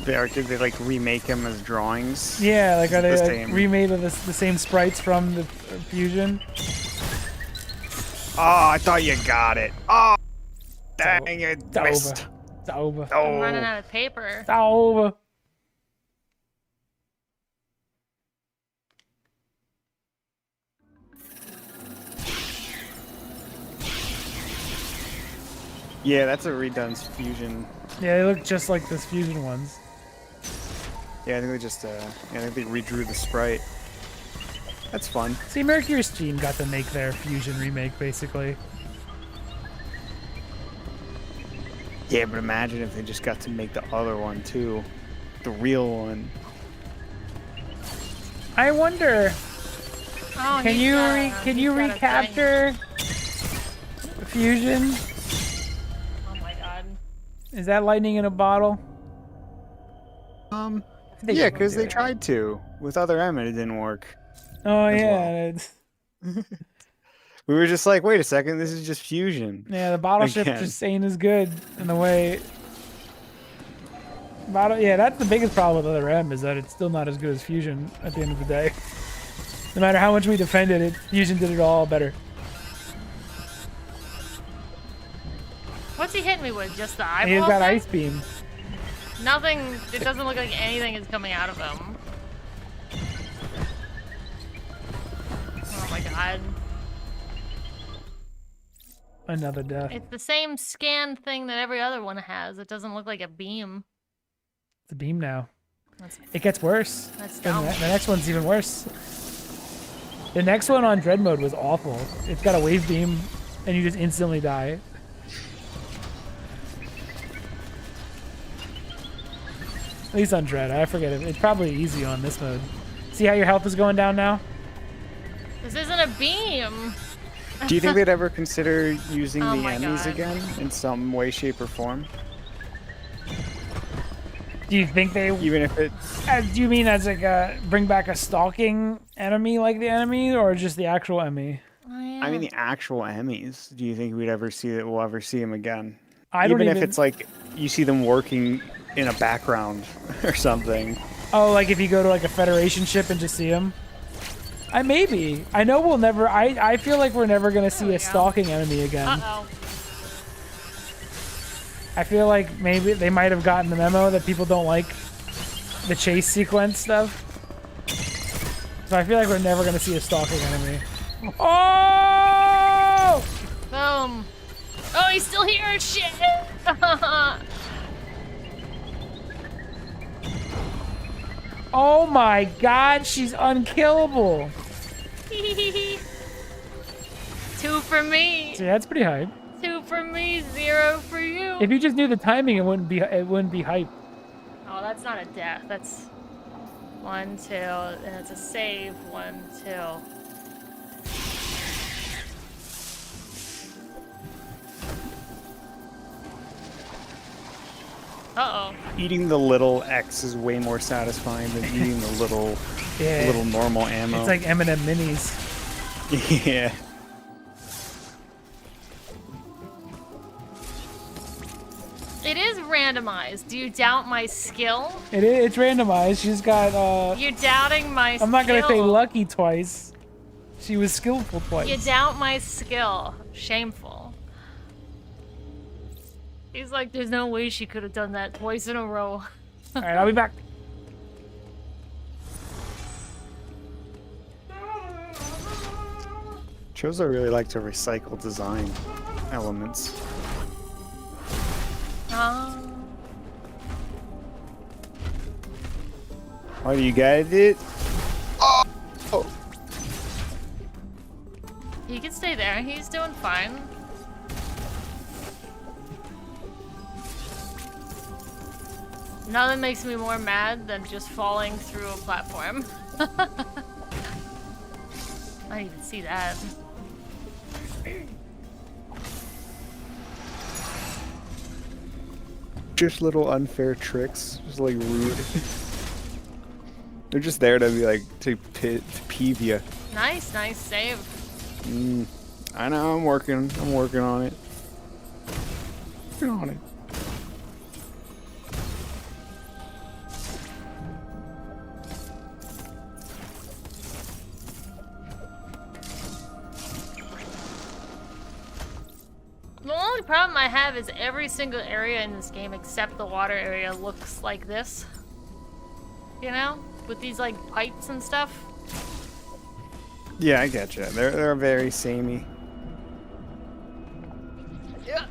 Did they like remake him as drawings? Yeah, like are they like same? remade of the same sprites from the Fusion? Oh, I thought you got it. Oh, dang it, It's missed. over. It's over. Oh. I'm running out of paper. It's over. Yeah, that's a redone Fusion Yeah, they look just like those fusion ones. Yeah, I think they just, I think they redrew the sprite. That's fun. See, Mercury Steam got to make their fusion remake, basically. Yeah, but imagine if they just got to make the other one too. The real one. I wonder, Oh, can you recapture the fusion? Oh my god. Is that lightning in a bottle? Yeah, because they tried to. With other M and it didn't work. Oh as yeah, We were just like, wait a second, this is just fusion. yeah. The bottle ship Again. just ain't as good in the way. Yeah, that's the biggest problem with other M is that it's still not as good as fusion at the end of the day. No matter how much we defended it, fusion did it all better. What's he hitting me with? Just the eyeball? He's got thing? ice beam. Nothing. It doesn't look like anything is coming out of him. Oh my god. Another death. It's the same scan thing that every other one has. It doesn't look like a beam. It's a beam now. That's, It gets worse. that's And dumb. the next one's even worse. The next one on Dread mode was awful. It's got a wave beam, and you just instantly die. At least on Dread. I forget it. It's probably easy on this mode. See how your health is going down now? This isn't a beam. Do you think they'd ever consider using Oh the my Emmys God. again in some way, shape, or form? Do you think they... Even if it... do you mean as like bring back a stalking enemy like the enemy, or just the actual enemy? I mean, the actual Emmys. Do you think we'd ever see that? We'll ever see them again? I don't Even if it's like you see them working in a background or something. Oh, like if you go to like a Federation ship and just see them? Maybe. I know we'll never... I feel like we're never going to see we a go. stalking enemy again. Uh-oh. I feel like maybe they might have gotten the memo that people don't like the chase sequence stuff. So I feel like we're never going to see a stalking enemy. Oh! Boom. Oh, he's still here. Shit. Oh my god, she's unkillable. 2 for me. See, that's pretty hype. 2 for me, 0 for you. If you just knew the timing, it wouldn't be hype. Oh, that's not a death. That's 1, 2, and it's a save. 1, 2. Uh-oh. Eating the little X is way more satisfying than eating the little, Yeah. little normal ammo. It's like M&M minis. Yeah. It is randomized. Do you doubt my skill? It's randomized. She's got You're doubting my skill. I'm not gonna say lucky twice. She was skillful twice. You doubt my skill. Shameful. He's like, there's no way she could have done that twice in a row. Alright, I'll be back. Shows I really like to recycle design elements. Oh, you got it? Oh! He can stay there. He's doing fine. Nothing makes me more mad than just falling through a platform. I didn't even see that. Just little unfair tricks, just like rude. They're just there to be like, to peeve you. Nice save. I know, I'm working on it. Working on it. The only problem I have is every single area in this game except the water area looks like this. You know? With these like pipes and stuff. Yeah, I get you. They're very samey. Yeah.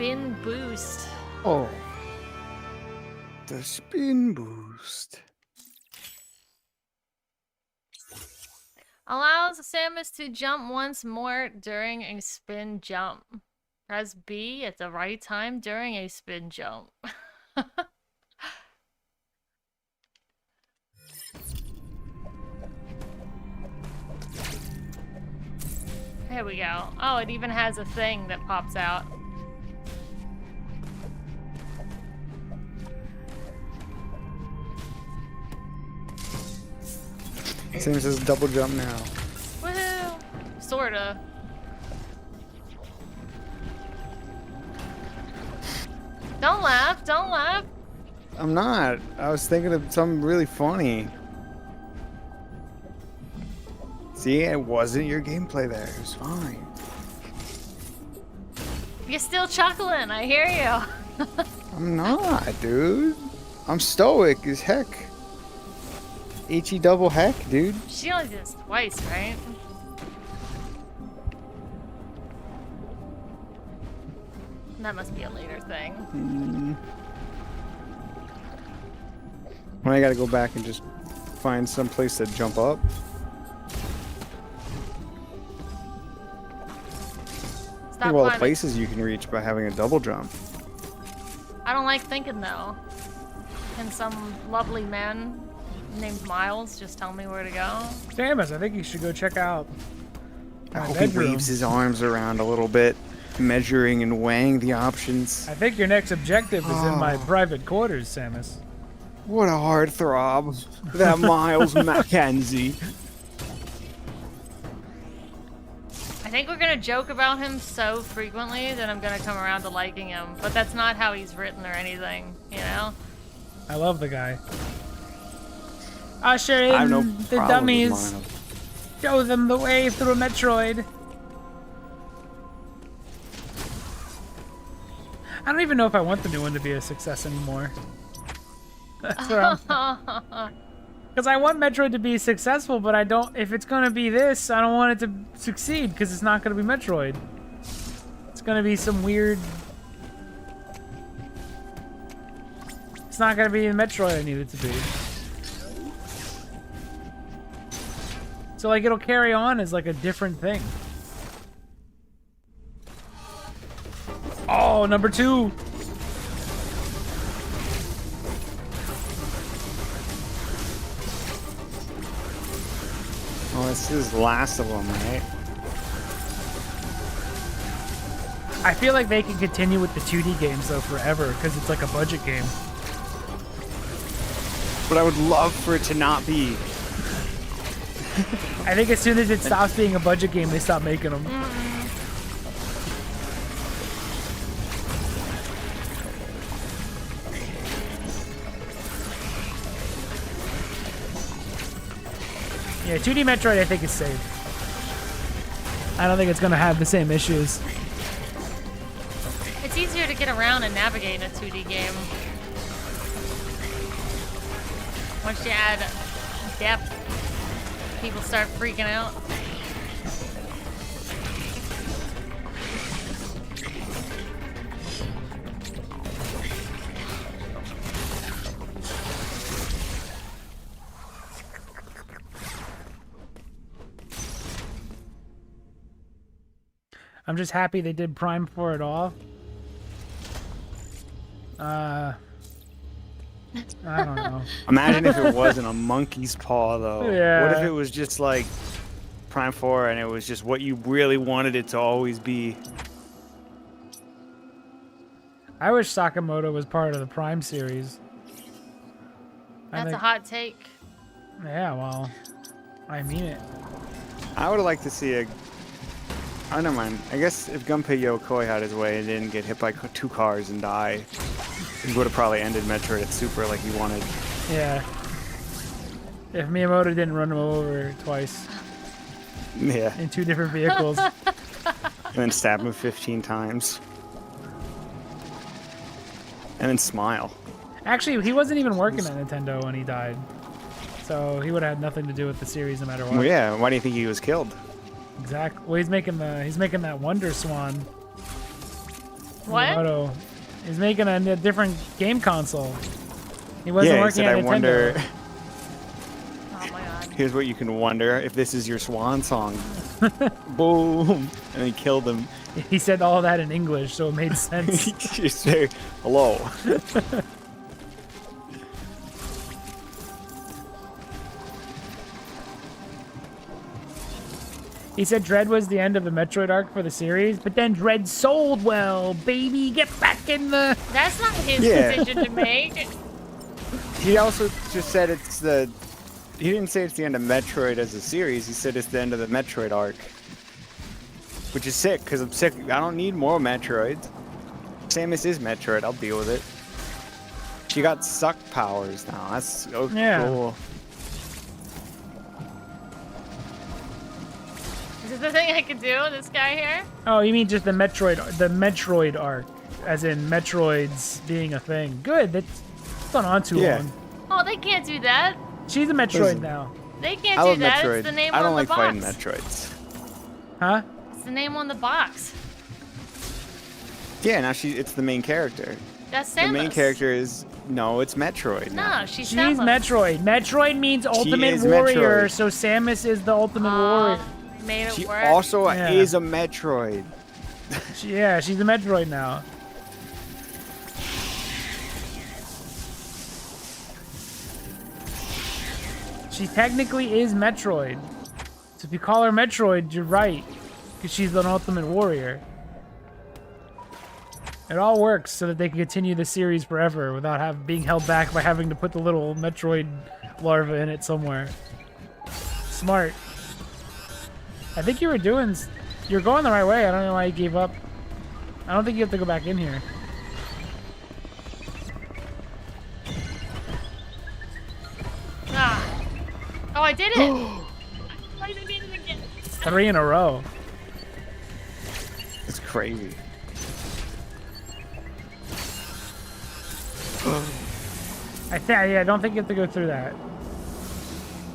spin boost. Oh. The spin boost. Allows Samus to jump once more during a spin jump. Press B at the right time during a spin jump. There we go. Oh, it even has a thing that pops out. Samus says double jump now. Woohoo! Sorta. Don't laugh, don't laugh. I'm not. I was thinking of something really funny. See, it wasn't your gameplay there. It was fine. You're still chuckling, I hear you. I'm not, dude. I'm stoic as heck. H-E double heck, dude. She only did this twice, right? That must be a later thing. Well, I gotta go back and just find some place to jump up. Think of all the places you can reach by having a double jump. I don't like thinking though. Can some lovely man named Miles just tell me where to go? Samus, I think you should go check out I my hope bedroom. he waves his arms around a little bit, measuring and weighing the options. I think your next objective is in my private quarters, Samus. What a heartthrob, that Miles Mackenzie. I think we're gonna joke about him so frequently that I'm gonna come around to liking him, but that's not how he's written or anything, you know? I love the guy. Usher in I have no the problem dummies. with Miles. Show them the way through a Metroid. I don't even know if I want the new one to be a success anymore. That's where I'm. Because I want Metroid to be successful, but I don't. If it's gonna be this, I don't want it to succeed because it's not gonna be Metroid. It's gonna be some weird. It's not gonna be the Metroid I need it to be. So like it'll carry on as like a different thing. Oh, number 2. Oh, this is the last of them, right? I feel like they can continue with the 2D games though forever because it's like a budget game. But I would love for it to not be. I think as soon as it stops being a budget game, they stop making them. Yeah, 2D Metroid I think is safe. I don't think it's gonna have the same issues. It's easier to get around and navigate in a 2D game. Once you add depth, people start freaking out. I'm just happy they did Prime for it all. I don't know. Imagine if it wasn't a monkey's paw, though. Yeah. What if it was just like Prime 4 and it was just what you really wanted it to always be? I wish Sakamoto was part of the Prime series. That's a hot take. Yeah, well, I mean it. I would like to see a... Oh, never mind. I guess if Gunpei Yokoi had his way and didn't get hit by 2 cars and die, he would have probably ended Metroid at Super like he wanted. Yeah. If Miyamoto didn't run him over twice Yeah. in 2 different vehicles. And then stab him 15 times. And then smile. Actually, he wasn't even working at Nintendo when he died. So he would have had nothing to do with the series no matter what. Well, yeah. Why do you think he was killed? Exactly. Well, he's making that Wonder Swan. What? Miyamoto. He's making a different game console. He wasn't Yeah, he working said, at I Nintendo. wonder. Oh my god. Here's what you can wonder if this is your swan song. Boom, and he killed him. He said all that in English, so it made sense. You say hello. He said Dread was the end of the Metroid arc for the series, but then Dread sold well, baby. Get back in the... That's not his Yeah. decision to make. He also just said it's the. He didn't say it's the end of Metroid as a series. He said it's the end of the Metroid arc, which is sick because I'm sick. I don't need more Metroids. Samus is Metroid. I'll deal with it. She got suck powers now. That's so cool. Is this the thing I could do? This guy here? Oh, you mean just the Metroid arc, as in Metroids being a thing. Good, that's gone on too long. Oh, they can't do that. She's a Metroid Listen, now. They can't I do love that. Metroid. It's the name I don't on like the fighting box. Metroids. Huh? It's the name on the box. Yeah, now it's the main character. That's Samus. The main character is it's Metroid. No, now. she's She's Samus. Metroid. Metroid means ultimate is warrior, Metroid. so Samus is the ultimate warrior. Made it She work. also Yeah. is a Metroid. She's a Metroid now. She technically is Metroid. So if you call her Metroid, you're right. Because she's an ultimate warrior. It all works so that they can continue the series forever without being held back by having to put the little Metroid larva in it somewhere. Smart. I think you're going the right way. I don't know why you gave up. I don't think you have to go back in here. Ah. Oh, I did it! I did it again. 3 in a row. It's crazy. I don't think you have to go through that.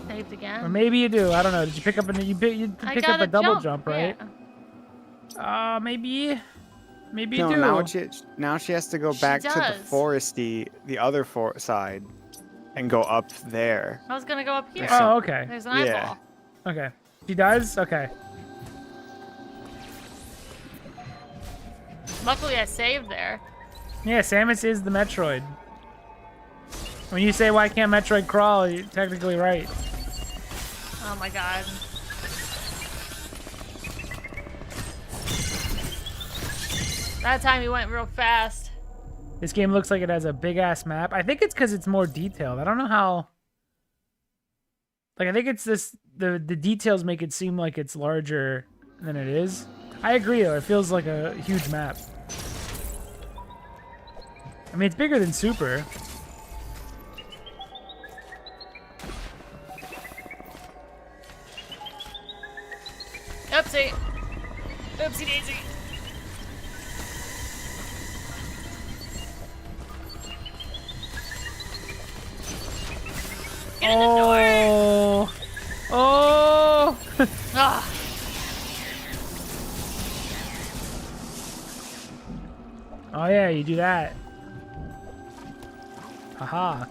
Saved again. Or maybe you do. I don't know. Did you pick up you pick up a double jump, right? Yeah. Maybe you No, do. now she has to go back to the does. foresty, the other side, and go up there. I was gonna go up here. Oh, okay. There's an eyeball. Yeah. Okay. She does? Okay. Luckily, I saved there. Yeah, Samus is the Metroid. When you say why can't Metroid crawl, you're technically right. Oh my god. That time he went real fast. This game looks like it has a big ass map. I think it's because it's more detailed. I don't know how. Like I think it's the details make it seem like it's larger than it is. I agree though. It feels like a huge map. I mean, it's bigger than Super. Oopsie. Oopsie daisy. Get in the door. Oh. Ah. Oh yeah, you do that. Haha.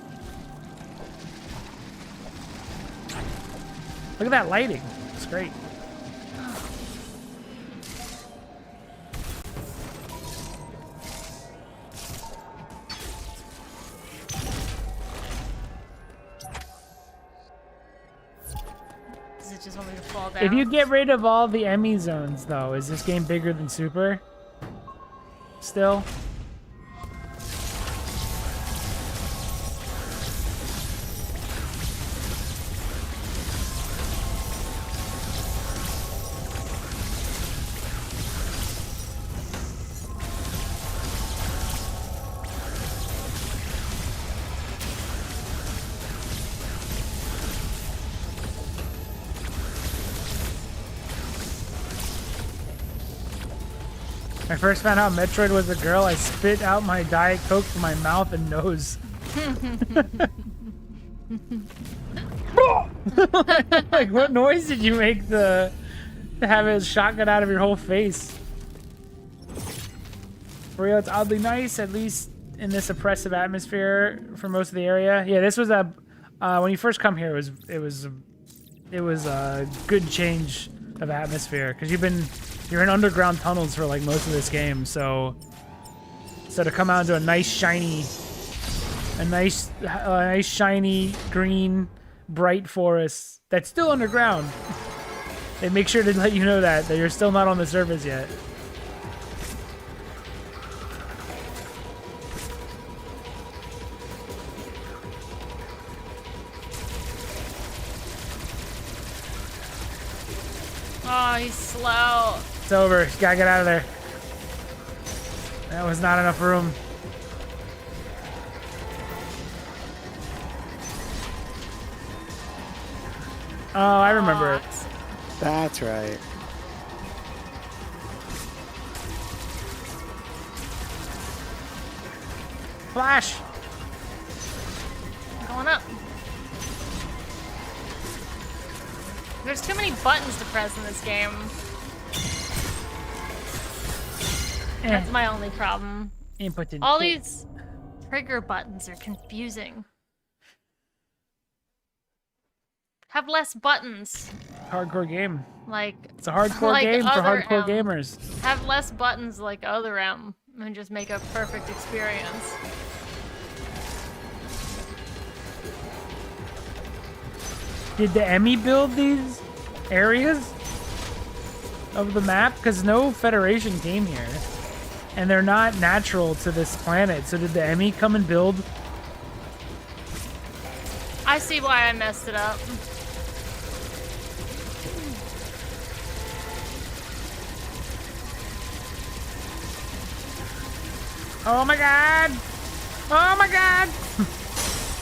Look at that lighting. It's great. Does it just want me to fall down? If you get rid of all the E.M.M.I zones, though, is this game bigger than Super? Still? I first found out Metroid was a girl, I spit out my Diet Coke from my mouth and nose. Like, what noise did you make to have a shotgun out of your whole face? For real, it's oddly nice, at least in this oppressive atmosphere for most of the area. Yeah, this was a when you first come here, it was a good change of atmosphere because you're in underground tunnels for like most of this game. So to come out into a nice shiny green bright forest that's still underground. They make sure to let you know that you're still not on the surface yet. Oh, he's slow. It's over. You gotta get out of there. That was not enough room. Oh, I remember it. That's right. Flash! Going up. There's too many buttons to press in this game. That's my only problem. Input All these trigger buttons are confusing. Have less buttons. Hardcore game. Like it's a hardcore like game for hardcore M. gamers. Have less buttons like other M and just make a perfect experience. Did the E.M.M.I build these areas of the map? Because no Federation came here. And they're not natural to this planet. So did the E.M.M.I come and build? I see why I messed it up. Oh my god! Oh my god!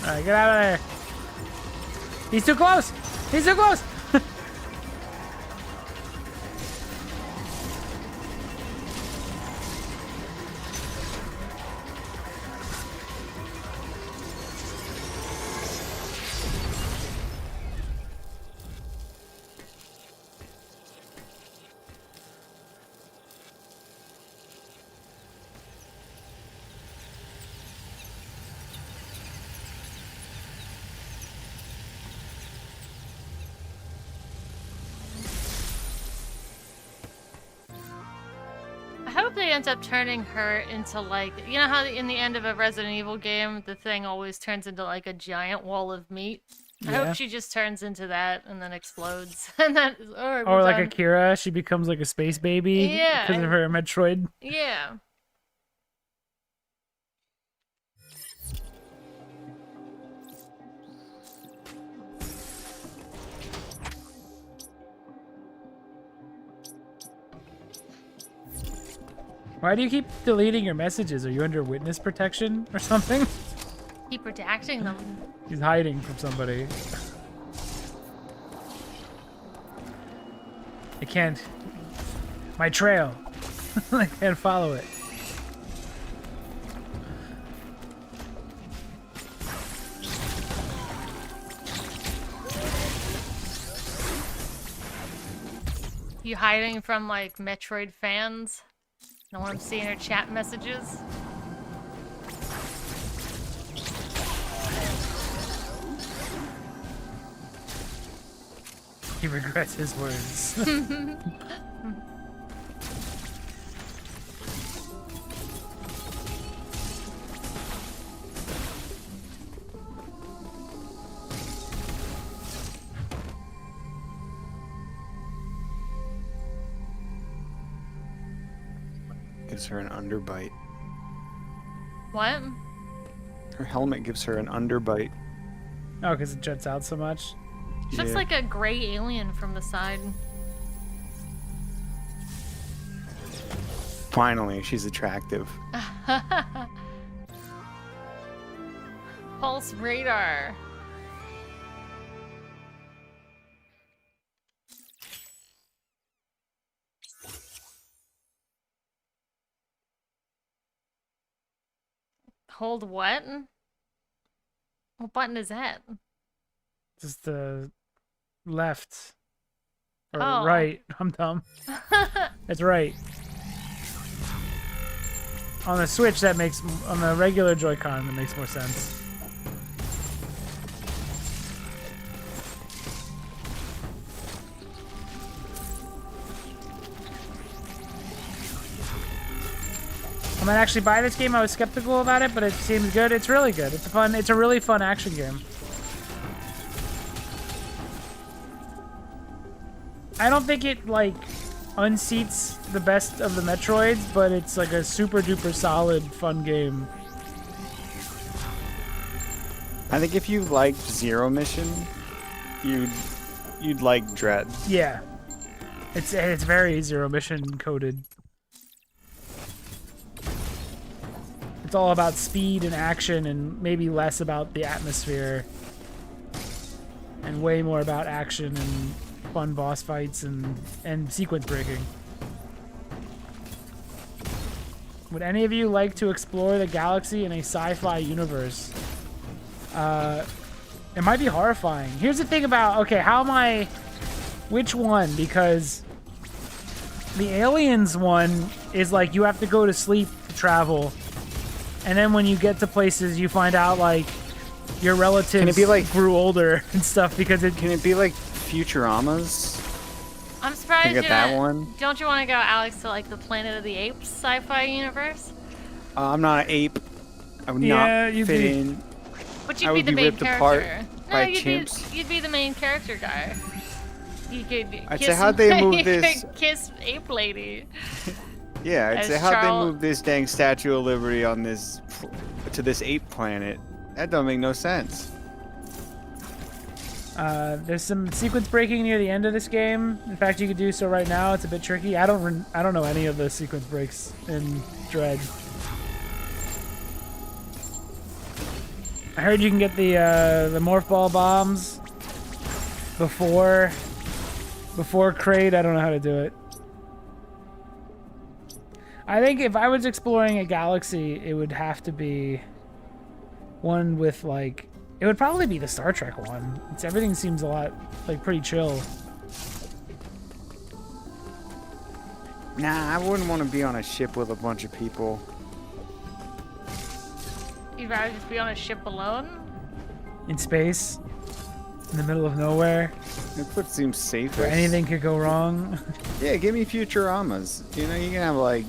Alright, get out of there. He's too close! He's too close! I hope they end up turning her into like, you know how in the end of a Resident Evil game, the thing always turns into like a giant wall of meat? Yeah. I hope she just turns into that and then explodes. And then, alright, or like Akira, she becomes like a space baby because of her Metroid. Yeah. Why do you keep deleting your messages? Are you under witness protection or something? Keep redacting them. He's hiding from somebody. I can't. My trail. I can't follow it. You hiding from like Metroid fans? No one seeing her chat messages. He regrets his words. Gives her an underbite. What? Her helmet gives her an underbite. Oh, because it juts out so much? She looks like a gray alien from the side. Finally, she's attractive. Pulse radar. Hold what? What button is that? Just the left. Or right. I'm dumb. It's right. on the Switch, that makes on the regular Joy-Con that makes more sense. I might actually buy this game. I was skeptical about it, but it seems good. It's really good. It's a really fun action game. I don't think it like unseats the best of the Metroids, but it's like a super duper solid fun game. I think if you liked Zero Mission, you'd like Dread. Yeah, it's very Zero Mission coded. It's all about speed and action, and maybe less about the atmosphere, and way more about action and fun boss fights and sequence breaking. Would any of you like to explore the galaxy in a sci-fi universe? It might be horrifying. Here's the thing about, okay, which one? Because the Aliens one is like you have to go to sleep to travel, and then when you get to places you find out like your relatives grew older and stuff because it... Can it be like Futurama's? I'm surprised you get that one. Don't you want to go, Alex, to like the Planet of the Apes sci-fi universe? I'm not an ape. I would not fit in. But you'd be the main character. By chimps. You'd be the main character guy. You could I'd say how'd they move you this? could kiss Ape Lady. Yeah, I'd say how'd they move this dang Statue of Liberty on this to this ape planet? That don't make no sense. There's some sequence breaking near the end of this game. In fact, you could do so right now. It's a bit tricky. I don't know any of the sequence breaks in Dread. I heard you can get the morph ball bombs before Kraid. I don't know how to do it. I think if I was exploring a galaxy, it would have to be one with like... It would probably be the Star Trek one. Everything seems a lot, like, pretty chill. Nah, I wouldn't want to be on a ship with a bunch of people. You'd rather just be on a ship alone? In space? In the middle of nowhere? That's what seems safest. Where anything could go wrong? Yeah, give me Futuramas. You know, you can have, like,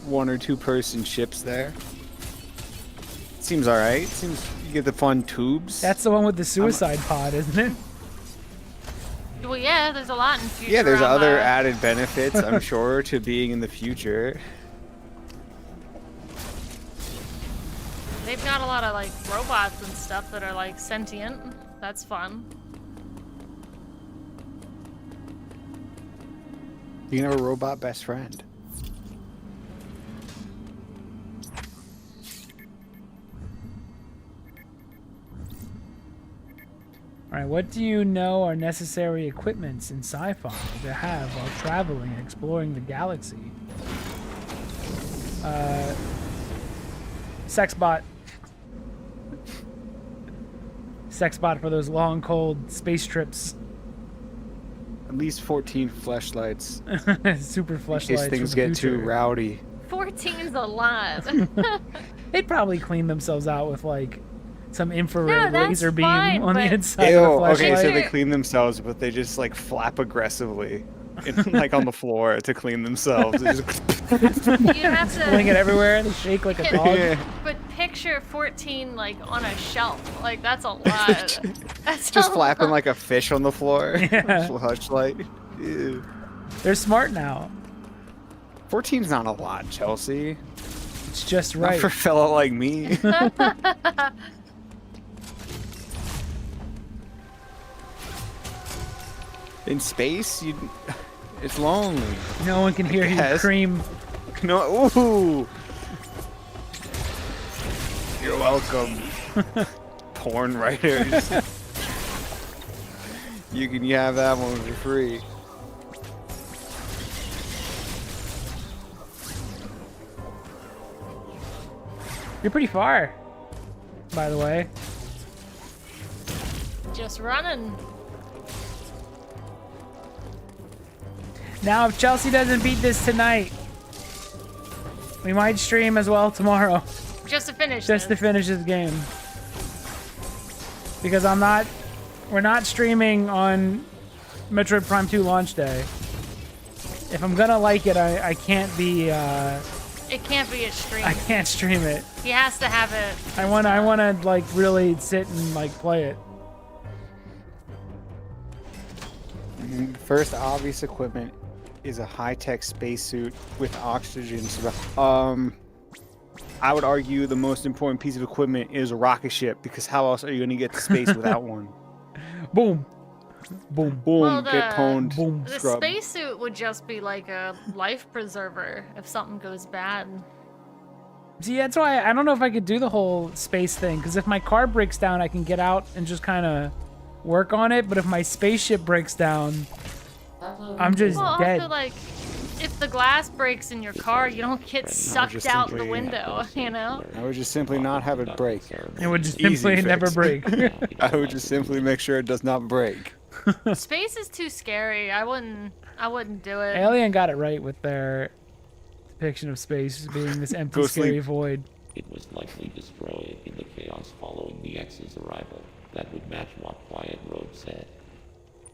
1 or 2 person ships there. Seems alright. Seems... You get the fun tubes. That's the one with the suicide pod, isn't it? Well, yeah, there's a lot in Futurama. Yeah, there's other added benefits, I'm sure, to being in the future. They've got a lot of, like, robots and stuff that are, like, sentient. That's fun. You can have a robot best friend. Alright, what do you know are necessary equipments in sci-fi to have while traveling and exploring the galaxy? Sexbot. Sexbot for those long, cold space trips. At least 14 fleshlights. Super fleshlights. In case things get too rowdy. 14's a lot. They'd probably clean themselves out with, like, some infrared laser beam on the inside Ew, of the flashlight. Okay, so they clean themselves, but they just like flap aggressively, like on the floor to clean themselves. You have to fling it everywhere. They shake like a dog. Yeah. But picture 14 like on a shelf. Like that's a lot. That's just flapping like a fish on the floor. Yeah. Flashlight. Ew. They're smart now. 14's not a lot, Chelsea. It's just right. Not for a fella like me. In space, it's lonely. No one can hear you scream. No, ooh. You're welcome. Porn writers. You have that one for free. You're pretty far, by the way. Just running. Now, if Chelsea doesn't beat this tonight, We might stream as well tomorrow. Just to finish Just to finish this game. Because we're not streaming on Metroid Prime 2 launch day. If I'm gonna like it, I can't be, It can't be a stream. I can't stream it. He has to have it. I wanna like really sit and like play it. First obvious equipment is a high-tech spacesuit with oxygen. I would argue the most important piece of equipment is a rocket ship, because how else are you going to get to space without one? Boom. Boom. Boom, Well, get pwned, Boom. The scrub. spacesuit would just be like a life preserver if something goes bad. See, that's why I don't know if I could do the whole space thing, because if my car breaks down, I can get out and just kind of work on it, but if my spaceship breaks down, I'm just Well, dead. also, like, if the glass breaks in your car, you don't get sucked just out the simply- window, you know? I would just simply not have it break. It would just Easy simply fix. never break. I would just simply make sure it does not break. Space is too scary. I wouldn't do it. Alien got it right with their depiction of space being this empty, Go scary sleep. void. It was likely destroyed in the chaos following the X's arrival. That would match what Quiet Road said.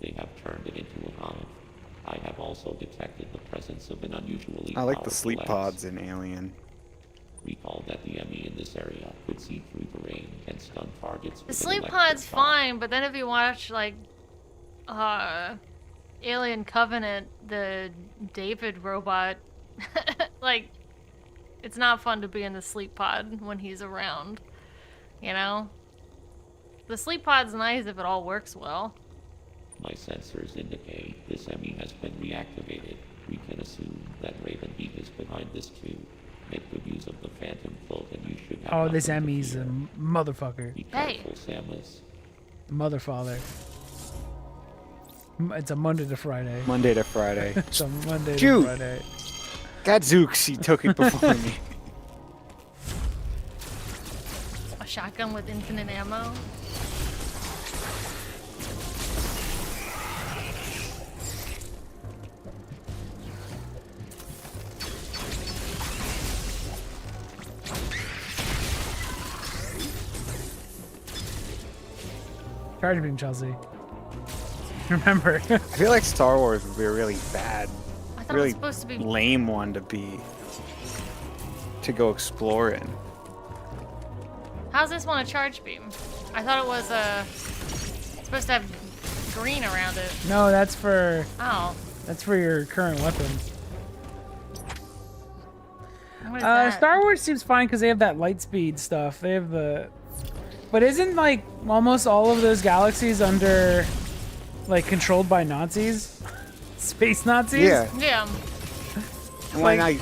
They have turned it into a hive. I have also detected the presence of an unusually I like the powerful sleep X. pods in Alien. Recall that the E.M.M.I in this area could see through terrain and stun targets. The with an sleep electric pod's shock. fine, but then if you watch, like, Alien Covenant, the David robot, like, it's not fun to be in the sleep pod when he's around, you know? The sleep pod's nice if it all works well. My sensors indicate this E.M.M.I has been reactivated. We can assume that Raven Beak is behind this too. Make good use of the Phantom Cloak and you should have Oh, nothing this to Emmy's fear. a motherfucker. Be Hey. careful, Samus. Motherfather. It's a Monday to Friday. Monday to Friday. It's a Monday Shoot. to Friday. Gadzooks, he took it before me. A shotgun with infinite ammo. Charge beam, Chelsea. Remember. I feel like Star Wars would be a really bad, I thought really it was supposed to be. lame one to go explore in. How's this one a charge beam? I thought it was supposed to have green around it. No, that's for Oh, your current weapon. what is that? Star Wars seems fine because they have that light speed stuff. They have the, but isn't like almost all of those galaxies under, like, controlled by Nazis, space Nazis? Yeah. Yeah. And when Like-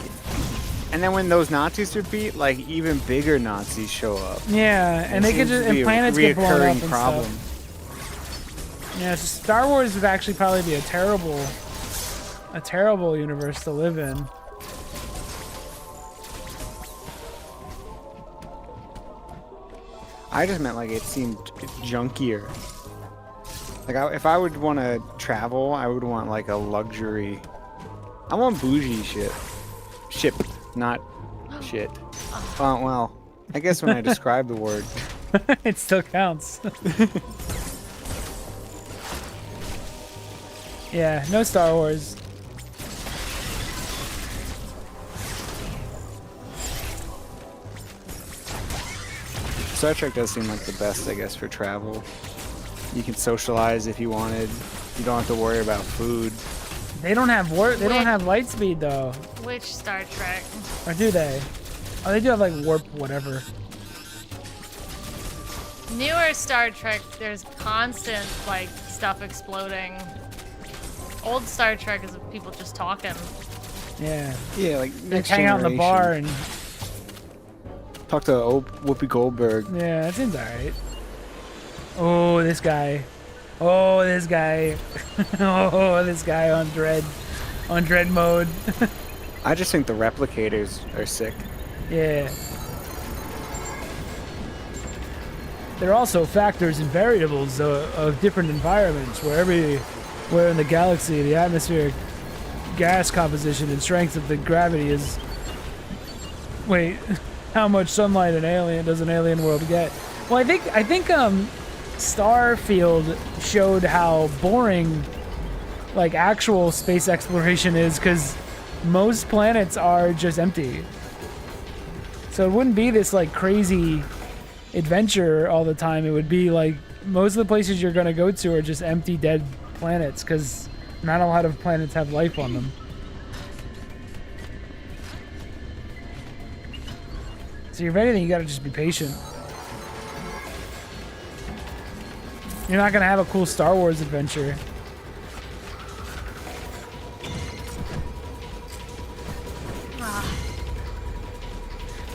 and then when those Nazis are beat, like even bigger Nazis show up. Yeah, and they could seems just to be and a planets get blown up reoccurring and problem. stuff. Yeah, so Star Wars would actually probably be a terrible universe to live in. I just meant like it seemed junkier. Like if I would want to travel, I would want like a luxury. I want bougie ship, not shit. Well, I guess when I describe the word. It still counts. Yeah, no Star Wars. Star Trek does seem like the best, I guess, for travel. You can socialize if you wanted. You don't have to worry about food. They don't have warp. They don't Wait. have light speed though, Which Star Trek? or do they? Oh, they do have like warp, whatever. Newer Star Trek, there's constant, like, stuff exploding. Old Star Trek is people just talking. Yeah, Yeah, like like next hang out in the bar generation. and Talk to Whoopi Goldberg. yeah, that seems alright. Oh, this guy. Oh, this guy. Oh, this guy on dread mode. I just think the replicators are sick. Yeah. There are also factors and variables of different environments where in the galaxy the atmospheric gas composition and strength of the gravity is Wait, how much sunlight does an alien world get? Well, I think Starfield showed how boring like actual space exploration is, because most planets are just empty. So it wouldn't be this like crazy adventure all the time. It would be like most of the places you're gonna go to are just empty, dead planets, because not a lot of planets have life on them. So if anything, you gotta just be patient. You're not gonna have a cool Star Wars adventure.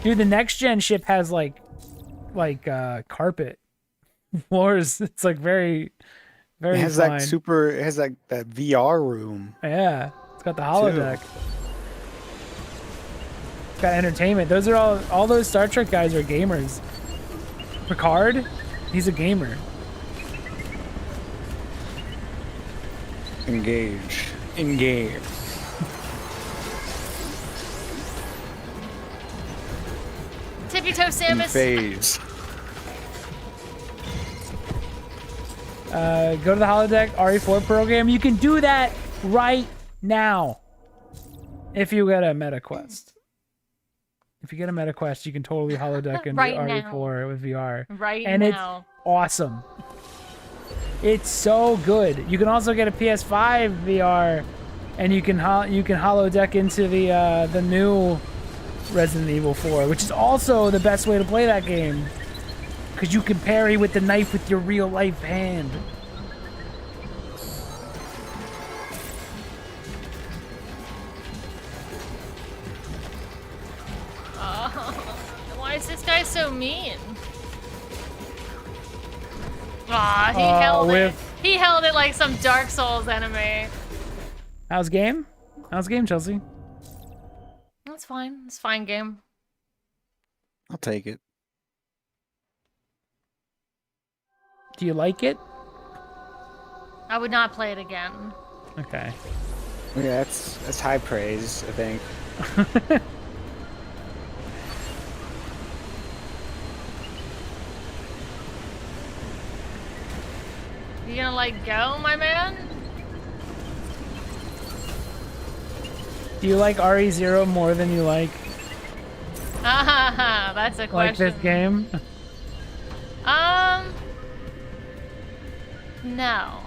Dude, the next gen ship has like carpet floors. It's like very it has fine. It has like that VR room. Yeah, it's got the holodeck. It's got entertainment. Those are all those Star Trek guys are gamers. Picard, he's a gamer. Engage. Tippy toe Samus. Phase. Go to the holodeck RE4 program. You can do that right now if you get a meta quest. If you get a meta quest, you can totally holodeck into Right RE4 with VR. Right and now. It's awesome. It's so good. You can also get a PS5 VR, and you can holodeck into the new Resident Evil 4, which is also the best way to play that game, because you can parry with the knife with your real life hand. Why is this guy so mean? Aw, he held it. He held it like some Dark Souls enemy. How's game, Chelsea? That's fine. It's a fine game. I'll take it. Do you like it? I would not play it again. Okay. Yeah, that's high praise, I think. You gonna let go, my man? Do you like RE0 more than you like That's a question. like this game? No.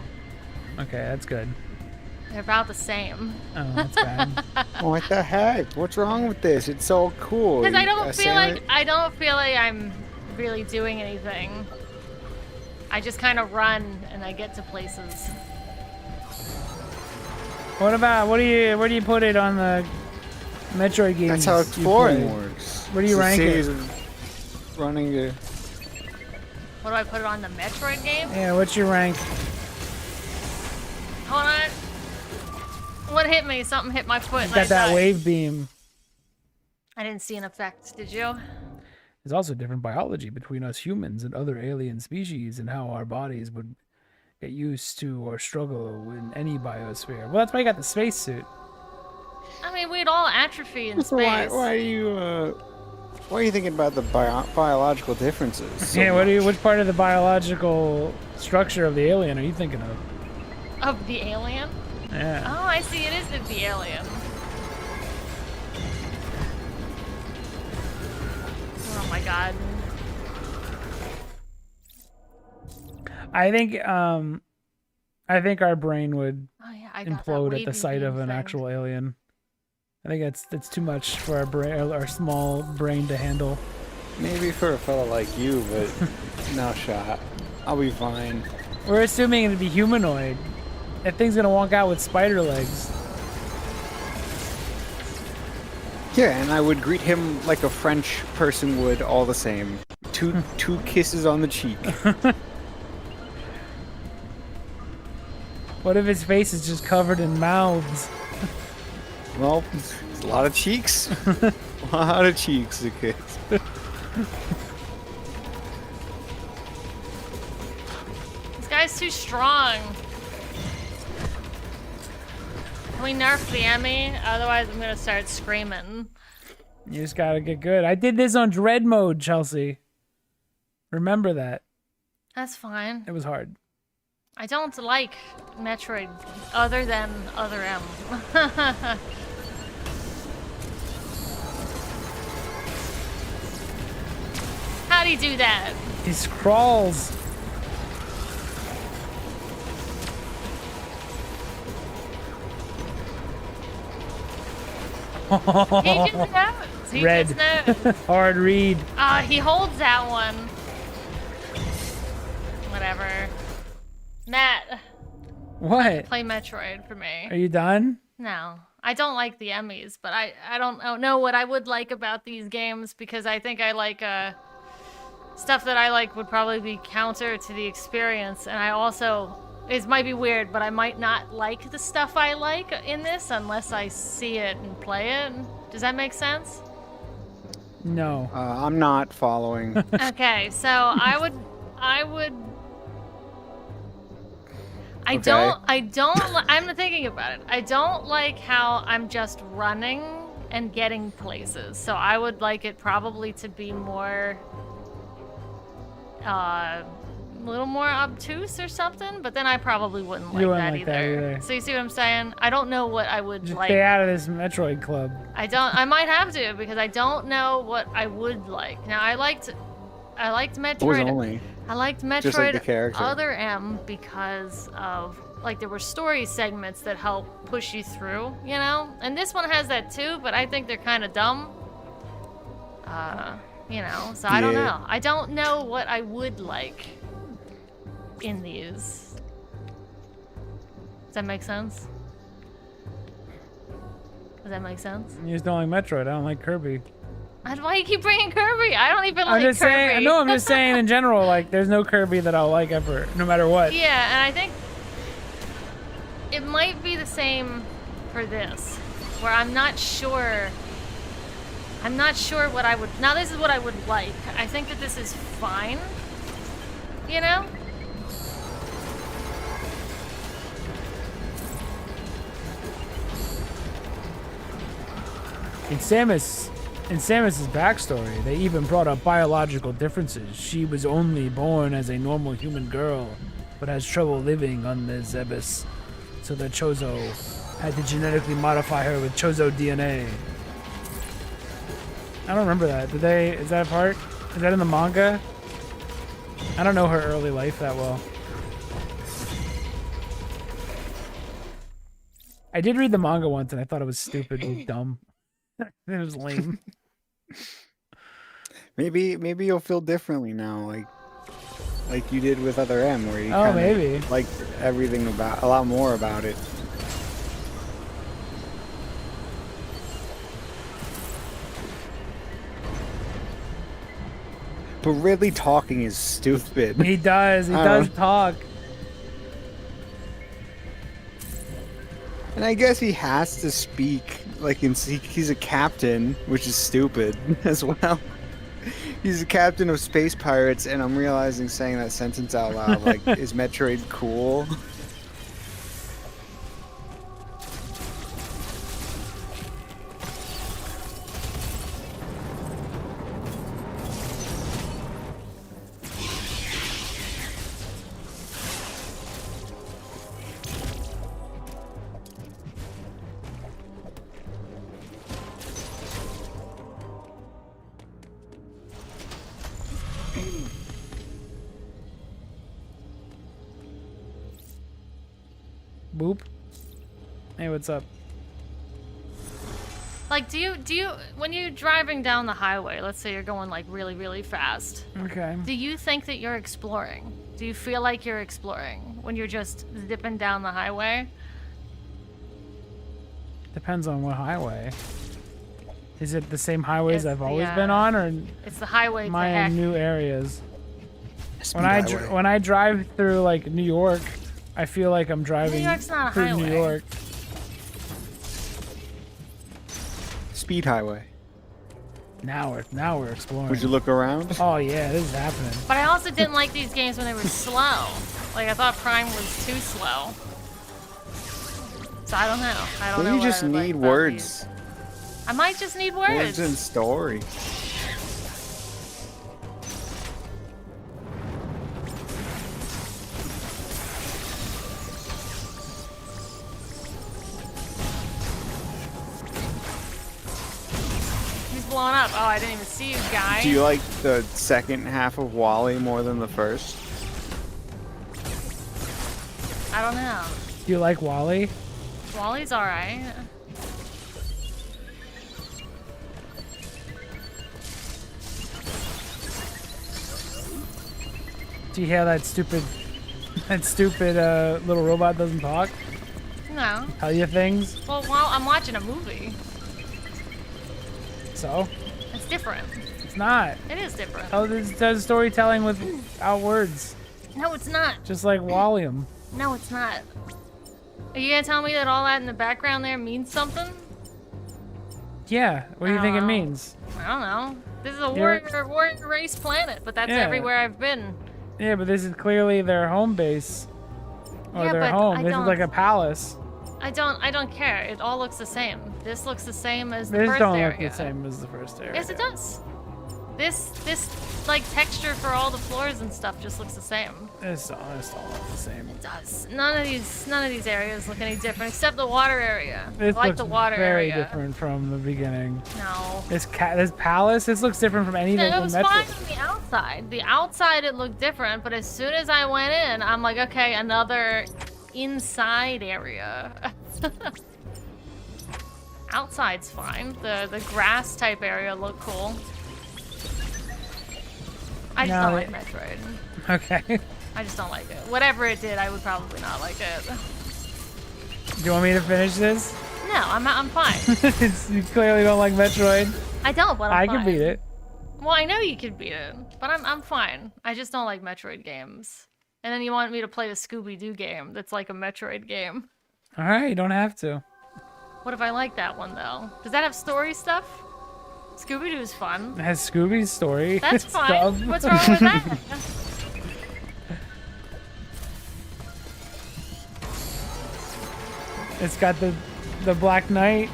Okay, that's good. They're about the same. Oh, that's bad. What the heck? What's wrong with this? It's so cool. Because I don't feel like I'm really doing anything. I just kind of run and I get to places. Where do you put it on the Metroid games? That's how exploring works. Where do you rank it? Running to... What do I put it on, the Metroid game? Yeah, what's your rank? Hold on. What hit me? Something hit my foot. It's got that wave beam. I didn't see an effect. Did you? There's also different biology between us humans and other alien species, and how our bodies would get used to or struggle in any biosphere. Well, that's why you got the spacesuit. I mean, we'd all atrophy in space. Why are you thinking about the biological differences? So Yeah, which part of the biological structure of the alien are you thinking of? Of the alien? Yeah. Oh, I see. It is the alien. Oh my god. I think our brain would implode at the sight of an thing. actual alien. I think that's too much for our small brain to handle. Maybe for a fella like you, but no shot. I'll be fine. We're assuming it'd be humanoid. That thing's gonna walk out with spider legs. Yeah, and I would greet him like a French person would, all the same. Two kisses on the cheek. What if his face is just covered in mouths? Well, it's a lot of cheeks. A lot of cheeks, the kids. This guy's too strong. Can we nerf the E.M.M.I? Otherwise, I'm gonna start screaming. You just gotta get good. I did this on Dread mode, Chelsea. Remember that. That's fine. It was hard. I don't like Metroid other than Other M. How do you do that? He crawls. He just knows. He Red. just knows. Hard read. He holds that one. Whatever. Matt, What? play Metroid for me. Are you done? No. I don't like the Emmys, but I don't know what I would like about these games because I think I like stuff that I like would probably be counter to the experience, and I also, it might be weird, but I might not like the stuff I like in this unless I see it and play it. Does that make sense? No. I'm not following. Okay, so I would I'm thinking about it. I don't like how I'm just running and getting places. So I would like it probably to be more, a little more obtuse or something, but then I probably wouldn't like that either. So you see what I'm saying? I don't know what I would Just like. stay out of this Metroid club. I might have to because I don't know what I would like. Now I liked Metroid. I liked Just like the Metroid character. Other M because of, like, there were story segments that help push you through, you know? And this one has that too, but I think they're kind of dumb. You know, so I don't know. I don't know what I would like in these. Does that make sense? Does that make sense? You just don't like Metroid. I don't like Kirby. Why do you keep bringing Kirby? I don't even I'm like just Kirby. saying. No, I'm just saying in general. Like, there's no Kirby that I'll like ever, no matter what. Yeah, and I think it might be the same for this, where I'm not sure what I would. Now this is what I would like. I think that this is fine. You know? In Samus's backstory, they even brought up biological differences. She was only born as a normal human girl, but has trouble living on the Zebes. So the Chozo had to genetically modify her with Chozo DNA. I don't remember that. Is that a part? Is that in the manga? I don't know her early life that well. I did read the manga once and I thought it was stupid and dumb. It was lame. Maybe you'll feel differently now, like you did with Other M, where you maybe liked everything about a lot more about it. But really, talking is stupid. He does talk. And I guess he has to speak, like, he's a captain, which is stupid as well. He's a captain of space pirates, and I'm realizing saying that sentence out loud, like, is Metroid cool? Boop. Hey, what's up? Like, do you when you're driving down the highway, let's say you're going like really, really fast. Okay. Do you think that you're exploring? Do you feel like you're exploring when you're just zipping down the highway? Depends on what highway. Is it the same highways I've always been on, or it's the highway? Am I in new areas? Speed highway. When I drive through like New York, I feel like I'm driving New York's not a through highway. New York. Speed highway. Now we're exploring. Would you look around? Oh yeah, this is happening. But I also didn't like these games when they were slow. Like, I thought Prime was too slow. So I don't know. I don't know. You what just I would like need about words. I might just need Words and words. story. He's blowing up. Oh, I didn't even see you, guy. Do you like the second half of Wally more than the first? I don't know. Do you like Wally? Wally's alright. Do you hear that stupid little robot doesn't talk? No. Tell you things? Well, while I'm watching a movie, So? it's different. It's not. It is different. It does storytelling without words. No, it's not. Just like Wallium. No, it's not. Are you gonna tell me that all that in the background there means something? Yeah. What do you think it means? I don't know. This is a You're- warrior race planet, but that's Yeah. everywhere I've been. Yeah, but this is clearly their home base. Or Yeah, their but home. I This is don't- like a palace. I don't care. It all looks the same. This looks the same as the This first don't area. look the same as the first area. Yes, it does. This like texture for all the floors and stuff just looks the same. This don't look the same. It does. None of these areas look any different except the water area. This I like looks the water very area. different from the beginning. No. This palace, this looks different from anything It from was Metro. fine on the outside. The outside it looked different, but as soon as I went in, I'm like, okay, another inside area. Outside's fine. The grass type area looked cool. I just No, don't like it- Metroid. Okay. I just don't like it. Whatever it did, I would probably not like it. Do you want me to finish this? No, I'm fine. You clearly don't like Metroid. I don't, but I I'm can fine. beat it. Well, I know you could beat it, but I'm fine. I just don't like Metroid games. And then you want me to play the Scooby-Doo game that's like a Metroid game. All right, you don't have to. What if I like that one, though? Does that have story stuff? Scooby-Doo's fun. It has Scooby's story. That's fine. Stuff. What's wrong with that? It's got the Black Knight.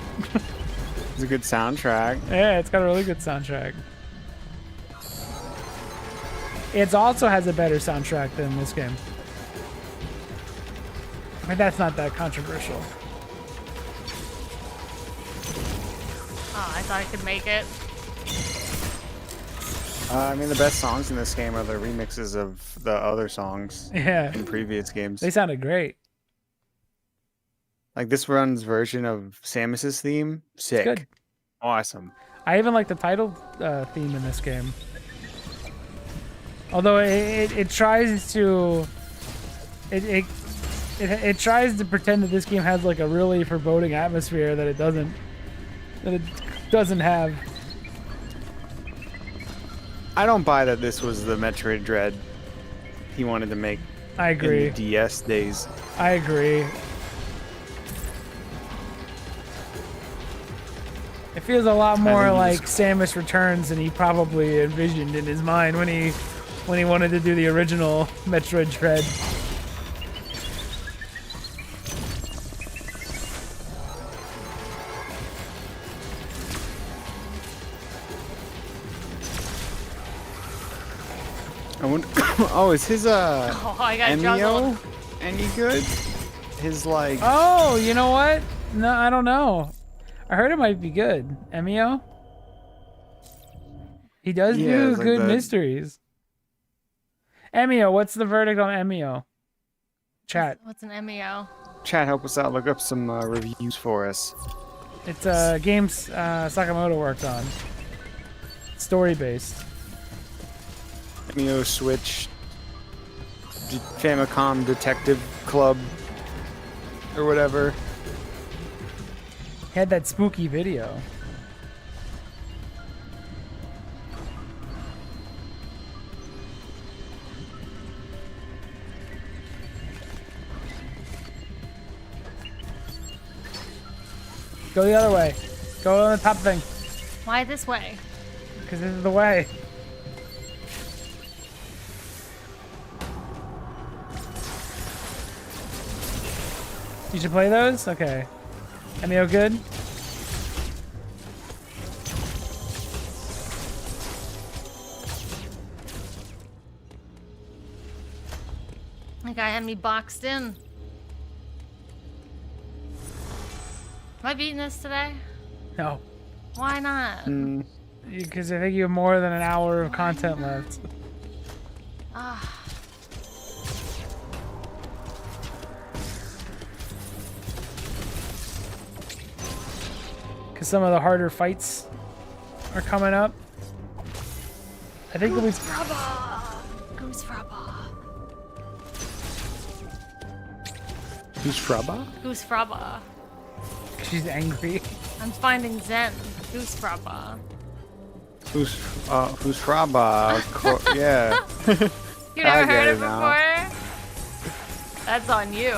It's a good soundtrack. Yeah, it's got a really good soundtrack. It also has a better soundtrack than this game. But that's not that controversial. Oh, I thought I could make it. I mean, the best songs in this game are the remixes of the other songs Yeah, in previous games. they sounded great. Like this run's version of Samus's theme, sick, good. awesome. I even like the title theme in this game. Although it tries to it tries to pretend that this game has like a really foreboding atmosphere that it doesn't have. I don't buy that this was the Metroid Dread he wanted to make I agree. in the DS days. I agree. It feels a lot more think he like was- Samus Returns than he probably envisioned in his mind when he wanted to do the original Metroid Dread. I wonder, oh, is his Oh, I got E.M.M.I juggled. any good? His like Oh, you know what? No, I don't know. I heard it might be good. E.M.M.I? He does Yeah, do it's like good the- mysteries. E.M.M.I, what's the verdict on E.M.M.I? Chat. What's an MEO? chat, help us out. Look up some reviews for us. It's games Sakamoto worked on. Story based. MEO Switch, Famicom Detective Club, or whatever. He had that spooky video. Go the other way. Go on the top thing. Why this way? Because this is the way. You should play those? Okay. MEO good? That guy had me boxed in. Am I beating this today? No. Why not? Because I think you have more than an hour of content left. Ah. Because some of the harder fights are coming up. I think it'll be... Goose Fraba. Who's Fraba? Goose Fraba. She's angry. I'm finding Zen. Goose Fraba. Who's Fraba? Yeah. You never heard it it before? That's on you.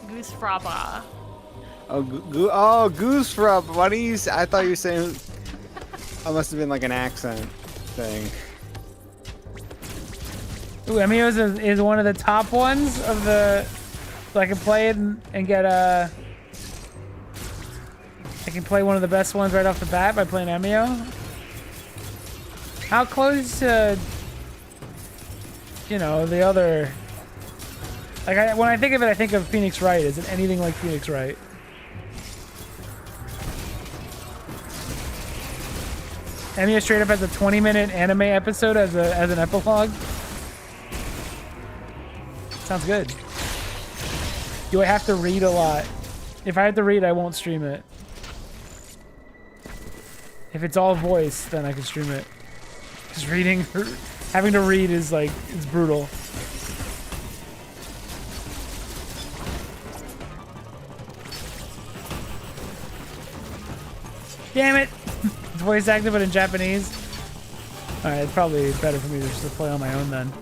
Goose Fraba. Goose Fraba. Why do you? I thought you were saying. That must have been like an accent thing. Ooh, E.M.M.I is one of the top ones of the... So I can play it and get I can play one of the best ones right off the bat by playing E.M.M.I. How close to, you know, the other... Like, when I think of it, I think of Phoenix Wright. Is it anything like Phoenix Wright? E.M.M.I straight up has a 20-minute anime episode as an epilogue. Sounds good. Do I have to read a lot? If I have to read, I won't stream it. If it's all voice, then I can stream it. Just reading, having to read is like, it's brutal. Damn it! It's voice acted, but in Japanese. Alright, it's probably better for me just to play on my own then.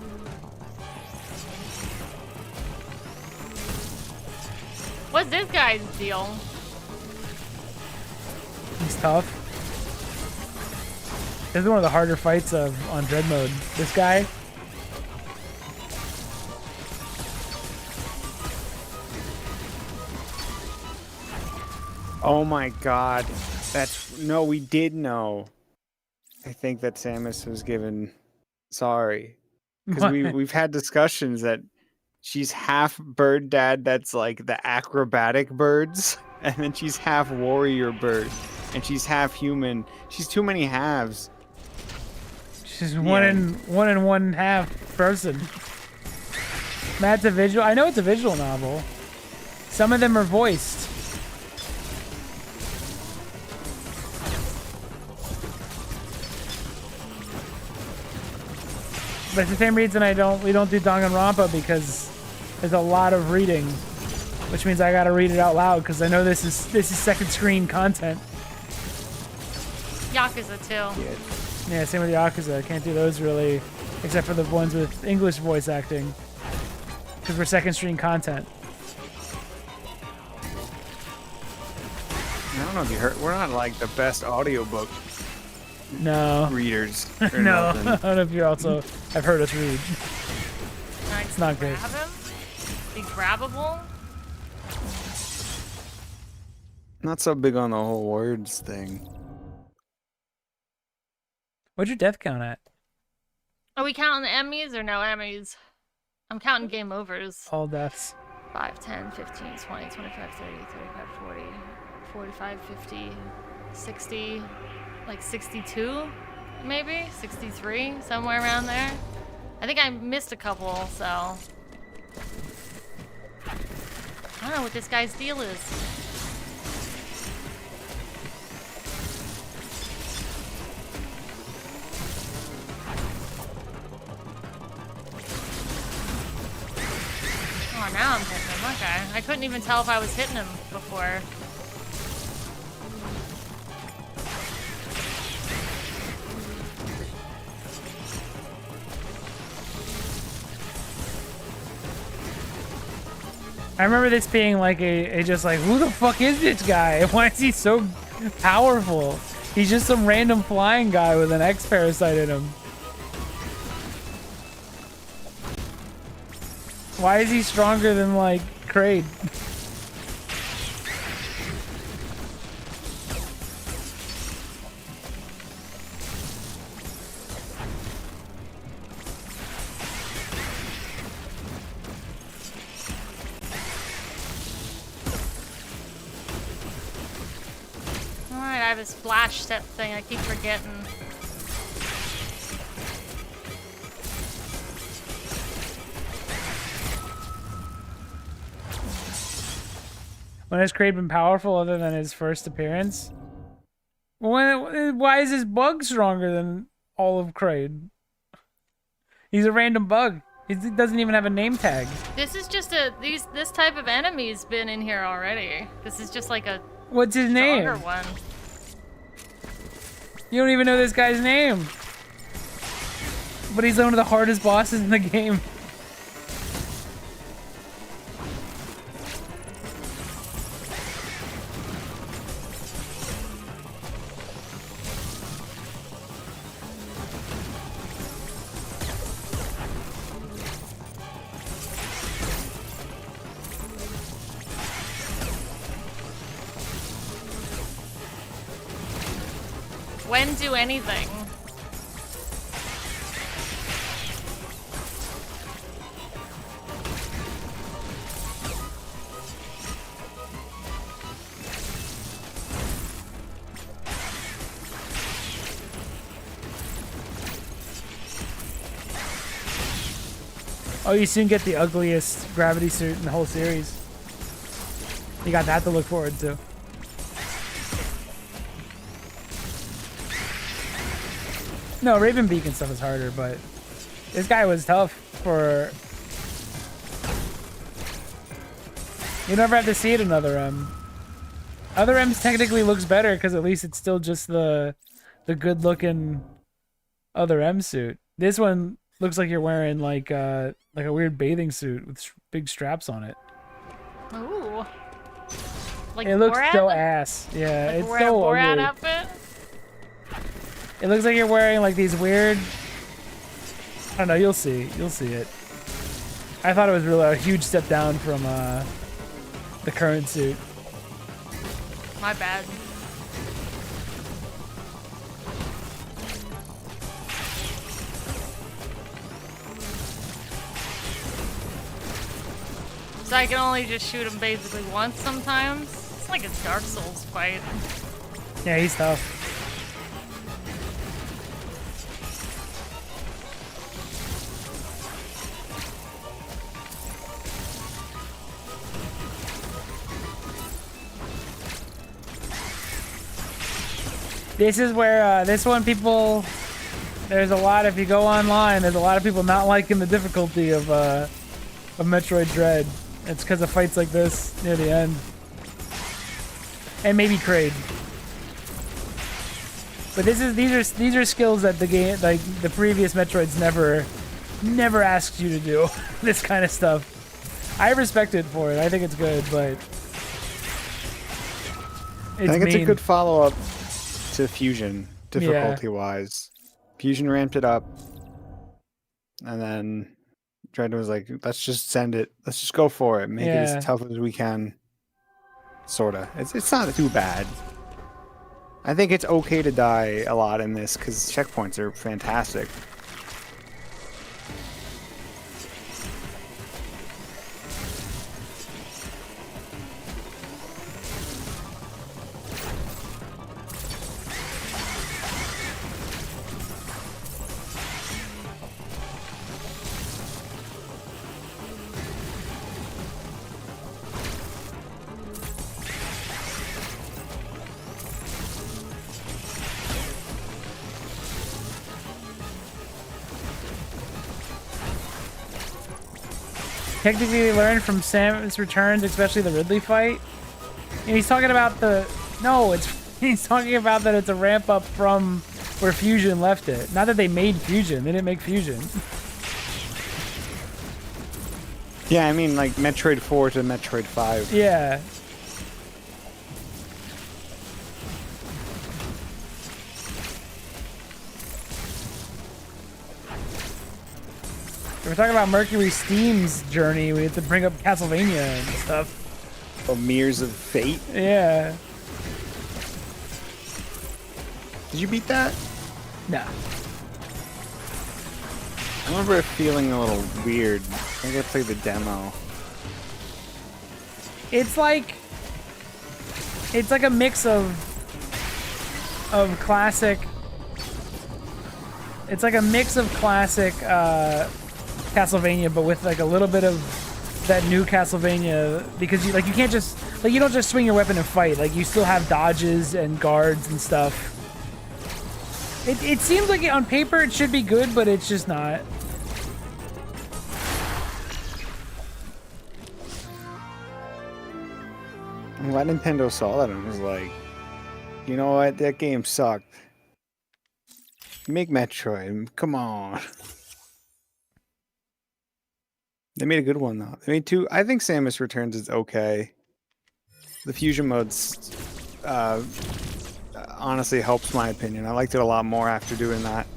What's this guy's deal? He's tough. This is one of the harder fights on Dread Mode. This guy. Oh my god. No, we did know. I think that Samus was given sorry. Because we've had discussions that she's half bird dad that's like the acrobatic birds, and then she's half warrior bird, and she's half human. She's too many halves. She's one and one half person. Matt's a visual. I know it's a visual novel. Some of them are voiced. But it's the same reason we don't do Danganronpa, because there's a lot of reading, which means I gotta read it out loud because I know this is second screen content. Yakuza too. Yeah, same with Yakuza. I can't do those really, except for the ones with English voice acting, because we're second screen content. I don't know if you heard. We're not like the best audiobook readers. No, I don't know if you also have heard us read. It's not good. Grab him? Be grabbable? Not so big on the whole words thing. What'd your death count at? Are we counting the Emmys or no Emmys? I'm counting game overs. All deaths. 5, 10, 15, 20, 25, 30, 35, 40, 45, 50, 60, like 62, maybe? 63, somewhere around there. I think I missed a couple, so... I don't know what this guy's deal is. Oh, now I'm hitting him. Okay. I couldn't even tell if I was hitting him before. I remember this being like a just like, who the fuck is this guy? Why is he so powerful? He's just some random flying guy with an X parasite in him. Why is he stronger than like Kraid? this flash set thing. I keep forgetting. When has Kraid been powerful other than his first appearance? Why is his bug stronger than all of Kraid? He's a random bug. He doesn't even have a name tag. This is just this type of enemy's been in here already. This is just like a What's his name? stronger one. You don't even know this guy's name. But he's one of the hardest bosses in the game. When do anything? Oh, you soon get the ugliest gravity suit in the whole series. You got that to look forward to. No, Raven Beacon stuff is harder, but this guy was tough for... You never have to see it in Other M. Other M's technically looks better because at least it's still just the good-looking Other M suit. This one looks like you're wearing like a weird bathing suit with big straps on it. Ooh. Like it looks Borat? so ass. Yeah, Like it's wear so a Borat ugly. outfit? It looks like you're wearing like these weird... I don't know, you'll see. You'll see it. I thought it was really a huge step down from the current suit. My bad. So I can only just shoot him basically once sometimes. It's like a Dark Souls fight. Yeah, he's tough. This is where, this one people, there's a lot, if you go online, there's a lot of people not liking the difficulty of Metroid Dread. It's because of fights like this near the end. And maybe Kraid. But these are skills that the game, like the previous Metroids never asked you to do. This kind of stuff. I respect it for it. I think it's good, but I think it's a good follow-up to Fusion, difficulty-wise. Fusion ramped it up, and then Dread was like, let's just send it. Let's just go for it. Make it as tough as we can. Sorta. It's not too bad. I think it's okay to die a lot in this, because checkpoints are fantastic. Technically, they learned from Samus Returns, especially the Ridley fight. And he's talking about he's talking about that it's a ramp up from where Fusion left it. Not that they made Fusion, they didn't make Fusion. Yeah, I mean like Metroid 4 to Metroid 5. Yeah. We're talking about Mercury Steam's journey. We have to bring up Castlevania and stuff. Oh, Mirrors of Fate? Yeah. Did you beat that? No. I remember it feeling a little weird. I think I played the demo. It's like a mix of of classic. It's like a mix of classic Castlevania, but with like a little bit of that new Castlevania, because you can't just you don't just swing your weapon and fight. Like you still have dodges and guards and stuff. It seems like on paper it should be good, but it's just not. I'm glad Nintendo saw that and was like, you know what, that game sucked. Make Metroid, come on. They made a good one though. They made two. I think Samus Returns is okay. The fusion modes honestly helps my opinion. I liked it a lot more after doing that.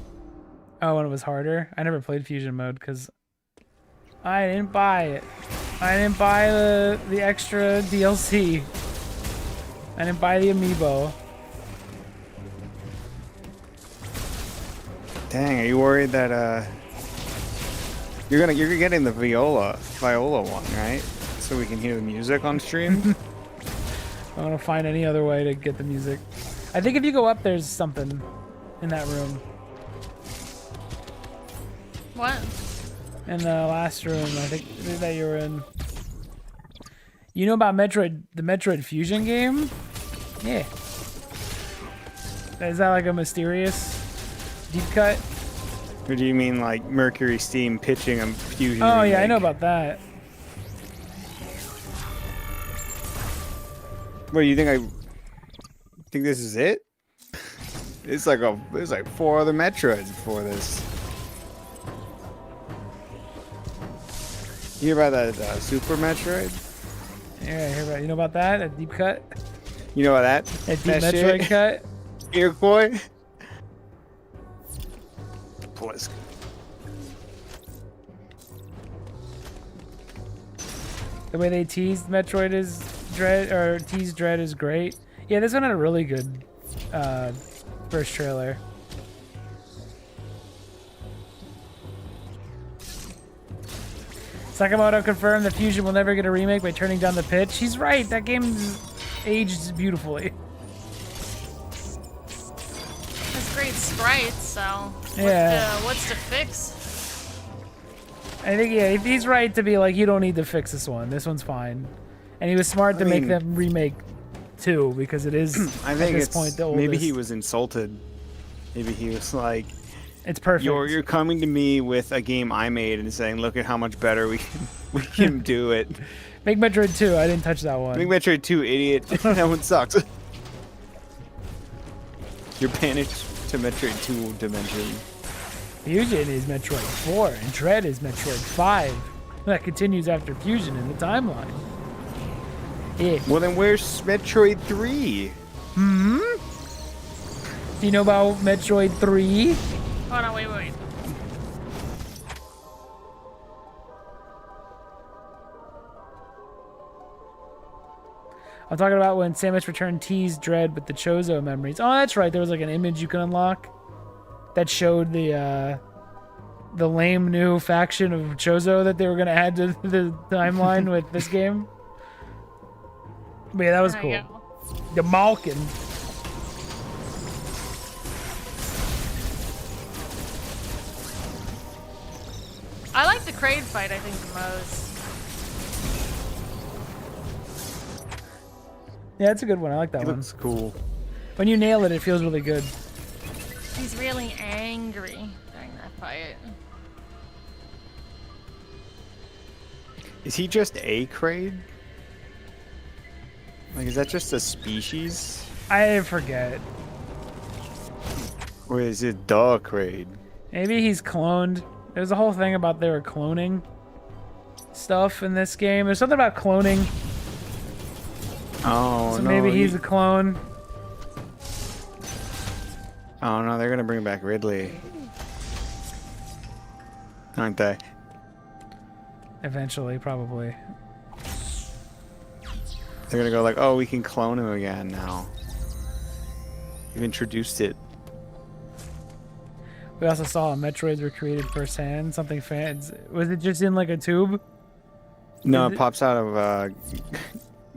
Oh, when it was harder? I never played fusion mode because I didn't buy it. I didn't buy the extra DLC. I didn't buy the amiibo. Dang, are you worried that you're getting the viola one, right? So we can hear the music on stream? I want to find any other way to get the music. I think if you go up, there's something in that room. What? In the last room, I think that you were in. You know about Metroid, the Metroid Fusion game? Yeah. Is that like a mysterious deep cut? Or do you mean like Mercury Steam pitching a fusion? Oh remake? yeah, I know about that. What do you think? I think this is it? There's like 4 other Metroids before this. You hear about that Super Metroid? Yeah, I hear about. You know about that? A deep cut? You know about that? A deep that Metroid shit? cut? Iroquois? Polisk. The way they teased Metroid is Dread, or teased Dread is great. Yeah, this one had a really good first trailer. Sakamoto confirmed the Fusion will never get a remake by turning down the pitch. He's right. That game's aged beautifully. It's great sprites, so Yeah. what's to fix? I think, yeah, he's right to be like, you don't need to fix this one. This one's fine. And he was smart to make them remake 2 because it is, I think at this it's, point, the oldest. maybe he was insulted. Maybe he was like, it's perfect. You're coming to me with a game I made and saying, look at how much better we can do it. Make Metroid 2. I didn't touch that one. Make Metroid 2, idiot. That one sucks. You're banished to Metroid 2 dimension. Fusion is Metroid 4, and Dread is Metroid 5. That continues after Fusion in the timeline. Yeah. Well, then where's Metroid 3? Hmm? Do you know about Metroid 3? Hold on, wait. I'm talking about when Samus Return teased Dread with the Chozo memories. Oh, that's right. There was like an image you could unlock that showed the lame new faction of Chozo that they were going to add to the timeline with this game. But yeah, that was cool. The Malkin. I like the Kraid fight, I think, the most. Yeah, it's a good one. I like that It one. looks cool. When you nail it, it feels really good. He's really angry during that fight. Is he just a Kraid? Like, is that just a species? I forget. Or is it the Kraid? Maybe he's cloned. There's a whole thing about they were cloning stuff in this game. There's something about cloning. Oh, So no. maybe he's a clone. Oh, no, they're gonna bring back Ridley. Aren't they? Eventually, probably. They're gonna go like, oh, we can clone him again now. You've introduced it. We also saw Metroids were created firsthand. Something fans. Was it just in like a tube? No, it pops out of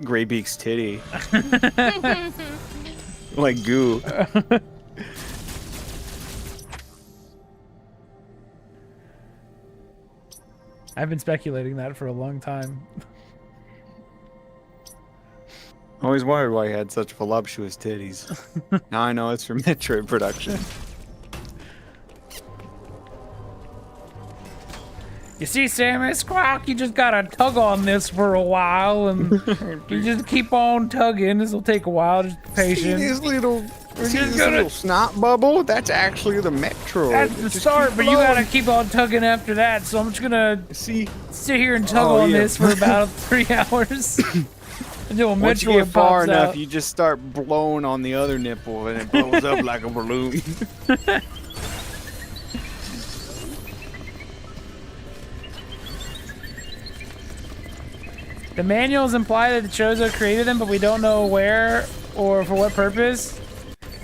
Greybeak's titty. Like goo. I've been speculating that for a long time. I always wondered why he had such voluptuous titties. Now I know it's from Metroid production. You see, Samus, Squawk, you just gotta tug on this for a while, and you just keep on tugging. This will take a while, just be patient. See this little snot bubble? That's actually the Metroid. That's the start, but you gotta keep on tugging after that, so I'm just gonna sit here and tug on this for about 3 hours. Until a Once you Metroid get far pops enough, out. you just start blowing on the other nipple, and it blows up like a balloon. The manuals imply that the Chozo created them, but we don't know where or for what purpose.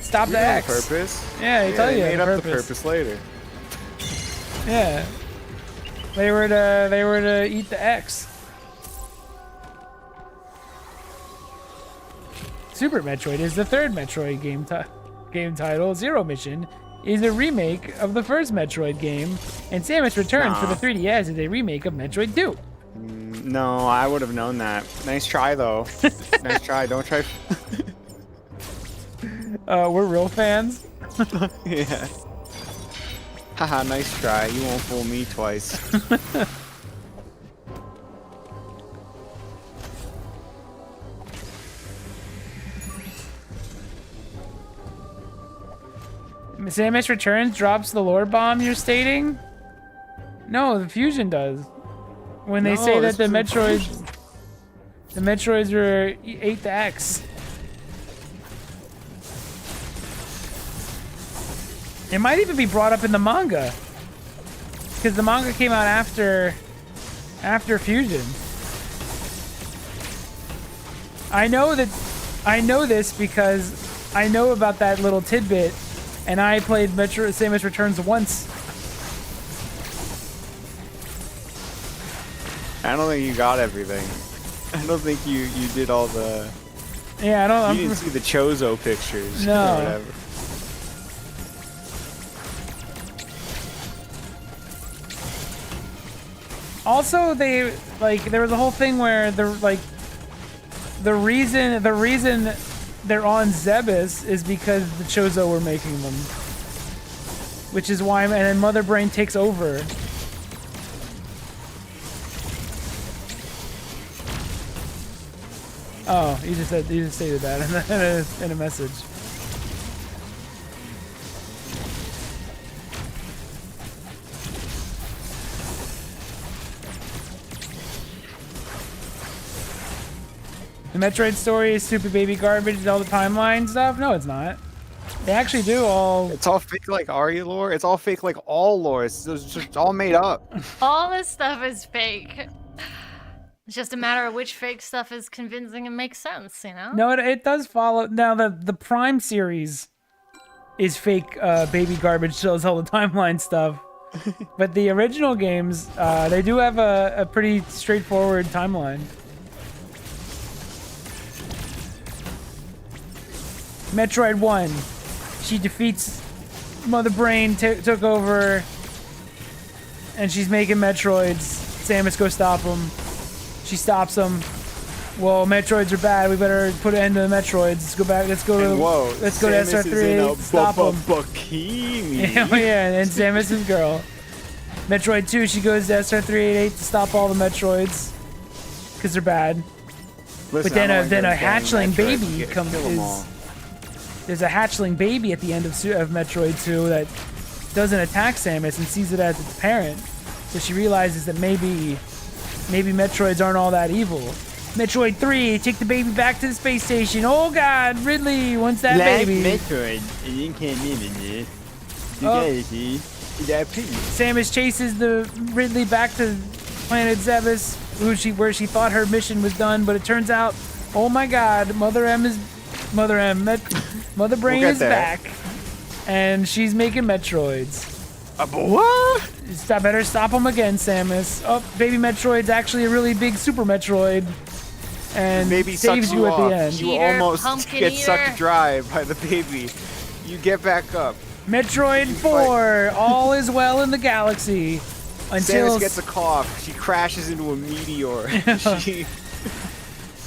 Stop the X. Purpose? Yeah, he tell you made the up purpose. the purpose later. Yeah. They were to eat the X. Super Metroid is the third Metroid game title. Zero Mission is a remake of the first Metroid game, and Samus Returns for the 3DS is a remake of Metroid 2. No, I would have known that. Nice try, though. Nice try. Don't try. We're real fans. Yeah. Haha, nice try. You won't fool me twice. Samus Returns drops the lore bomb you're stating? No, the Fusion does. When they say that the Metroids ate the X. It might even be brought up in the manga. Because the manga came out after Fusion. I know this because I know about that little tidbit, and I played Samus Returns once. I don't think you got everything. I don't think you did all the. Yeah, I don't. You didn't see the Chozo pictures. No. Or whatever. Also, there was a whole thing where the reason they're on Zebes is because the Chozo were making them, which is why, and then Mother Brain takes over. Oh, you just stated that in a message. The Metroid story is stupid baby garbage and all the timeline stuff? No, it's not. They actually do all... It's all fake like Arya lore. It's all fake like all lore. It's just all made up. All this stuff is fake. It's just a matter of which fake stuff is convincing and makes sense, you know? No, it does follow. Now, the Prime series is fake baby garbage, shows all the timeline stuff. But the original games, they do have a pretty straightforward timeline. Metroid 1. She defeats Mother Brain, took over, and she's making Metroids. Samus goes stop them. She stops them. Well, Metroids are bad. We better put an end to the Metroids. Let's go back. Let's go to SR3. Stop them. Bikini. Yeah, and Samus is girl. Metroid 2. She goes to SR388 to stop all the Metroids because they're bad. Listen, But then a hatchling baby comes. There's a hatchling baby at the end of Metroid 2 that doesn't attack Samus and sees it as its parent. So she realizes that maybe Metroids aren't all that evil. Metroid 3, take the baby back to the space station. Oh God, Ridley wants that baby. Metroid, you can't live in there. Samus chases the Ridley back to planet Zebes, where she thought her mission was done, but it turns out, oh my God, Mother Brain is back, and she's making Metroids. What? Better stop him again, Samus. Oh, baby Metroid's actually a really big Super Metroid. and baby saves sucks you at off. the end. You Cheater, almost pumpkin get eater. sucked dry by the baby. You get back up. Metroid 4, all is well in the galaxy. Until Samus gets a cough. She crashes into a meteor. She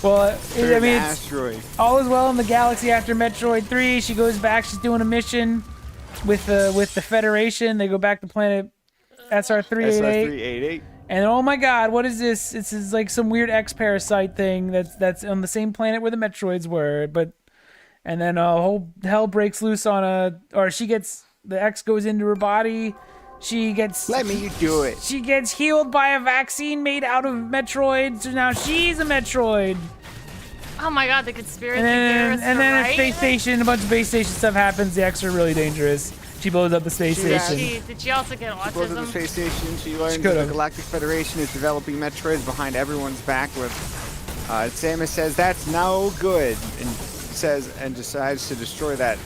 well, turns I mean, an it's asteroid. all is well in the galaxy after Metroid 3. She goes back. She's doing a mission with the Federation. They go back to planet SR388. SR388. And oh my God, what is this? This is like some weird X parasite thing that's on the same planet where the Metroids were. And then a whole hell breaks loose the X goes into her body. She gets Let me do it. She gets healed by a vaccine made out of Metroid, so now she's a Metroid. Oh my God, the conspiracy And theorists then are a right. space station, a bunch of space station stuff happens. The X are really dangerous. She blows up the space station. Did she also get Goes to the autism? space station. She learns that could've. the Galactic Federation is developing Metroids behind everyone's back. With Samus says that's no good, and decides to destroy that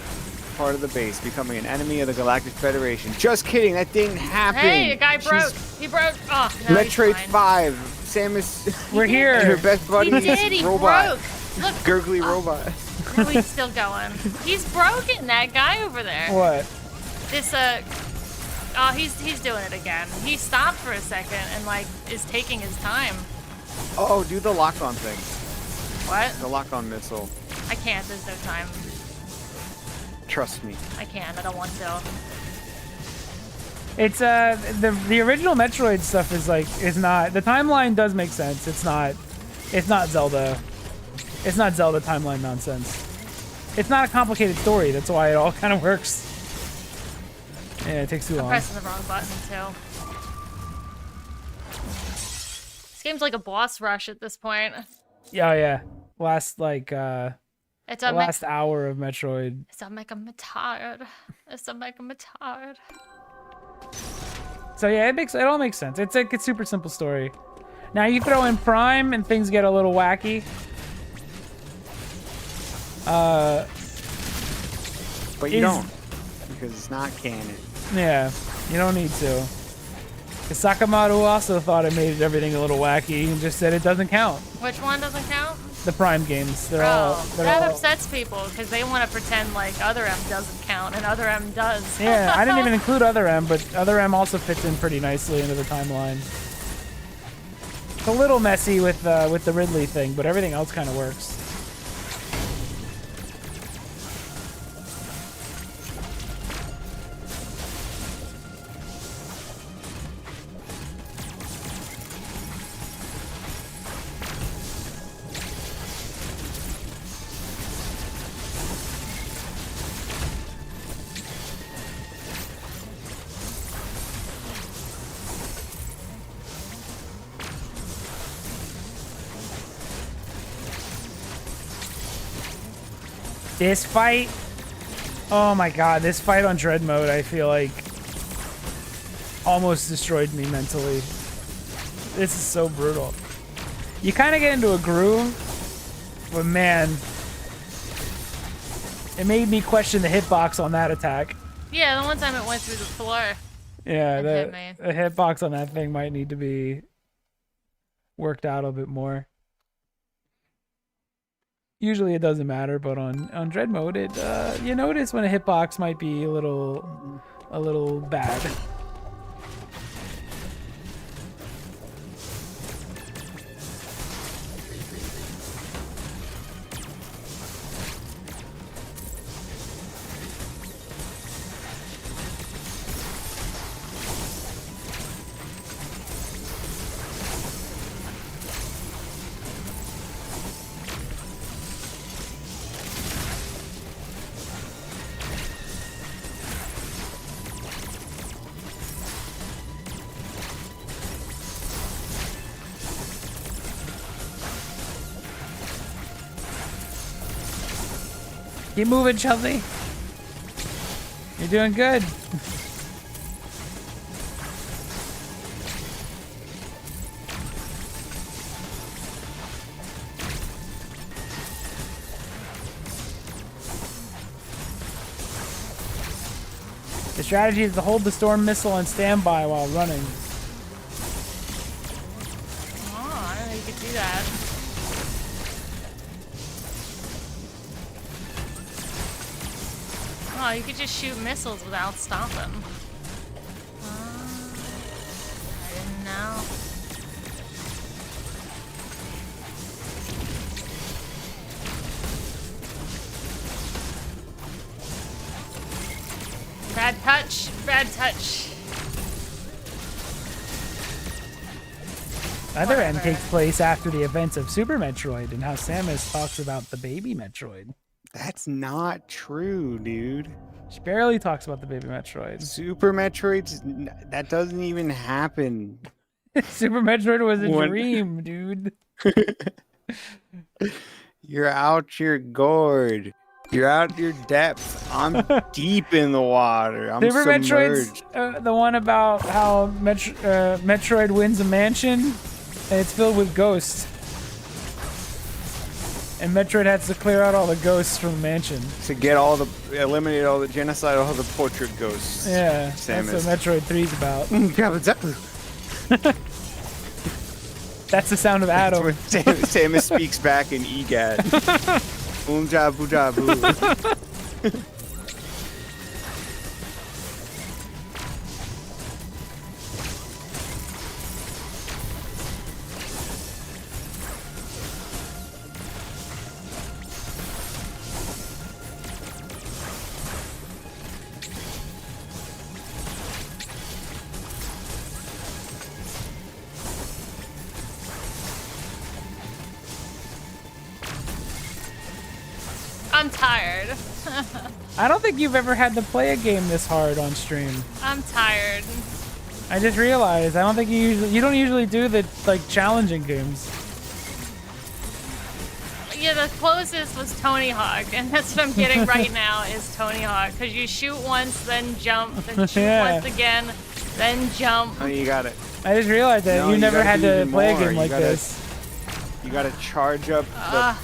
part of the base, becoming an enemy of the Galactic Federation. Just kidding, that didn't happen. Hey, a guy broke. He broke. Oh, no, Metroid he's fine. 5. Samus. We're here. And her best buddy He did. is He robot. broke. Look, Gurgly robot. no, he's still going. He's broken. That guy over there. What? This oh, he's doing it again. He stopped for a second and like is taking his time. Oh, do the lock-on thing. What? The lock-on missile. I can't. There's no time. Trust me. I can't. I don't want to. It's the original Metroid stuff is not the timeline does make sense. It's not Zelda. It's not Zelda timeline nonsense. It's not a complicated story. That's why it all kind of works. Yeah, it takes too I'm long. pressing the wrong button too. This game's like a boss rush at this point. Yeah, yeah. Last It's the a last hour of Metroid. It's a make 'em tired. It's a make 'em tired. So yeah, it all makes sense. It's like a super simple story. Now you throw in Prime and things get a little wacky. But you don't. Because it's not canon. Yeah, you don't need to. 'Cause Sakamoto also thought it made everything a little wacky and just said it doesn't count. Which one doesn't count? The Prime games, they're That all. upsets people because they want to pretend like Other M doesn't count and Other M does. Yeah, I didn't even include Other M, but Other M also fits in pretty nicely into the timeline. It's a little messy with the Ridley thing, but everything else kind of works. This fight, oh my god, this fight on Dread Mode, I feel like almost destroyed me mentally. This is so brutal. You kind of get into a groove, but man, it made me question the hitbox on that attack. Yeah, the one time it went through the floor. Yeah, It hit me. the hitbox on that thing might need to be worked out a bit more. Usually it doesn't matter, but on Dread Mode, you notice when a hitbox might be a little bad. Keep moving, Chelsea. You're doing good. The strategy is to hold the storm missile on standby while running. Oh, I didn't know you could do that. Oh, you could just shoot missiles without stopping. I didn't know. Bad touch, bad touch. Other end takes place after the events of Super Metroid and how Samus talks about the baby Metroid. That's not true, dude. She barely talks about the baby Metroid. Super Metroid's that doesn't even happen. Super Metroid was a dream, dude. You're out your gourd. You're out your depth. I'm deep in the water. I'm Super submerged. Metroid's the one about how Metroid wins a mansion and it's filled with ghosts. And Metroid has to clear out all the ghosts from the mansion. To get eliminate all the genocide, all the portrait ghosts. Yeah, Samus. that's what Metroid 3's about. Yeah, exactly. That's the sound of Adam. Samus speaks back in EGAT. Jabu jabu. I'm tired. I don't think you've ever had to play a game this hard on stream. I'm tired. I just realized I don't think you don't usually do the challenging games. Yeah, the closest was Tony Hawk, and that's what I'm getting right now is Tony Hawk, because you shoot once, then jump, then shoot once again, then jump. Oh, you got it. I just realized that you never had to play a game like this. You gotta charge up the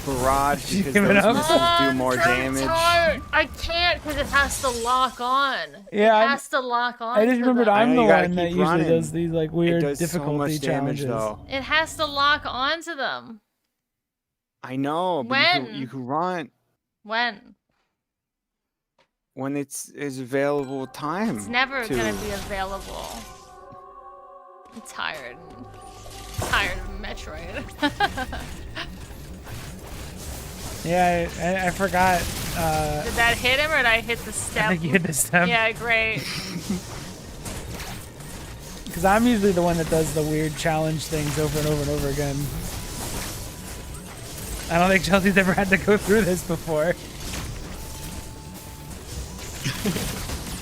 barrage because those missiles do more damage. I can't because it has to lock on. Yeah, it has to lock on. I just remembered I'm the one that usually running. does these weird difficulty damage, challenges. though. It has to lock onto them. I know, but you can run. When it's available time. It's never gonna be available. I'm tired. I'm tired of Metroid. Yeah, I forgot. Did that hit him or did I hit the step? I think you hit the step. Yeah, great. Because I'm usually the one that does the weird challenge things over and over and over again. I don't think Chelsea's ever had to go through this before.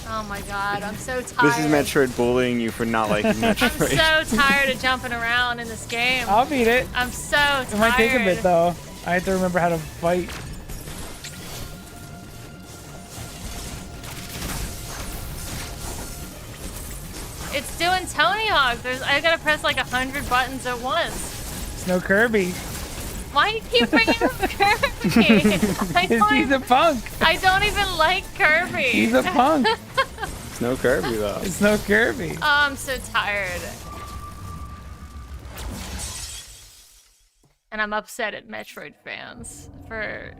Oh my god, I'm so tired. This is Metroid bullying you for not liking Metroid. I'm so tired of jumping around in this game. I'll beat it. I'm so tired. It might take a bit though. I have to remember how to fight. It's doing Tony Hawk. I gotta press like 100 buttons at once. It's no Kirby. Why do you keep bringing up Kirby? He's a punk. I don't even like Kirby. He's a punk. It's no Kirby though. It's no Kirby. Oh, I'm so tired. And I'm upset at Metroid fans for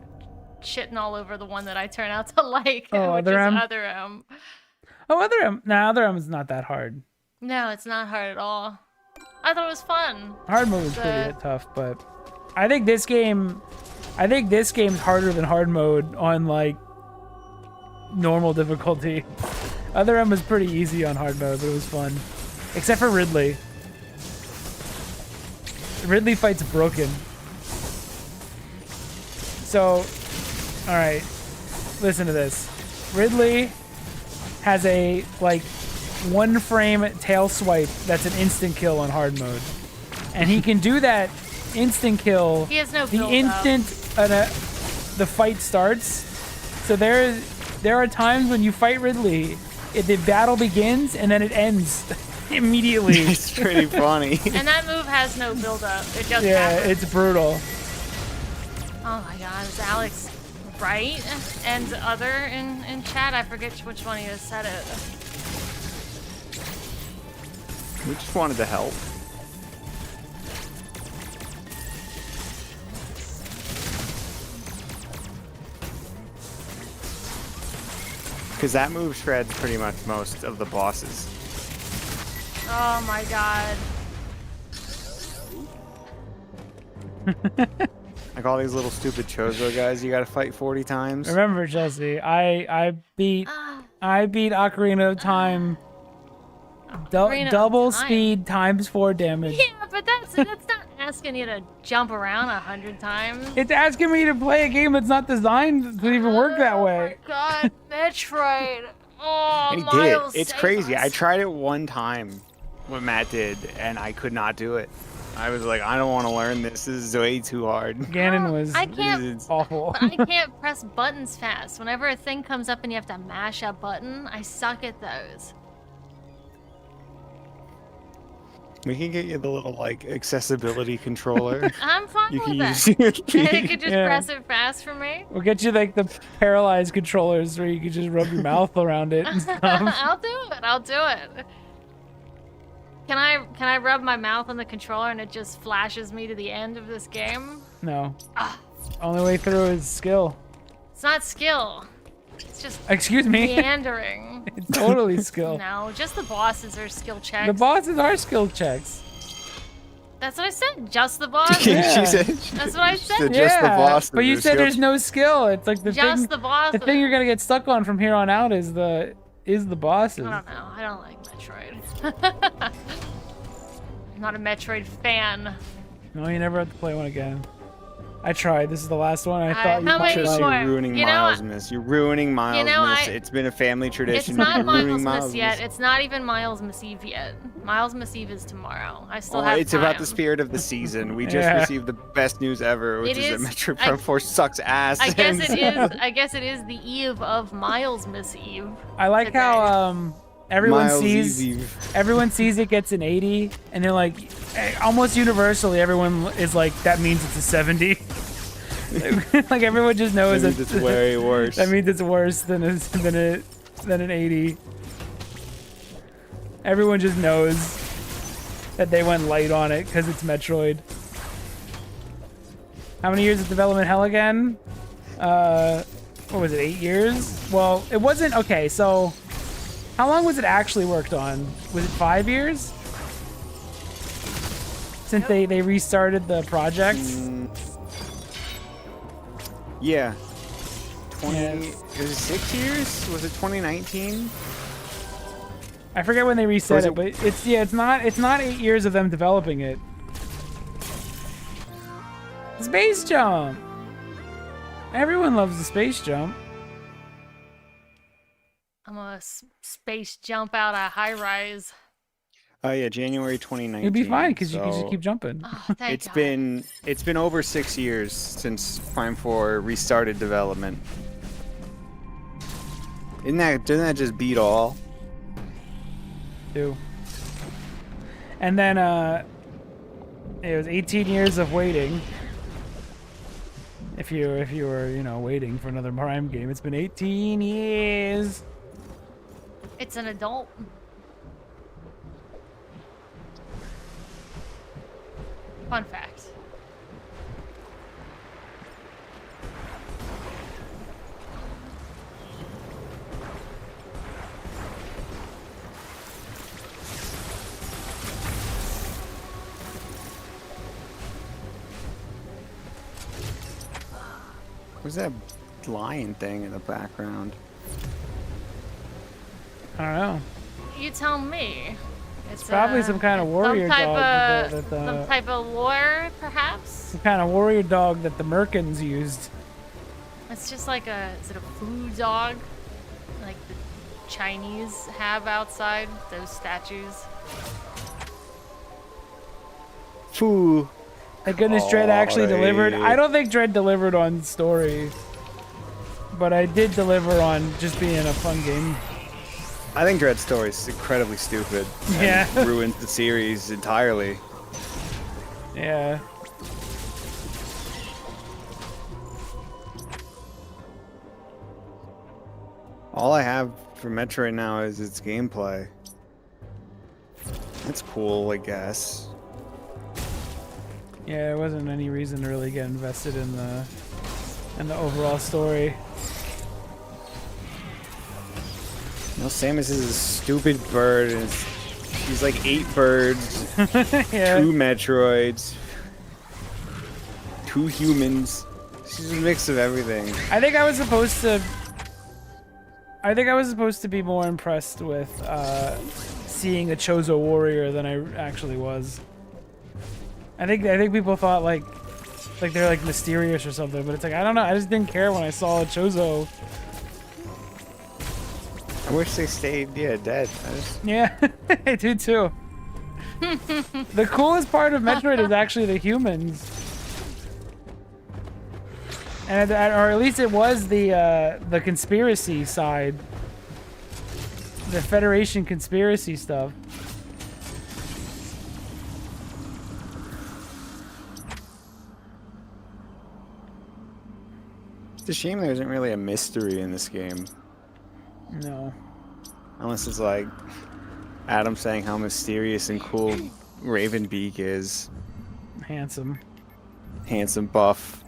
shitting all over the one that I turn out to like, which is Other M. Oh, Other M. Nah, Other M is not that hard. No, it's not hard at all. I thought it was fun. Hard mode was pretty tough, but I think this game's harder than hard mode on normal difficulty. Other M was pretty easy on hard mode, but it was fun. Except for Ridley. Ridley fights broken. So, alright. Listen to this. Ridley has a, one frame tail swipe that's an instant kill on hard mode. And he can do that instant kill he has no the instant the fight starts. So there are times when you fight Ridley, the battle begins and then it ends immediately. It's pretty funny. And that move has no build up. It just happens. It's brutal. Oh my god, is Alex right? And other in chat? I forget which one he has said it. We just wanted to help. because that move shreds pretty much most of the bosses. Oh my god. Like all these little stupid Chozo guys you gotta fight 40 times. Remember, Jesse, I beat Ocarina of Time Ocarina of double Time. speed times 4 damage. Yeah, but that's not asking you to jump around 100 times. It's asking me to play a game that's not designed to even work that way. Oh my god, Metroid. Oh, And he did it. Miles, It's save crazy. us. I tried it one time, what Matt did, and I could not do it. I was like, I don't want to learn this. This is way too hard. Ganon was I can't. awful. But I can't press buttons fast. Whenever a thing comes up and you have to mash a button, I suck at those. We can get you the little like accessibility controller. I'm fine You with can that. use your You could just Yeah. press it fast for me. We'll get you like the paralyzed controllers where you can just rub your mouth around it and stuff. I'll do it. I'll do it. Can I rub my mouth on the controller and it just flashes me to the end of this game? No. Ah. Only way through is skill. It's not skill. It's just Excuse me. meandering. It's totally skill. No, just the bosses are skill checks. The bosses are skill checks. That's what I said. Just the bosses. Yeah. She said, That's what I said. just the boss. But you said there's no skill. It's like the Just thing. the bosses. The thing you're gonna get stuck on from here on out is the bosses. I don't know. I don't like Metroid. I'm not a Metroid fan. No, you never have to play one again. I tried. This is the last one. I thought you how might many like. more? You're ruining You know, Miles Miss. You're ruining Miles know, Miss. I- It's been a family tradition. It's not You're ruining Miles Miss Miss. yet. It's not even Miles Miss Eve yet. Miles Miss Eve is tomorrow. I still Oh, have it's time. about the spirit of the season. We just Yeah. received the best news ever, which It is that is- Metroid I- Prime 4 sucks ass. I guess and- it is. I guess it is the eve of Miles Miss Eve. I like today. how everyone Miles sees Eve. everyone sees it gets an 80, and they're like, almost universally, everyone is like, that means it's a 70. Like everyone just knows That means that it's way worse. that means it's worse than an 80. Everyone just knows that they went light on it because it's Metroid. How many years of development hell again? What was it, 8 years? Well, it wasn't, okay, so how long was it actually worked on? Was it 5 years? Since they restarted the project? Yeah. 20. Yeah. It was 6 years? Was it 2019? I forget when they Or reset is it, it- but it's not 8 years of them developing it. Space jump. Everyone loves the space jump. I'm gonna space jump out a high rise. Oh yeah, January 2019. You'll be fine because you can just so keep jumping. Oh, thank It's God. been over 6 years since Prime 4 restarted development. Doesn't that just beat all? Too. And then it was 18 years of waiting. If you were waiting for another Prime game, it's been 18 years. It's an adult. Fun fact. What's that lion thing in the background? I don't know. You tell me. It's probably some kind of warrior some type dog Of, that the- some type of lore, perhaps. Some kind of warrior dog that the Merkins used. It's just like is it a food dog? Like the Chinese have outside, those statues. Foo. Thank goodness Dread actually delivered. Alright. I don't think Dread delivered on story, but I did deliver on just being a fun game. I think Dread Story is incredibly stupid. and Yeah. ruins the series entirely. Yeah. All I have for Metroid now is its gameplay. That's cool, I guess. Yeah, there wasn't any reason to really get invested in the overall story. No, Samus is a stupid bird, and she's like 8 birds, Yeah. 2 Metroids, 2 humans. She's a mix of everything. I think I was supposed to be more impressed with seeing a Chozo warrior than I actually was. I think people thought like they're like mysterious or something, but it's like I don't know. I just didn't care when I saw a Chozo. I wish they stayed, dead. Yeah, I do too. The coolest part of Metroid is actually the humans. And or at least it was the conspiracy side, the Federation conspiracy stuff. It's a shame there isn't really a mystery in this game. No. Unless it's like Adam saying how mysterious and cool Ravenbeak is. Handsome. Handsome buff.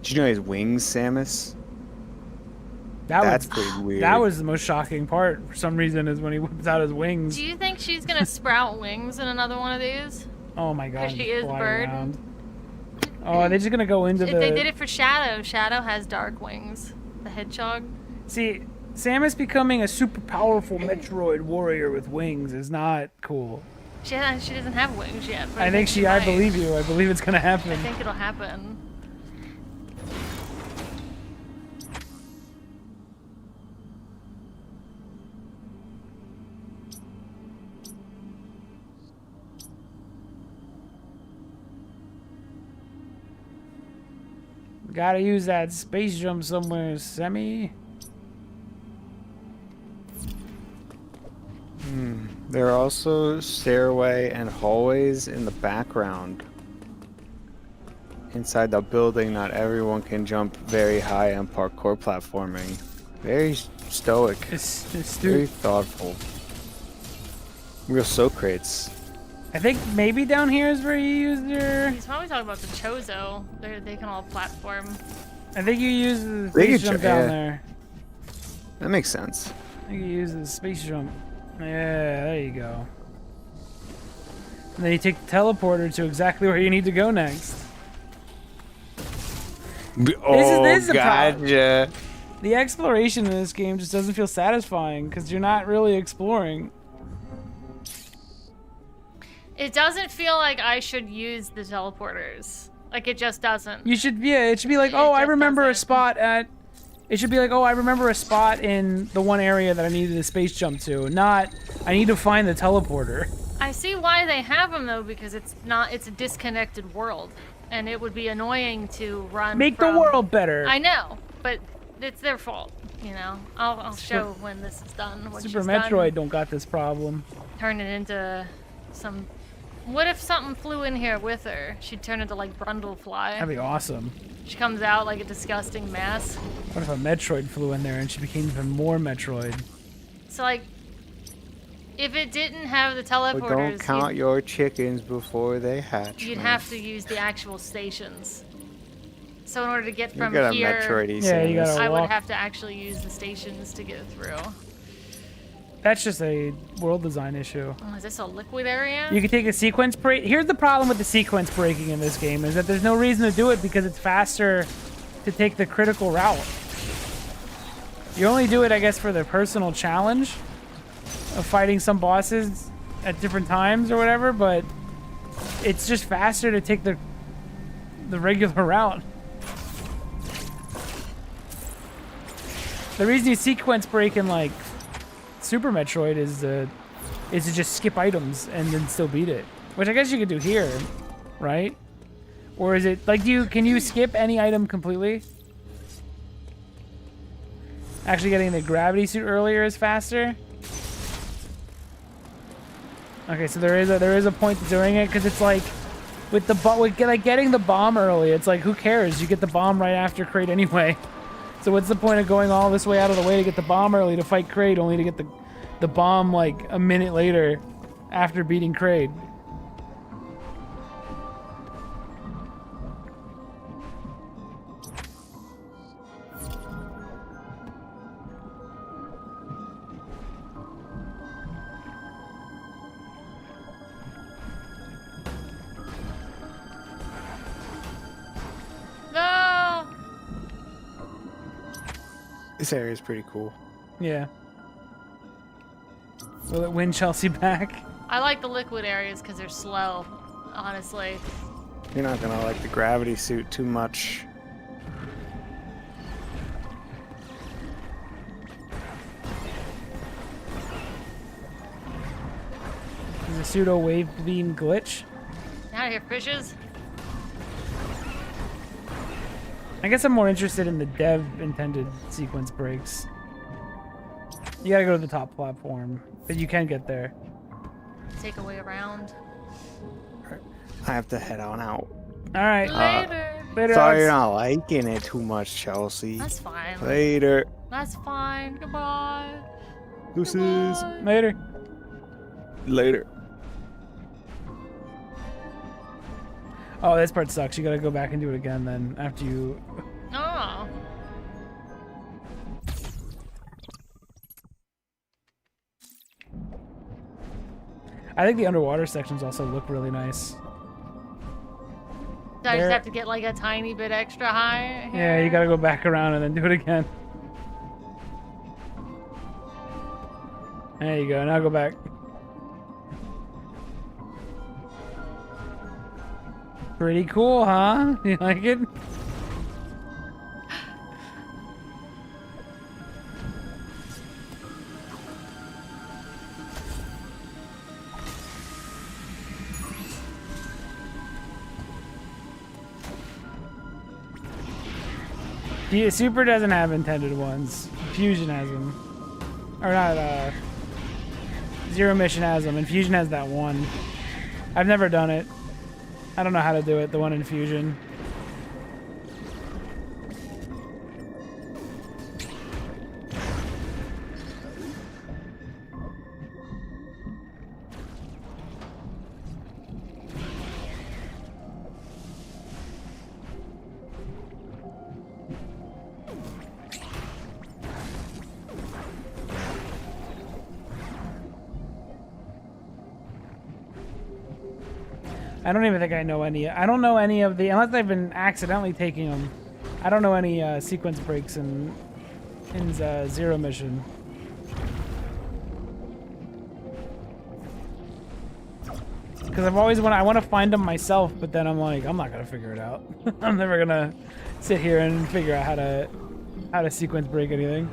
Did you know he has wings, Samus? That's pretty weird. That was the most shocking part for some reason, is when he whips out his wings. Do you think she's gonna sprout wings in another one of these? Oh my god. Because she is bird. Around. Oh, are they just gonna go into If they did it for Shadow, Shadow has dark wings. The hedgehog. See, Samus becoming a super powerful Metroid warrior with wings is not cool. She doesn't have wings yet. But I believe you. I believe it's gonna happen. I think it'll happen. Gotta use that space jump somewhere, Semi. There are also stairway and hallways in the background. Inside the building, not everyone can jump very high on parkour platforming. Very stoic. It's Very thoughtful. Real Socrates. I think maybe down here is where you use your... He's probably talking about the Chozo. They can all platform. I think you use the space jump down there. That makes sense. I think you use the space jump. Yeah, there you go. And then you take the teleporter to exactly where you need to go next. This is the problem. gotcha. The exploration in this game just doesn't feel satisfying because you're not really exploring. It doesn't feel like I should use the teleporters. Like, it just doesn't. You should, yeah, it should be like, oh, I remember a spot at... It should be like, oh, I remember a spot in the one area that I needed a space jump to. Not, I need to find the teleporter. I see why they have them, though, because it's a disconnected world. And it would be annoying to run Make the world better. I know, but it's their fault, you know? I'll show when this is done. When Super she's Metroid done, don't got this problem. turn it into some... What if something flew in here with her? She'd turn into, like, Brundlefly. That'd be awesome. She comes out like a disgusting mass. What if a Metroid flew in there and she became even more Metroid? So, like, if it didn't have the teleporters... But don't count your chickens before they hatch. You'd have to use the actual stations. So in order to get from you got here, a Metroid Yeah, you gotta I would walk. have to actually use the stations to get through. That's just a world design issue. Oh, is this a liquid area? You can take a sequence break. Here's the problem with the sequence breaking in this game, is that there's no reason to do it because it's faster to take the critical route. You only do it, I guess, for the personal challenge of fighting some bosses at different times or whatever, but it's just faster to take the regular route. The reason you sequence break in, like, Super Metroid is to just skip items and then still beat it, which I guess you could do here, right? Or is it like can you skip any item completely? Actually, getting the gravity suit earlier is faster. Okay, so there is a point to doing it because it's like with getting the bomb early. It's like, who cares? You get the bomb right after Kraid anyway. So what's the point of going all this way out of the way to get the bomb early to fight Kraid, only to get the bomb like a minute later after beating Kraid? This area is pretty cool. Yeah. Will it win Chelsea back? I like the liquid areas because they're slow, honestly. You're not gonna like the gravity suit too much. Is a pseudo wave beam glitch? Out of here, fishes. I guess I'm more interested in the dev intended sequence breaks. You gotta go to the top platform, but you can get there. Take a way around. I have to head on out. All right. Later. Later. Sorry you're Alex. not liking it too much, Chelsea. That's fine. Later. That's fine. Goodbye. Deuces. Goodbye. Later. Later. Oh, this part sucks. You gotta go back and do it again then after you. Oh. I think the underwater sections also look really nice. Do I There- just have to get like a tiny bit extra high? Yeah, you gotta go back around and then do it again. There you go. Now go back. Pretty cool, huh? You like it? Yeah, Super doesn't have intended ones. Fusion has them. Or not, Zero Mission has them, and Fusion has that one. I've never done it. I don't know how to do it, the one in Fusion. I don't even think I know any. I don't know any of the, unless I've been accidentally taking them. I don't know any sequence breaks in Zero Mission. Because I've always I want to find them myself, but then I'm like, I'm not gonna figure it out. I'm never gonna sit here and figure out how to sequence break anything.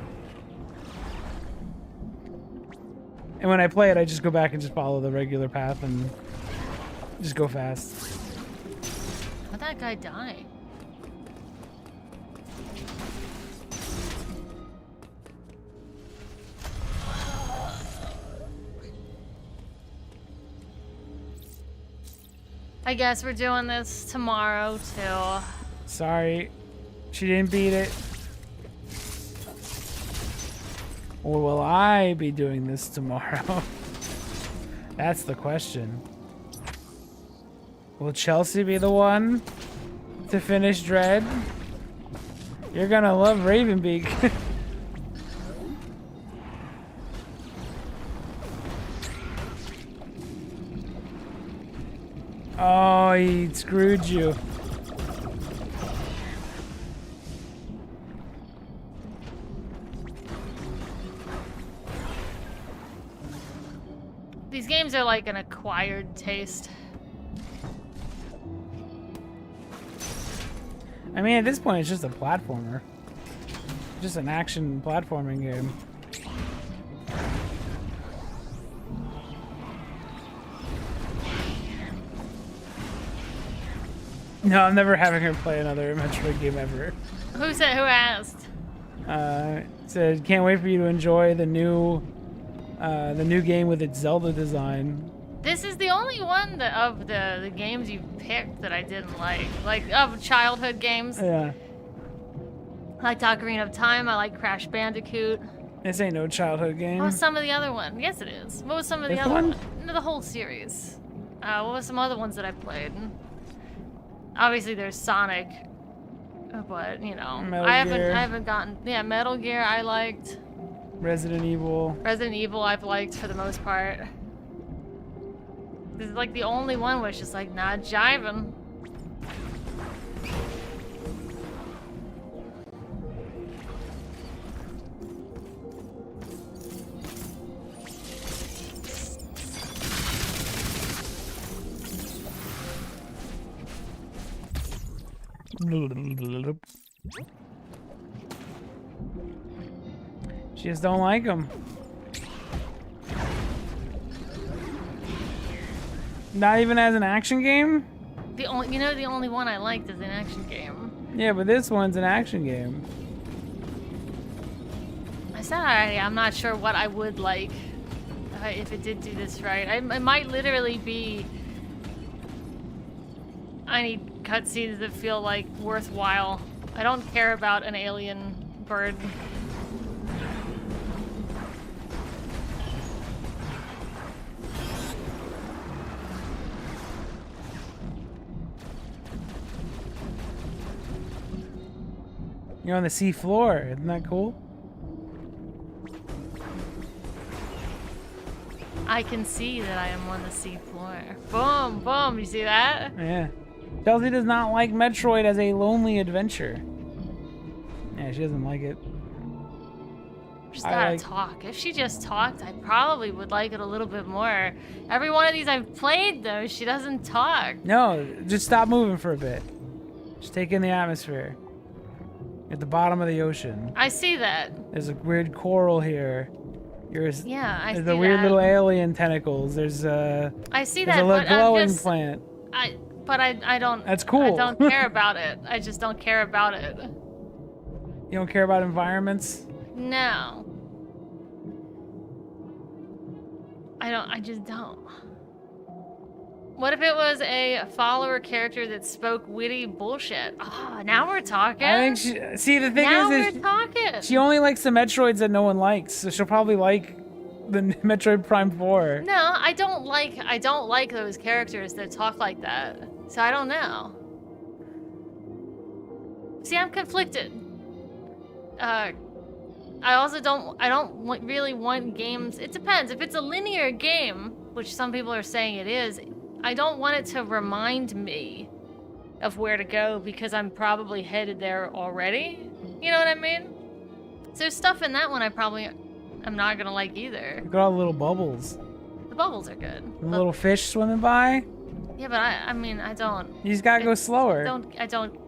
And when I play it, I just go back and just follow the regular path and just go fast. How'd that guy die? I guess we're doing this tomorrow too. Sorry, she didn't beat it. Or will I be doing this tomorrow? That's the question. Will Chelsea be the one to finish Dread? You're gonna love Ravenbeak. Oh, he screwed you. These games are like an acquired taste. I mean, at this point, it's just a platformer. Just an action platforming game. No, I'm never having her play another Metroid game ever. Who asked? Said, can't wait for you to enjoy the new game with its Zelda design. This is the only one of the games you picked that I didn't like. Like, of childhood games. Yeah. I liked Ocarina of Time. I like Crash Bandicoot. This ain't no childhood game. What was some of the other one? Yes, it is. What was some of the This other one? one? No, the whole series. What was some other ones that I played? Obviously, there's Sonic, but you know, Metal I Gear. haven't gotten. Yeah, Metal Gear I liked. Resident Evil. Resident Evil I've liked for the most part. This is like the only one where it's just like not jiving. She just don't like him. Not even as an action game? The only one I liked is an action game. Yeah, but this one's an action game. I said already, I'm not sure what I would like if it did do this right. It might literally be... I need cutscenes that feel like worthwhile. I don't care about an alien bird. You're on the sea floor. Isn't that cool? I can see that I am on the sea floor. Boom, boom. You see that? Yeah. Chelsea does not like Metroid as a lonely adventure. Yeah, she doesn't like it. Just gotta talk. If she just talked, I probably would like it a little bit more. Every one of these I've played, though, she doesn't talk. No, just stop moving for a bit. Just take in the atmosphere. At the bottom of the ocean. I see that. There's a weird coral here. Yeah, I see that. There's the weird little alien tentacles. There's a... I see there's that, a but glowing plant. I don't... That's cool. I don't care about it. I just don't care about it. You don't care about environments? No. I just don't. What if it was a follower character that spoke witty bullshit? Ah, now we're talking. I think she... See, the thing now is we're talking. She only likes the Metroids that no one likes, so she'll probably like the Metroid Prime 4. No, I don't like those characters that talk like that. So I don't know. See, I'm conflicted. I also don't really want games. It depends. If it's a linear game, which some people are saying it is, I don't want it to remind me of where to go because I'm probably headed there already. You know what I mean? So there's stuff in that one I'm not gonna like either. Look at all the little bubbles. The bubbles are good. The little fish swimming by. Yeah, but I mean, I don't. You just gotta go slower.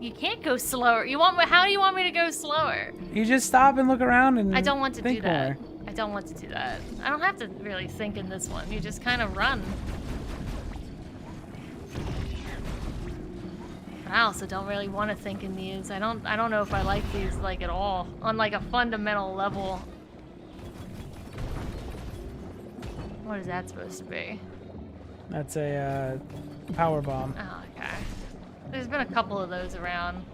You can't go slower. How do you want me to go slower? You just stop and look around and I don't want to do that. More. I don't want to do that. I don't have to really think in this one. You just kind of run. But I also don't really want to think in these. I don't know if I like these like at all on like a fundamental level. What is that supposed to be? That's a power bomb. Oh, okay. There's been a couple of those around.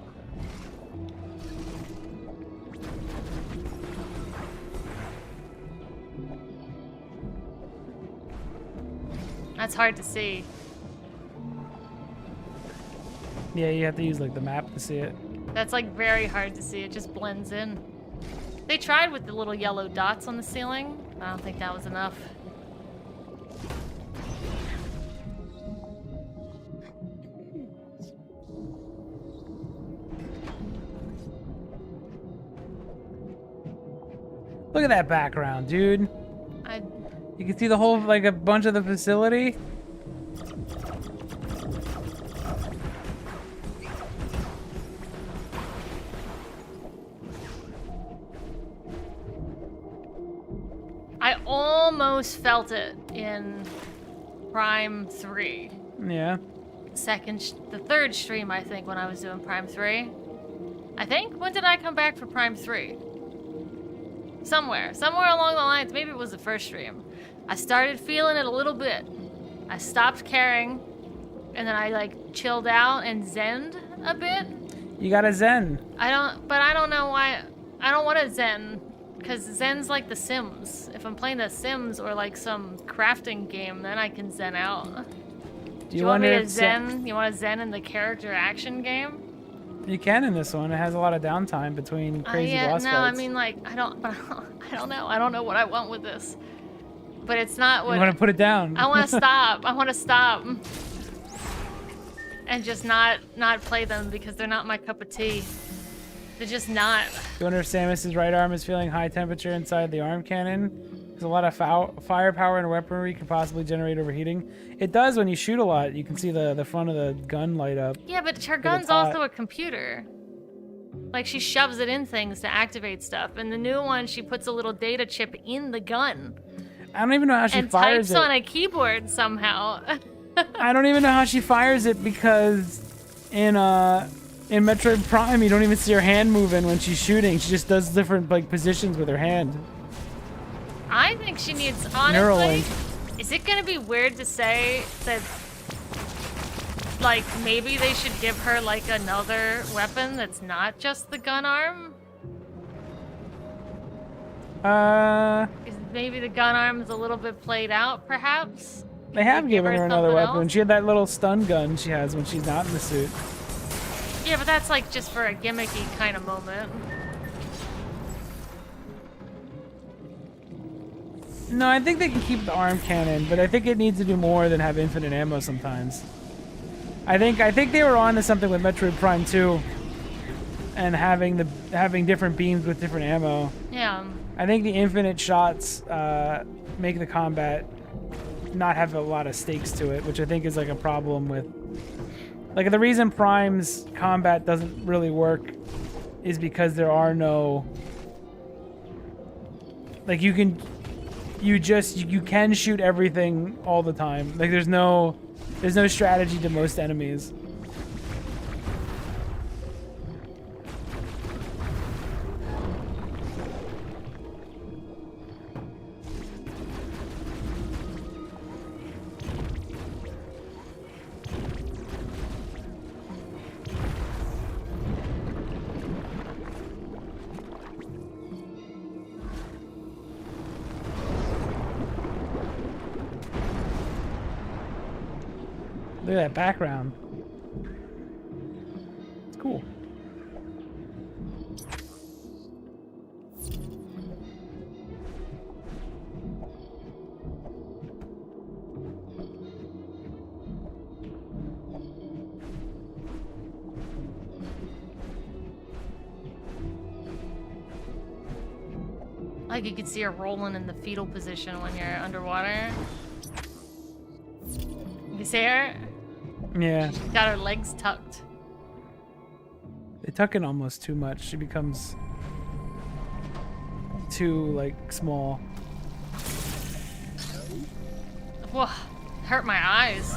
That's hard to see. Yeah, you have to use like the map to see it. That's like very hard to see. It just blends in. They tried with the little yellow dots on the ceiling. I don't think that was enough. Look at that background, dude. You can see the whole, like, a bunch of the facility. I almost felt it in Prime 3. Yeah. The third stream, I think, when I was doing Prime 3. I think? When did I come back for Prime 3? Somewhere along the lines. Maybe it was the first stream. I started feeling it a little bit. I stopped caring, and then I like chilled out and zenned a bit. You got a zen. I don't know why. I don't want to zen, because zen's like The Sims. If I'm playing The Sims or like some crafting game, then I can zen out. Do you want me to zen? You want to zen in the character action game? You can in this one. It has a lot of downtime between crazy boss fights. I mean, like, I don't know. I don't know what I want with this. But it's not what... You want to put it down. I want to stop. I want to stop. And just not play them because they're not my cup of tea. They're just not. You wonder if Samus's right arm is feeling high temperature inside the arm cannon? A lot of firepower and weaponry can possibly generate overheating. It does when you shoot a lot. You can see the front of the gun light up. Yeah, but her gun's also a computer. Like, she shoves it in things to activate stuff. And the new one, she puts a little data chip in the gun. I don't even know how she fires it. And types on a keyboard somehow. I don't even know how she fires it because in Metroid Prime, you don't even see her hand moving when she's shooting. She just does different like positions with her hand. I think she needs, honestly, is it gonna be weird to say that, like, maybe they should give her, like, another weapon that's not just the gun arm? Maybe the gun arm is a little bit played out, perhaps? They have given her another weapon. Else? She had that little stun gun she has when she's not in the suit. Yeah, but that's, like, just for a gimmicky kind of moment. No, I think they can keep the arm cannon, but I think it needs to do more than have infinite ammo sometimes. I think they were on to something with Metroid Prime 2 and having different beams with different ammo. Yeah. I think the infinite shots make the combat not have a lot of stakes to it, which I think is like a problem with like the reason Prime's combat doesn't really work is because there are no like you can shoot everything all the time. Like there's no strategy to most enemies. Look at that background. It's cool. Like you could see her rolling in the fetal position when you're underwater. You see her? Yeah. She's got her legs tucked. They tuck in almost too much. She becomes too, like, small. Whoa, hurt my eyes.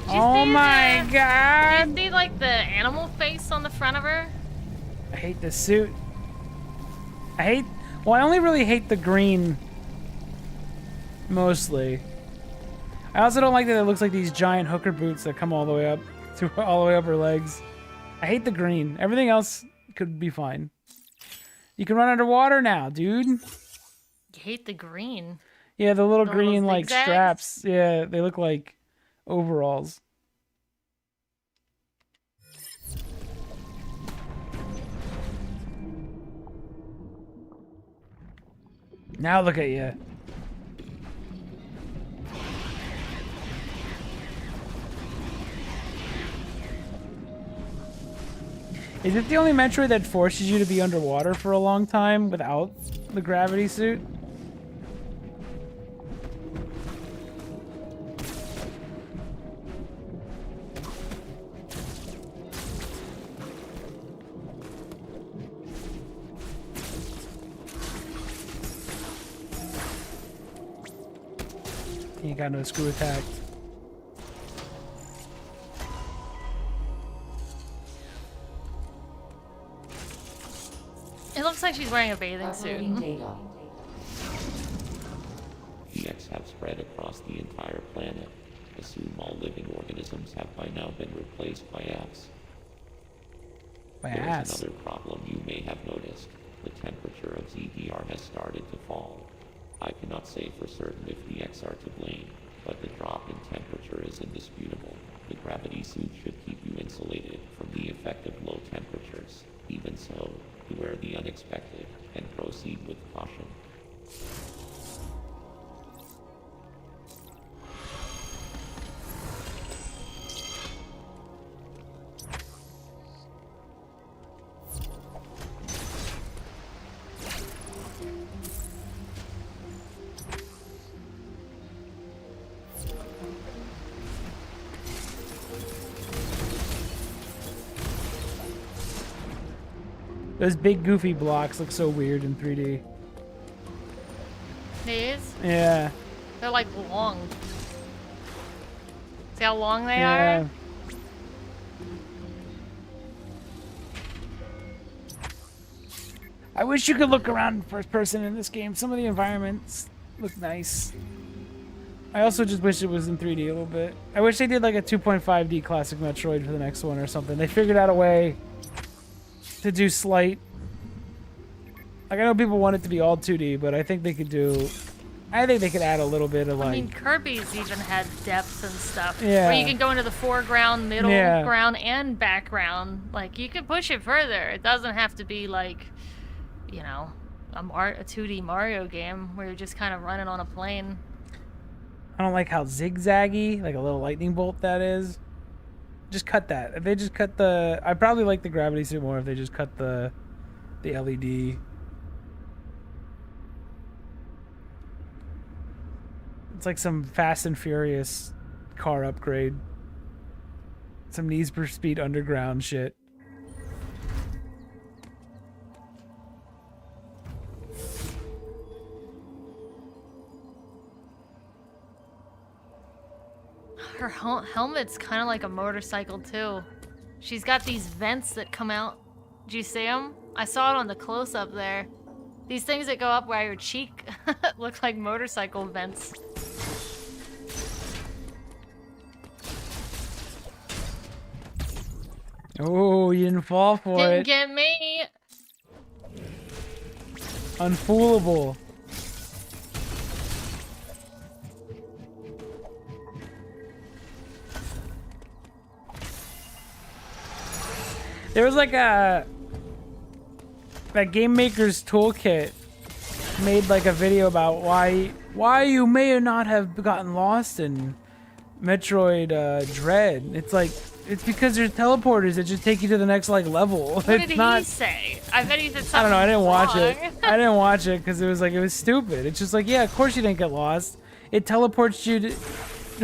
Oh my god! Do you see, like, the animal face on the front of her? I hate this suit. Well, I only really hate the green. Mostly. I also don't like that it looks like these giant hooker boots that come all the way up her legs. I hate the green. Everything else could be fine. You can run underwater now, dude. You hate the green. Yeah, the little green like zigzags? straps. Yeah, they look like overalls. Now look at you. Is it the only Metroid that forces you to be underwater for a long time without the gravity suit? He ain't got no screw attack. It looks like she's wearing a bathing suit. The X have spread across the entire planet. Assume all living organisms have by now been replaced by X. There's another problem you may have noticed. The temperature of ZDR has started to fall. I cannot say for certain if the X are to blame, but the drop in temperature is indisputable. The gravity suit should keep you insulated from the effect of low temperatures. Even so, beware the unexpected and proceed with caution. Those big goofy blocks look so weird in 3D. These? Yeah. They're like long. See how long they Yeah. are? I wish you could look around in first person in this game. Some of the environments look nice. I also just wish it was in 3D a little bit. I wish they did like a 2.5D classic Metroid for the next one or something. They figured out a way to do slight... Like, I know people want it to be all 2D, but I think they could do... I think they could add a little bit of like... I mean, Kirby's even had depth and stuff. Yeah. Where you can go into the foreground, middle ground, and background. Like, you can push it further. It doesn't have to be like, you know, a 2D Mario game where you're just kind of running on a plane. I don't like how zigzaggy, like a little lightning bolt that is. Just cut that. If they just cut the... I probably like the gravity suit more if they just cut the LED. It's like some Fast and Furious car upgrade. Some Need for Speed Underground shit. Her helmet's kind of like a motorcycle, too. She's got these vents that come out. Do you see them? I saw it on the close-up there. These things that go up where your cheek look like motorcycle vents. Oh, you didn't fall for Didn't it. get me. Unfoolable. There was like that Game Maker's Toolkit made like a video about why you may or not have gotten lost in Metroid Dread. It's like, it's because there's teleporters that just take you to the next like level. What did he say? I bet he said something I don't know. I didn't watch wrong. it. I didn't watch it because it was stupid. It's just like, yeah, of course you didn't get lost. It teleports you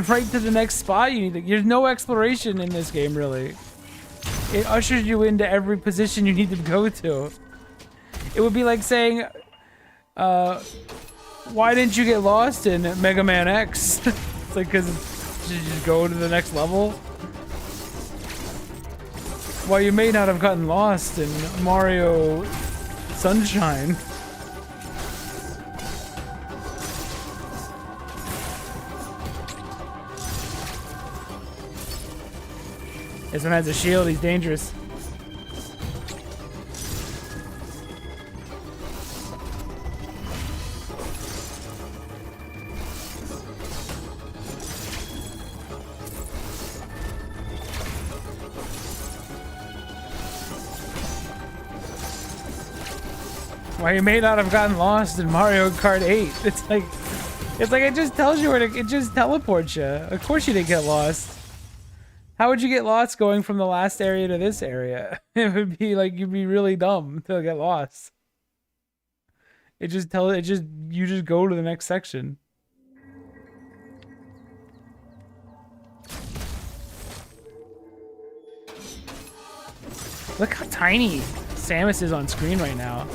right to the next spot you need to. There's no exploration in this game really. It ushers you into every position you need to go to. It would be like saying, why didn't you get lost in Mega Man X? It's like, because you just go to the next level. Well, you may not have gotten lost in Mario Sunshine. This one has a shield, he's dangerous. Why you may not have gotten lost in Mario Kart 8. It's like it just tells you where to, it just teleports you. Of course you didn't get lost. How would you get lost going from the last area to this area? It would be like, you'd be really dumb to get lost. You just go to the next section. Look how tiny Samus is on screen right now.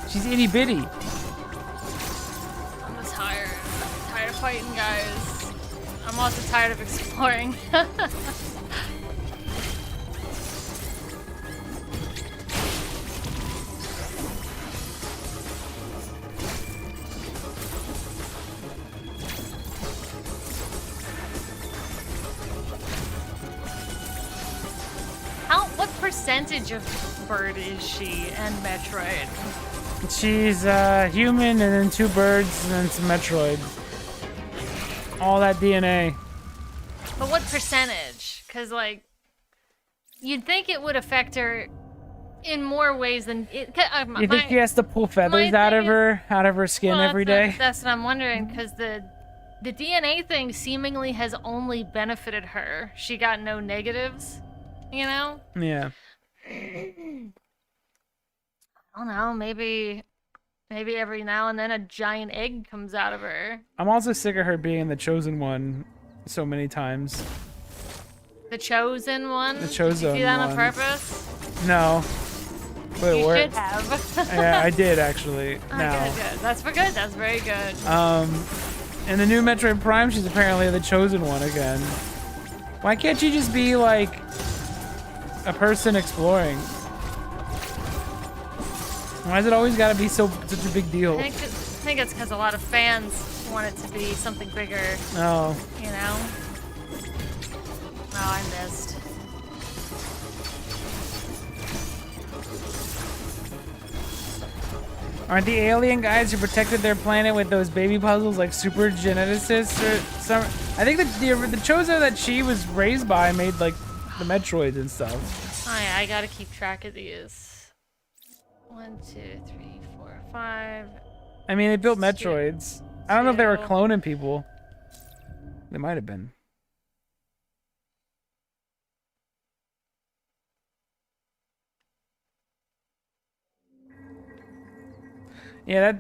She's itty bitty. I'm just tired. I'm tired of fighting, guys. I'm also tired of exploring. What percentage of bird is she and Metroid? She's human, and then 2 birds, and then some Metroid. All that DNA. But what percentage? Because, like, you'd think it would affect her in more ways than it. You think she has to pull feathers out of her skin every day? That's what I'm wondering. Because the DNA thing seemingly has only benefited her. She got no negatives. You know? Yeah. I don't know. Maybe Maybe every now and then a giant egg comes out of her. I'm also sick of her being the chosen one so many times. The chosen one? The chosen Did you do that one. on purpose? No. But it You worked. should have. Yeah, I did actually. Oh, now. good. That's for good. That's very good. In the new Metroid Prime, she's apparently the chosen one again. Why can't she just be like a person exploring? Why is it always got to be such a big deal? I think it's because a lot of fans want it to be something bigger. Oh. You know? Oh, I missed. Aren't the alien guys who protected their planet with those baby puzzles like super geneticists or some? I think that the Chozo that she was raised by made like the Metroids and stuff. Oh yeah, I gotta keep track of these. 1, 2, 3, 4, 5. I mean, they built Metroids. I don't know if they were cloning people. They might have been. Yeah,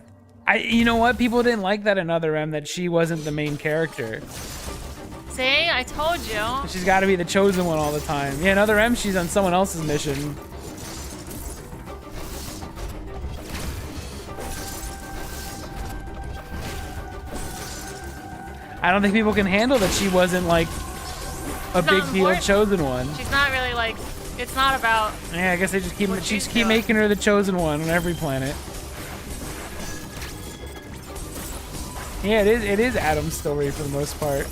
you know what? People didn't like that in Other M, that she wasn't the main character. See, I told you. She's got to be the chosen one all the time. Yeah, in Other M, she's on someone else's mission. I don't think people can handle that she wasn't like a big deal chosen one. She's not really like. It's not about. Yeah, I guess they just keep making her the chosen one on every planet. Yeah, it is Adam's story for the most part.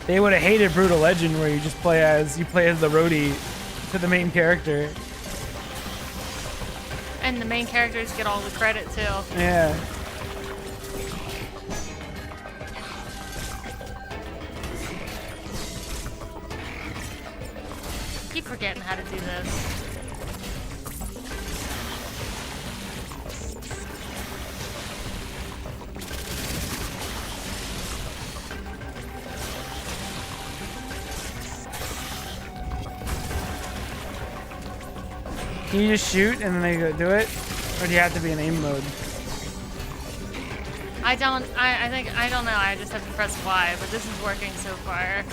They would have hated Brutal Legend, where you play as the roadie to the main character. And the main characters get all the credit too. Yeah. Keep forgetting how to do this. Can you just shoot and then they go do it? Or do you have to be in aim mode? I don't know. I just have to press Y, but this is working so far.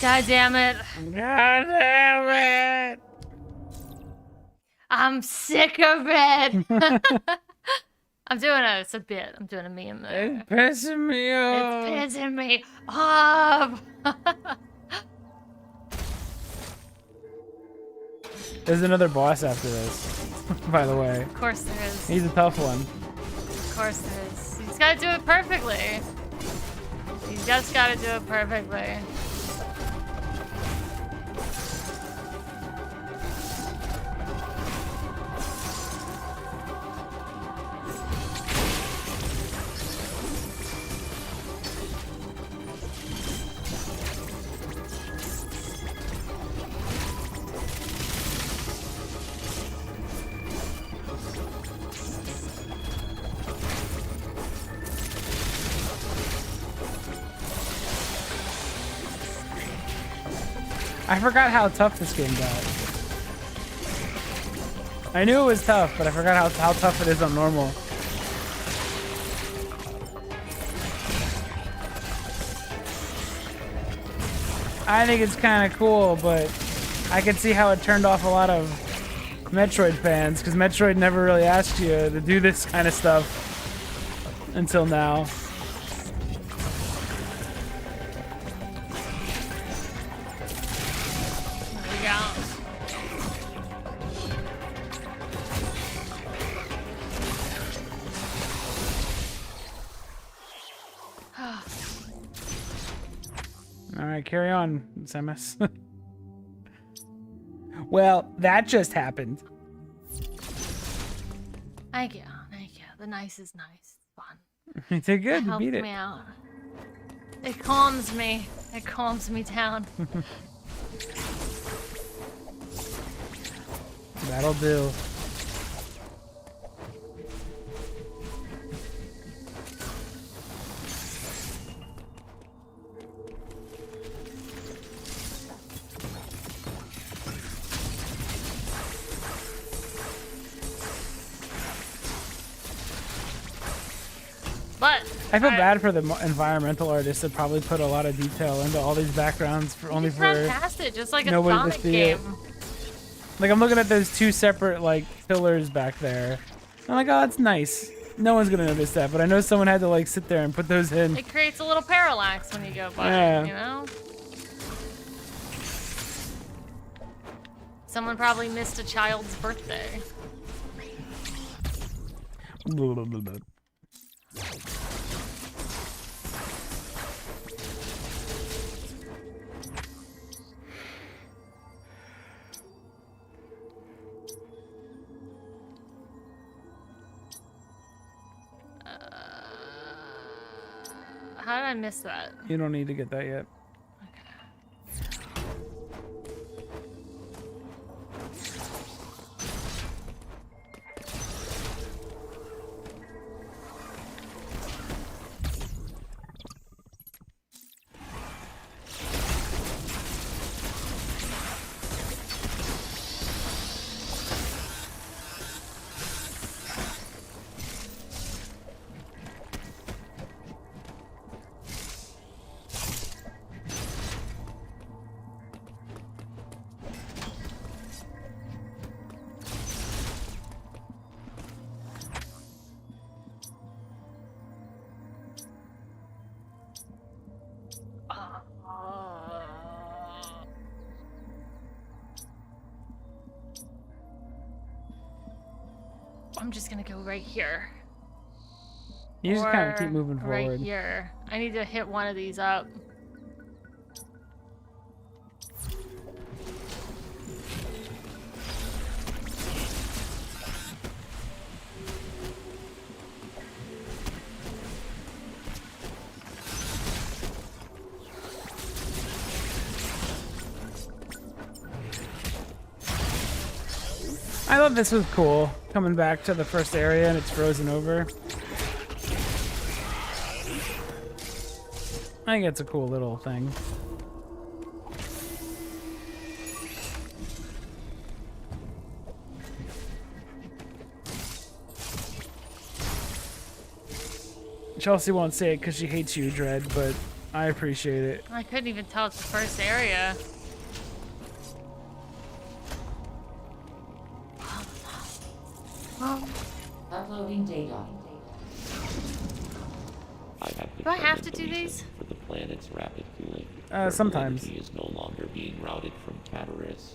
God damn it. God damn it. I'm sick of it. It's a bit. I'm doing a meme there. It's pissing me off. It's pissing me off. There's another boss after this, by the way. Of course there is. He's a tough one. Of course there is. He's got to do it perfectly. He's just got to do it perfectly. I forgot how tough this game got. I knew it was tough, but I forgot how tough it is on normal. I think it's kind of cool, but I can see how it turned off a lot of Metroid fans, because Metroid never really asked you to do this kind of stuff until now. Alright, carry on, Samus. Well, that just happened. Thank you, thank you. The nice is nice. Fun. You did good. It You helped beat it. me out. It calms me. It calms me down. That'll do. But I feel bad for the environmental artists that probably put a lot of detail into all these backgrounds for only for run past it just like a nobody to Sonic see game. it. Like I'm looking at those two separate like pillars back there. I'm like, oh, that's nice. No one's gonna notice that, but I know someone had to like sit there and put those in. It creates a little parallax when you go by, Yeah. you know? Someone probably missed a child's birthday. Blah, blah, blah, blah. How did I miss that? You don't need to get that yet. I'm just gonna go right here. You just kind of Or keep moving right forward. here. I need to hit one of these up. I thought this was cool, coming back to the first area and it's frozen over. I think it's a cool little thing. Chelsea won't say it because she hates you, Dread, but I appreciate it. I couldn't even tell it's the first area. Uploading data. Do I have to do these? For the planet's rapid cooling. Sometimes. Energy is no longer being routed from Cataris.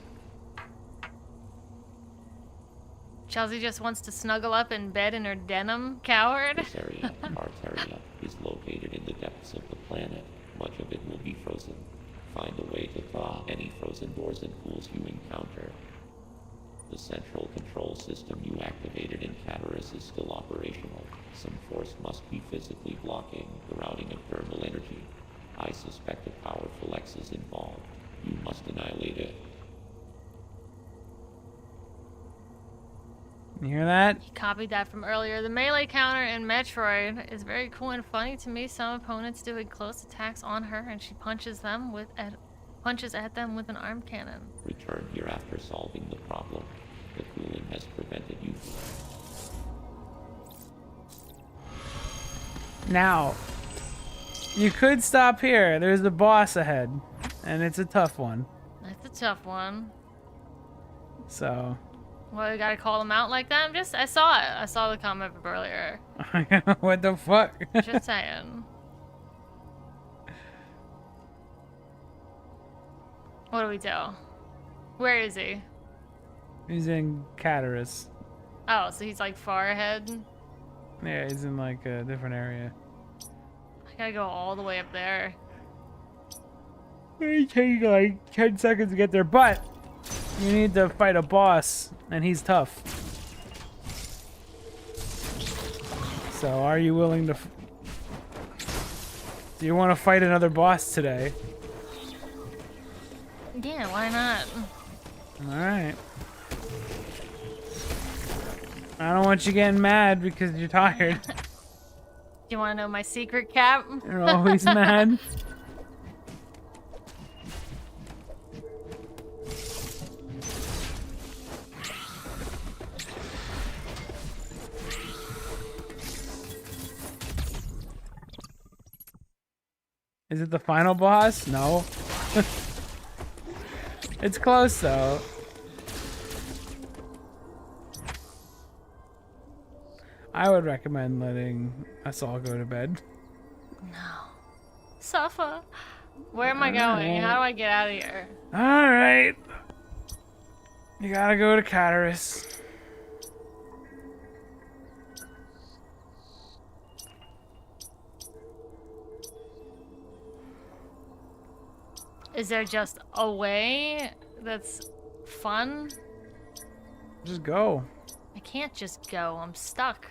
Chelsea just wants to snuggle up in bed in her denim, coward. This area, Arteria, is located in the depths of the planet. Much of it will be frozen. Find a way to thaw any frozen doors and pools you encounter. The central control system you activated in Cataris is still operational. Some force must be physically blocking the routing of thermal energy. I suspect a powerful X is involved. You must annihilate it. You hear that? He copied that from earlier. The melee counter in Metroid is very cool and funny to me. Some opponents doing close attacks on her, and she punches them with punches at them with an arm cannon. Return here after solving the problem. The cooling has prevented you. Now, you could stop here. There's the boss ahead, and it's a tough one. That's a tough one. So, Well, you gotta call them out like that? I saw it. I saw the comment from earlier. what the fuck? Just saying. What do we do? Where is he? He's in Cataris. Oh, so he's like far ahead? Yeah, he's in like a different area. I gotta go all the way up there. It take like 10 seconds to get there, but you need to fight a boss, and he's tough. So, are you willing to... Do you want to fight another boss today? Yeah, why not? Alright. I don't want you getting mad because you're tired. Do you want to know my secret, Cap? You're always mad. Is it the final boss? No. It's close though. I would recommend letting us all go to bed. No. Suffer. Where am I going? How do I get out of here? Alright. You gotta go to Cataris. Is there just a way that's fun? Just go. I can't just go. I'm stuck.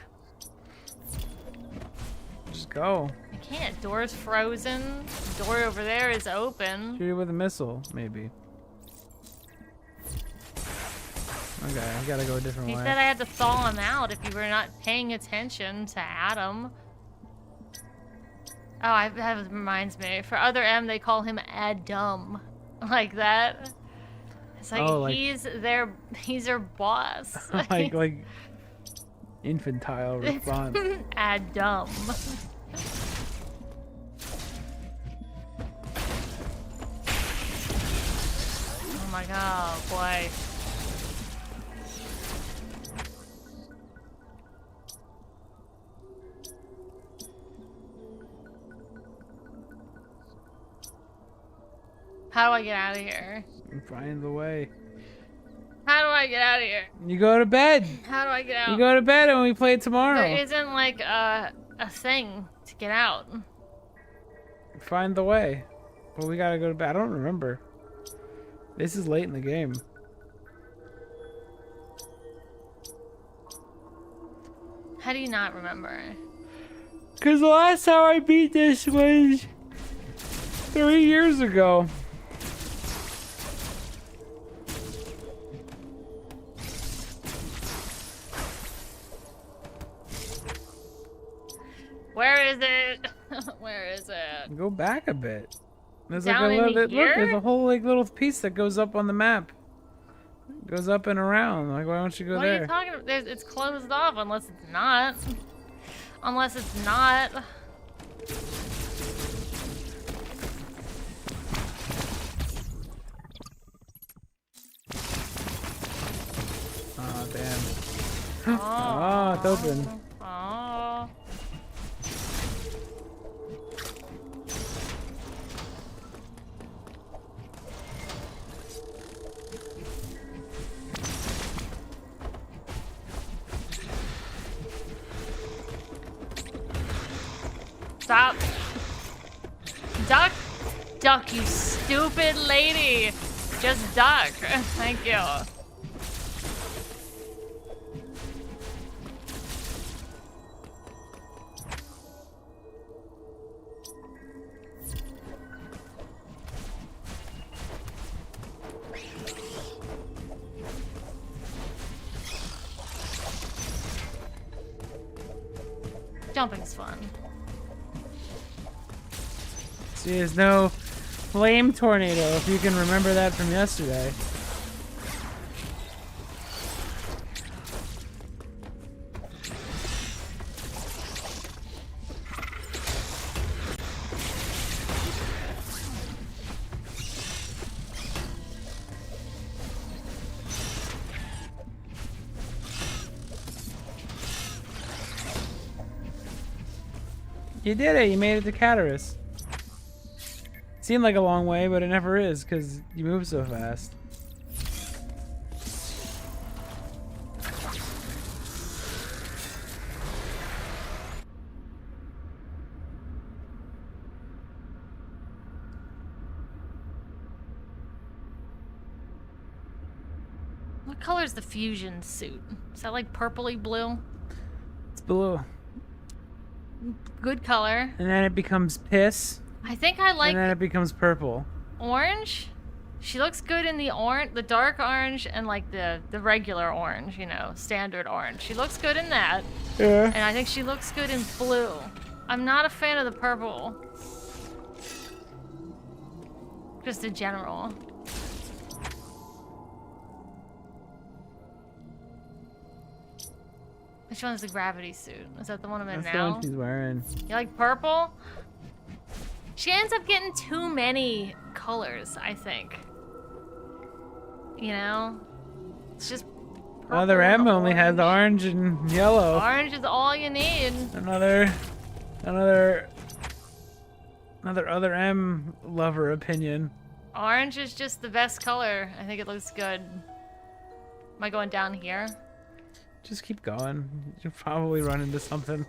Just go. I can't. Door's frozen. Door over there is open. Shoot it with a missile, maybe. Okay, I gotta go a different He way. said I had to thaw him out if you were not paying attention to Adam. Oh, that reminds me. For other M, they call him Adam. Like that. It's like, Oh, like he's their boss. like infantile response. Adam. Oh my god, boy. How do I get out of here? Find the way. How do I get out of here? You go to bed. How do I get out? You go to bed and we play it tomorrow. There isn't like a thing to get out. Find the way. Well, we gotta go to bed. I don't remember. This is late in the game. How do you not remember? Because the last time I beat this was 3 years ago. Where is it? Where is it? Go back a bit. There's Down like a in little, look, here? there's a whole like little piece that goes up on the map. Goes up and around. Like, why don't you go What there? are you talking about? It's closed off unless it's not. Unless it's not. Oh, damn. Oh, Oh, it's open. Oh. Stop. Duck. Duck, you stupid lady. Just duck. Thank you. Jumping's fun. See, there's no flame tornado, if you can remember that from yesterday. You did it, you made it to Cataris. Seemed like a long way, but it never is, because you move so fast. What color is the fusion suit? Is that like purpley blue? It's blue. good color. And then it becomes piss. I think I like And then it becomes purple. orange. She looks good in the dark orange, and like the regular orange, you know, standard orange. She looks good in that. Yeah. And I think she looks good in blue. I'm not a fan of the purple. Just in general. Which one's the gravity suit? Is that the one I'm in That's now? the one she's wearing. You like purple? She ends up getting too many colors, I think. You know? It's just purple Other and M only has orange and yellow. Orange is all you need. Another other M lover opinion. Orange is just the best color. I think it looks good. Am I going down here? Just keep going. You'll probably run into something.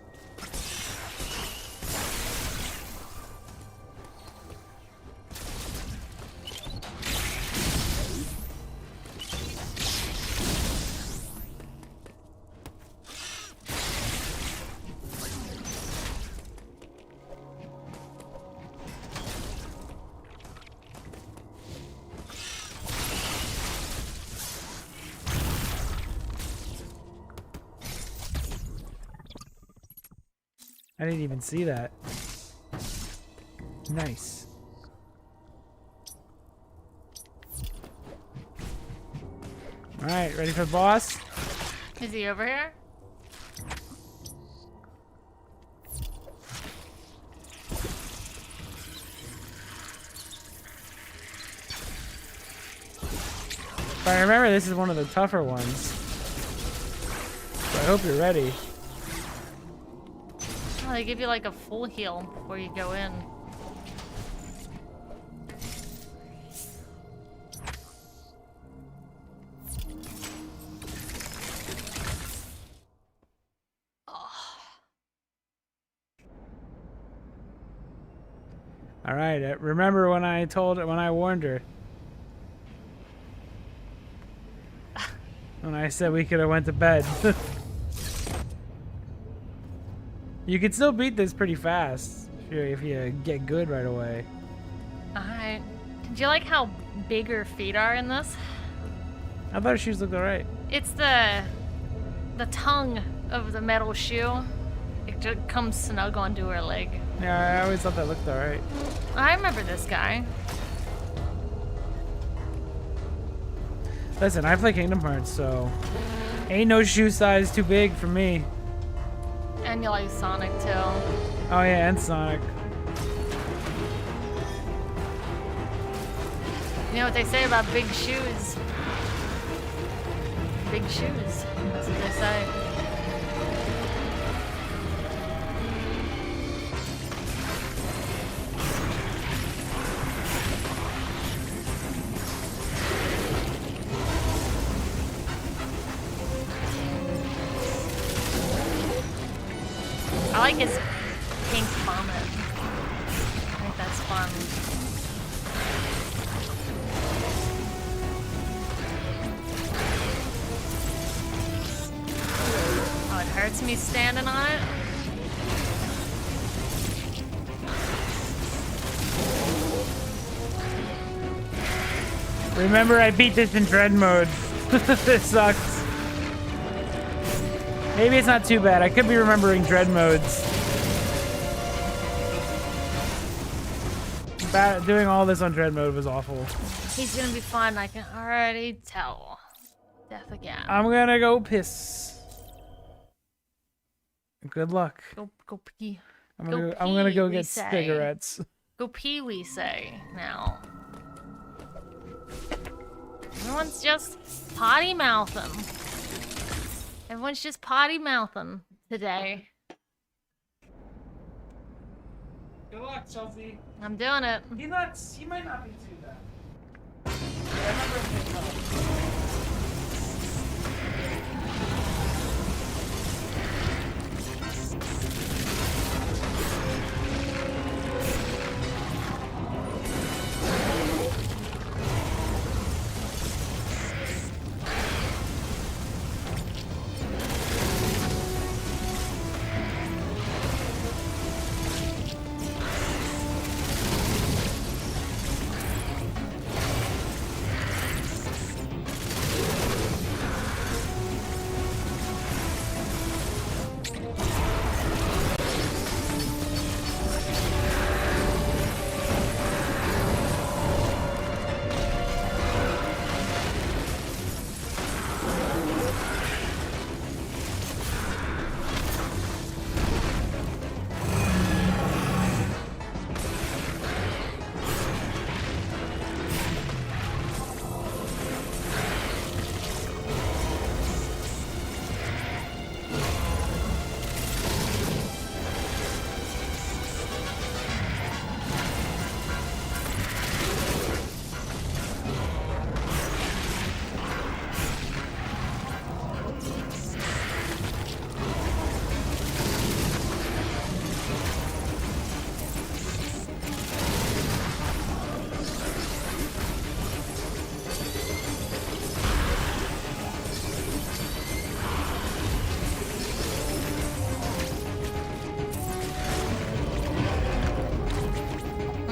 I didn't even see that. Nice. Alright, ready for the boss? Is he over here? If I remember, this is one of the tougher ones. So I hope you're ready. Oh, they give you like a full heal before you go in. All right, remember when I warned her? When I said we could have went to bed. You could still beat this pretty fast if you get good right away. Alright. Did you like how big her feet are in this? I thought her shoes looked alright. It's the tongue of the metal shoe. It just comes snug onto her leg. Yeah, I always thought that looked alright. I remember this guy. Listen, I play Kingdom Hearts, so ain't no shoe size too big for me. And you like Sonic too. Oh yeah, and Sonic. You know what they say about big shoes? Big shoes. That's what they say. I like his pink vomit. I think that's fun. Oh, it hurts me standing on it. Remember, I beat this in dread mode. This sucks. Maybe it's not too bad. I could be remembering dread modes. Doing all this on dread mode was awful. He's gonna be fun, I can already tell. Death again. I'm gonna go piss. Good luck. Go pee. I'm gonna go we get say. cigarettes. Go pee, we say, now. Everyone's just potty mouthing. Everyone's just potty mouthing today. Good luck, Chelsea. I'm doing it. He might not be too bad.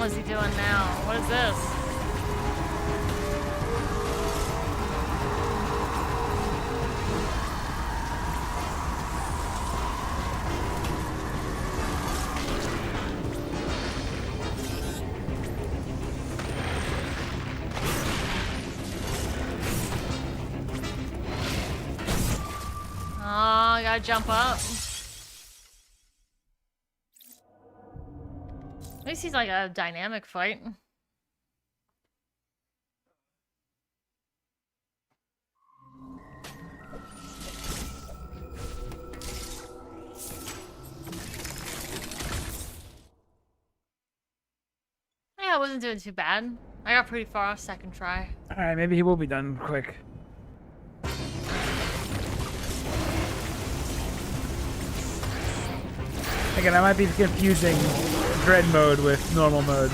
was he doing now? What is this? Oh, I gotta jump up. At least he's like a dynamic fight. Yeah, I wasn't doing too bad. I got pretty far off second try. Alright, maybe he will be done quick. Again, I might be confusing dread mode with normal mode.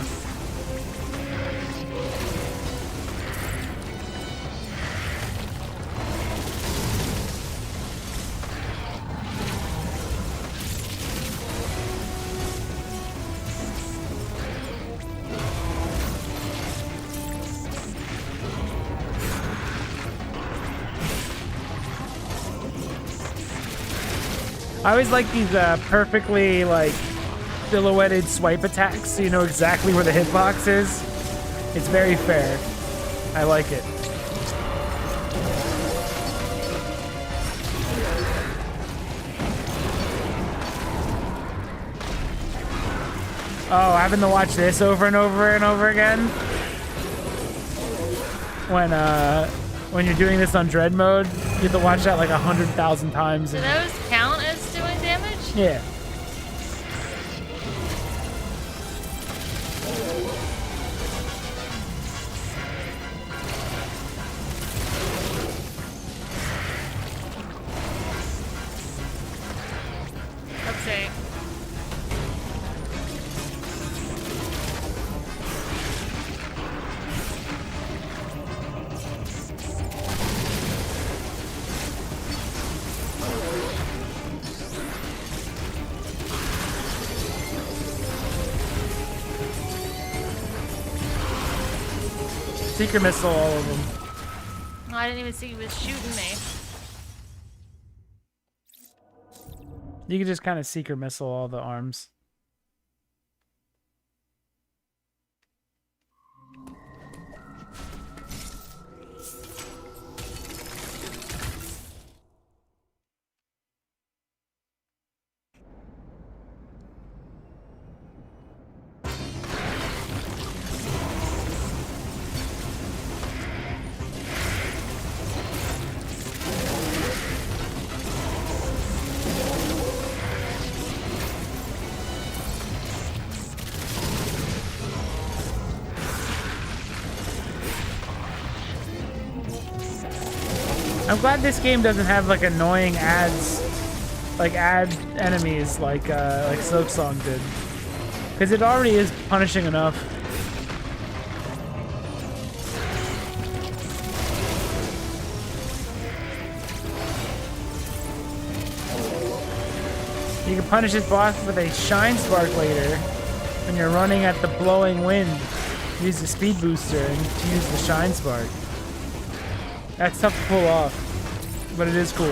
I always like these perfectly like silhouetted swipe attacks, so you know exactly where the hitbox is. It's very fair. I like it. Oh, having to watch this over and over and over again when you're doing this on dread mode, you have to watch that like 100,000 times. Do those count as doing damage? Yeah. Let's see. Secret missile, all of them. Oh, I didn't even see he was shooting me. You can just kind of secret missile all the arms. I'm glad this game doesn't have like annoying ads, like ad enemies like Silksong did, because it already is punishing enough. You can punish this boss with a Shine Spark later when you're running at the blowing wind. Use the speed booster and use the Shine Spark. That's tough to pull off, but it is cool.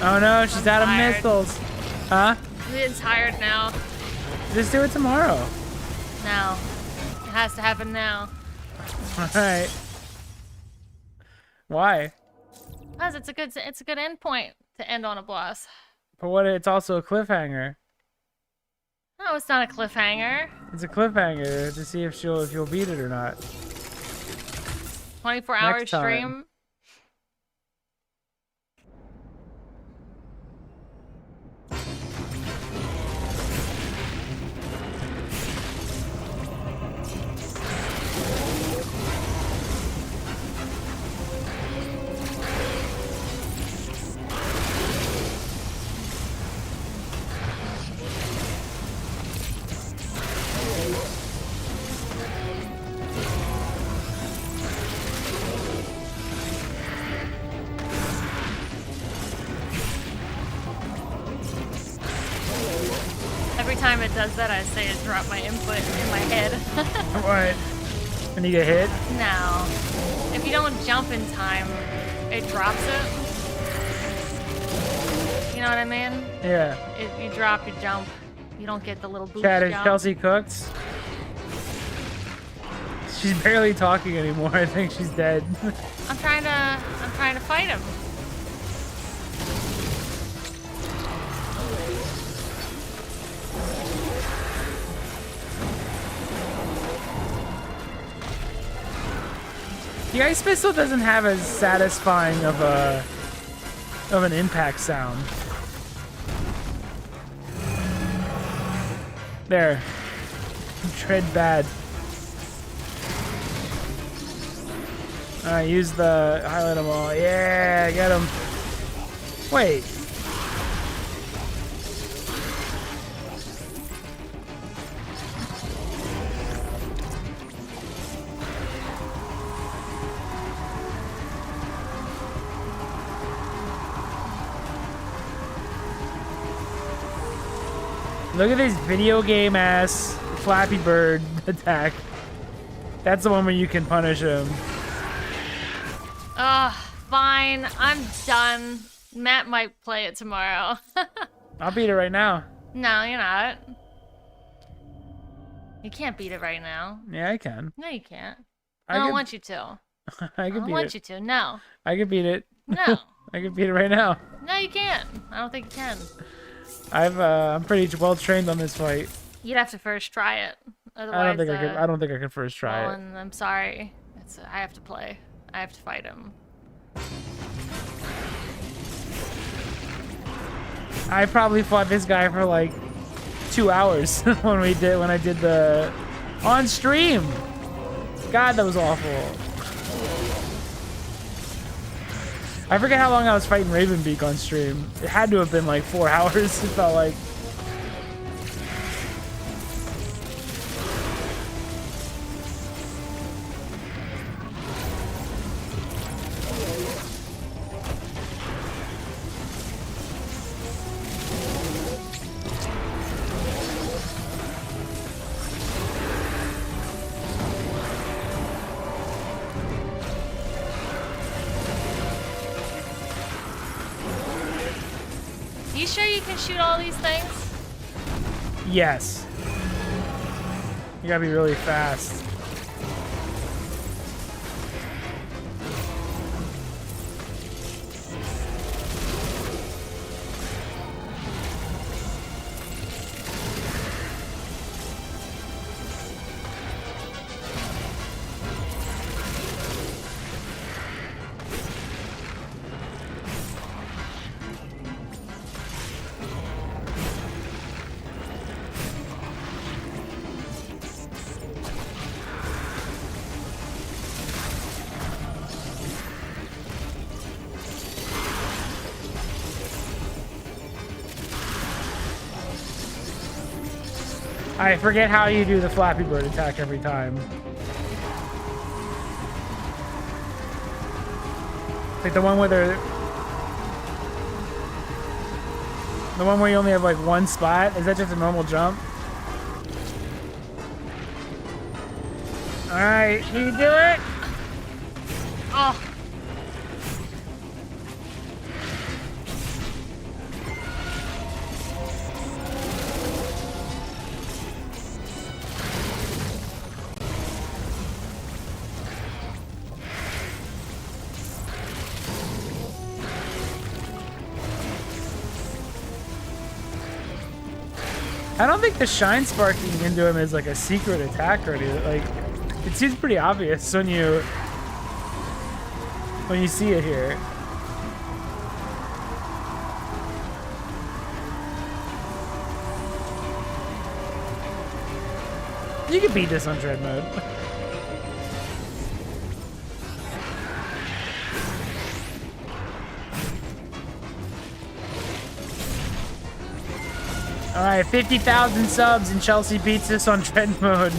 Oh no, she's out of missiles. Huh? I'm getting tired now. Just do it tomorrow. Now. It has to happen now. Alright. Why? Because it's a good end point to end on a boss. For what? It's also a cliffhanger. No, it's not a cliffhanger. It's a cliffhanger to see if you'll beat it or not. 24-hour Next time. stream. Every time it does that, I say it dropped my input in my head. What? When you get hit? No. If you don't jump in time, it drops it. You know what I mean? Yeah. You drop, you jump. You don't get the little boost Chat, is jump. Chelsea cooked? She's barely talking anymore. I think she's dead. I'm trying to fight him. The ice pistol doesn't have as satisfying of an impact sound. There. Tread bad. Alright, use the highlight them all. Yeah, get him. Wait. Look at this video game ass Flappy Bird attack. That's the one where you can punish him. Ugh, fine. I'm done. Matt might play it tomorrow. I'll beat it right now. No, you're not. You can't beat it right now. Yeah, I can. No, you can't. I don't want you to. I I can don't beat want it. you to. No. I can beat it. No. I can beat it right now. No, you can't. I don't think you can. I'm pretty well trained on this fight. You'd have to first try it. Otherwise, I don't think I could. I don't think I could first try well, it. and I'm sorry. I have to play. I have to fight him. I probably fought this guy for like 2 hours when I did the on stream. God, that was awful. I forget how long I was fighting Ravenbeak on stream. It had to have been like 4 hours. It felt like. You sure you can shoot all these things? Yes. You gotta be really fast. I forget how you do the Flappy Bird attack every time. Like the one where the one where you only have like one spot. Is that just a normal jump? All right, can you do it? Oh. I don't think the shine sparking into him is like a secret attack or anything. Like, it seems pretty obvious when you see it here. You can beat this on tread mode. All right, 50,000 subs and Chelsea beats us on Dread mode.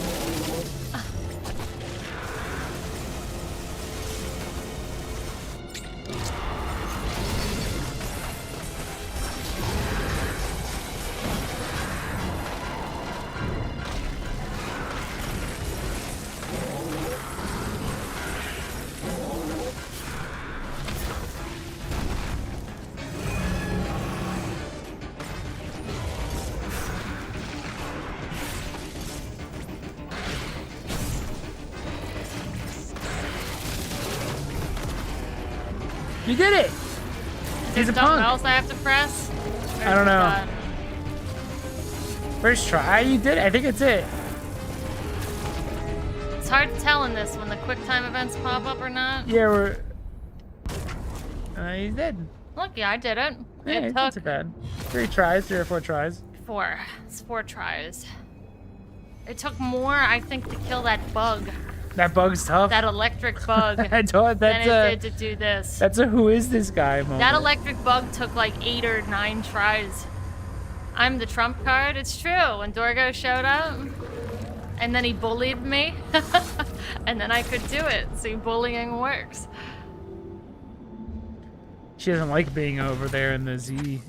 You did it! He's a something punk. else I have to press? I don't know. God. First try, you did it. I think it's it. It's hard to tell in this when the quick time events pop up or not. Yeah, we're... he's dead. Look, yeah, I did it. Yeah, It it's not too took bad. 3 tries, 3 or 4 tries. 4. It's 4 tries. It took more, I think, to kill that bug. That bug's tough. That electric bug. I thought than that's it did to do this. That's a who is this guy moment. That electric bug took like 8 or 9 tries. I'm the trump card. It's true. When Dorgo showed up, and then he bullied me, and then I could do it. See, bullying works. She doesn't like being over there in the Z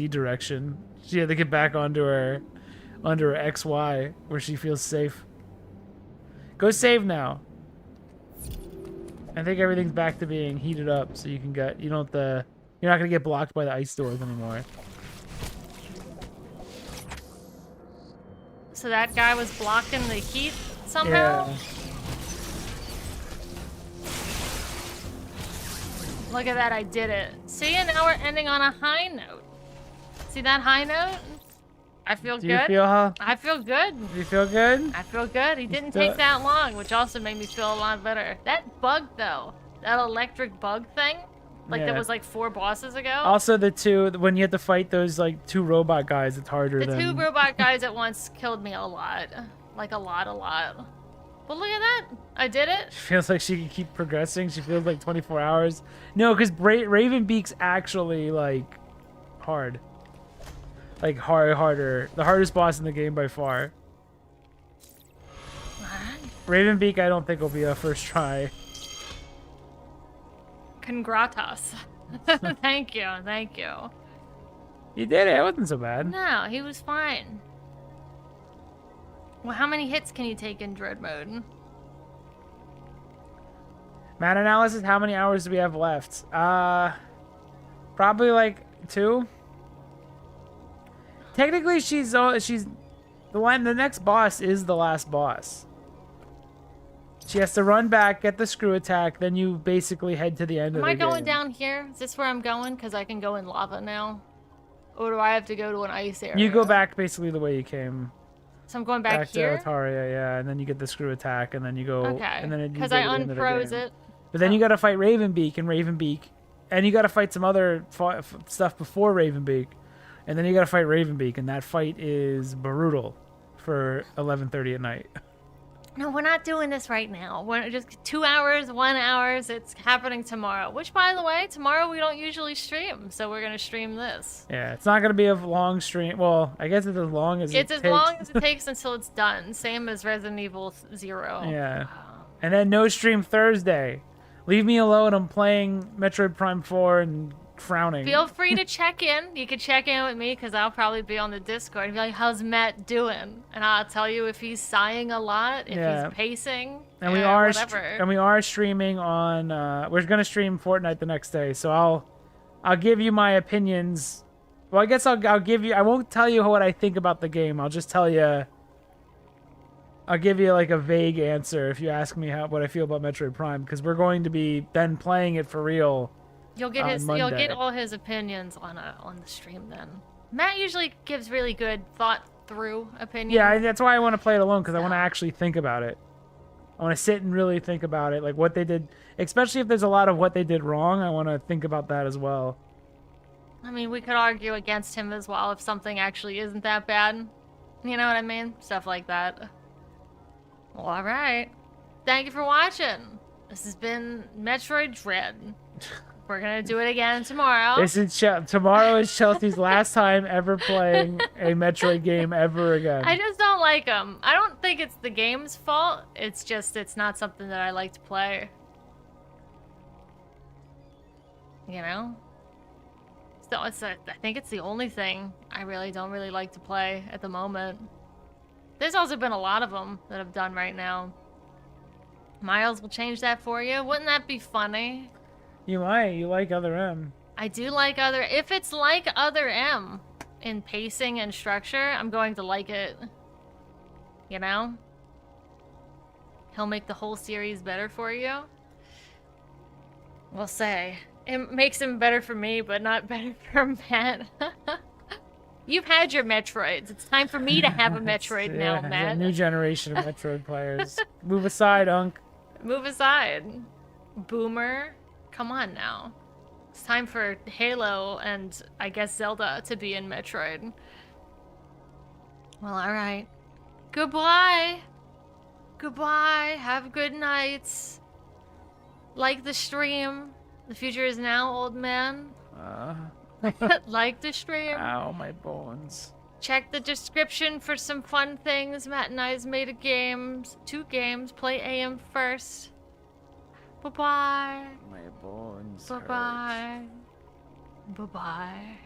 direction. She had to get back onto her XY where she feels safe. Go save now. I think everything's back to being heated up, so you can get you're not gonna get blocked by the ice doors anymore. So that guy was blocking the heat somehow? Yeah. Look at that, I did it. See, and now we're ending on a high note. See that high note? I feel Do good. you feel how? I feel good. Do you feel good? I feel good. He didn't take that long, which also made me feel a lot better. That bug, though, that electric bug thing, like that was like 4 bosses ago. Also, the 2 when you have to fight those like 2 robot guys, it's harder. The 2 robot guys at once killed me a lot, like a lot. But look at that, I did it. She feels like she can keep progressing. She feels like 24 hours. No, because Ravenbeak's actually like hard. Like harder. The hardest boss in the game by far. Ravenbeak, I don't think will be a first try. Congratas. Thank you. You did it. It wasn't so bad. No, he was fine. Well, how many hits can you take in Dread mode? Mad analysis. How many hours do we have left? Probably like 2. Technically, she's the one. The next boss is the last boss. She has to run back, get the screw attack, then you basically head to the end of the game. Am I going down here? Is this where I'm going? Because I can go in lava now. Or do I have to go to an ice area? You go back basically the way you came. So I'm going back here? To Altaria, yeah, and then you get the screw attack, and then you go. Okay. And then because I unfroze it. But then you gotta fight Ravenbeak, and you gotta fight some other stuff before Ravenbeak, and then you gotta fight Ravenbeak, and that fight is brutal for 11:30 at night. No, we're not doing this right now. We're just 2 hours, 1 hour. It's happening tomorrow. Which, by the way, tomorrow we don't usually stream, so we're gonna stream this. Yeah, it's not gonna be a long stream. Well, I guess it's as long as it's as long as it takes until it's done. Same as Resident Evil 0. Yeah, and then no stream Thursday. Leave me alone. I'm playing Metroid Prime 4 and frowning. Feel free to check in. You can check in with me because I'll probably be on the Discord and be like, "How's Matt doing?" And I'll tell you if he's sighing a lot, if he's pacing, and we are whatever. Streaming on. We're gonna stream Fortnite the next day, so I'll give you my opinions. Well, I guess I'll give you. I won't tell you what I think about the game. I'll just tell you. I'll give you like a vague answer if you ask me what I feel about Metroid Prime, because we're going to be then playing it for real. You'll get all his opinions on the stream then. Matt usually gives really good thought through opinions. Yeah, that's why I want to play it alone, because I want to actually think about it. I want to sit and really think about it, like what they did, especially if there's a lot of what they did wrong. I want to think about that as well. I mean, we could argue against him as well if something actually isn't that bad. You know what I mean? Stuff like that. Well, all right. Thank you for watching. This has been Metroid Dread. We're gonna do it again tomorrow. Tomorrow is Chelsea's last time ever playing a Metroid game ever again. I just don't like them. I don't think it's the game's fault. It's just it's not something that I like to play. You know? So I think it's the only thing I don't really like to play at the moment. There's also been a lot of them that I've done right now. Miles will change that for you. Wouldn't that be funny? You might. You like Other M. I do like Other... If it's like Other M in pacing and structure, I'm going to like it. You know? He'll make the whole series better for you. We'll say. It makes him better for me, but not better for Matt. You've had your Metroids. It's time for me to have a Metroid now, Matt. A new generation of Metroid players. Move aside, Unk. Move aside. Boomer. Come on now. It's time for Halo and, I guess, Zelda to be in Metroid. Well, alright. Goodbye. Goodbye. Have good nights. Like the stream. The future is now, old man. Like the stream. Ow, my bones. Check the description for some fun things. Matt and I's made a games. 2 games. Play AM first. Bye-bye. My bones Bye-bye. Bye-bye.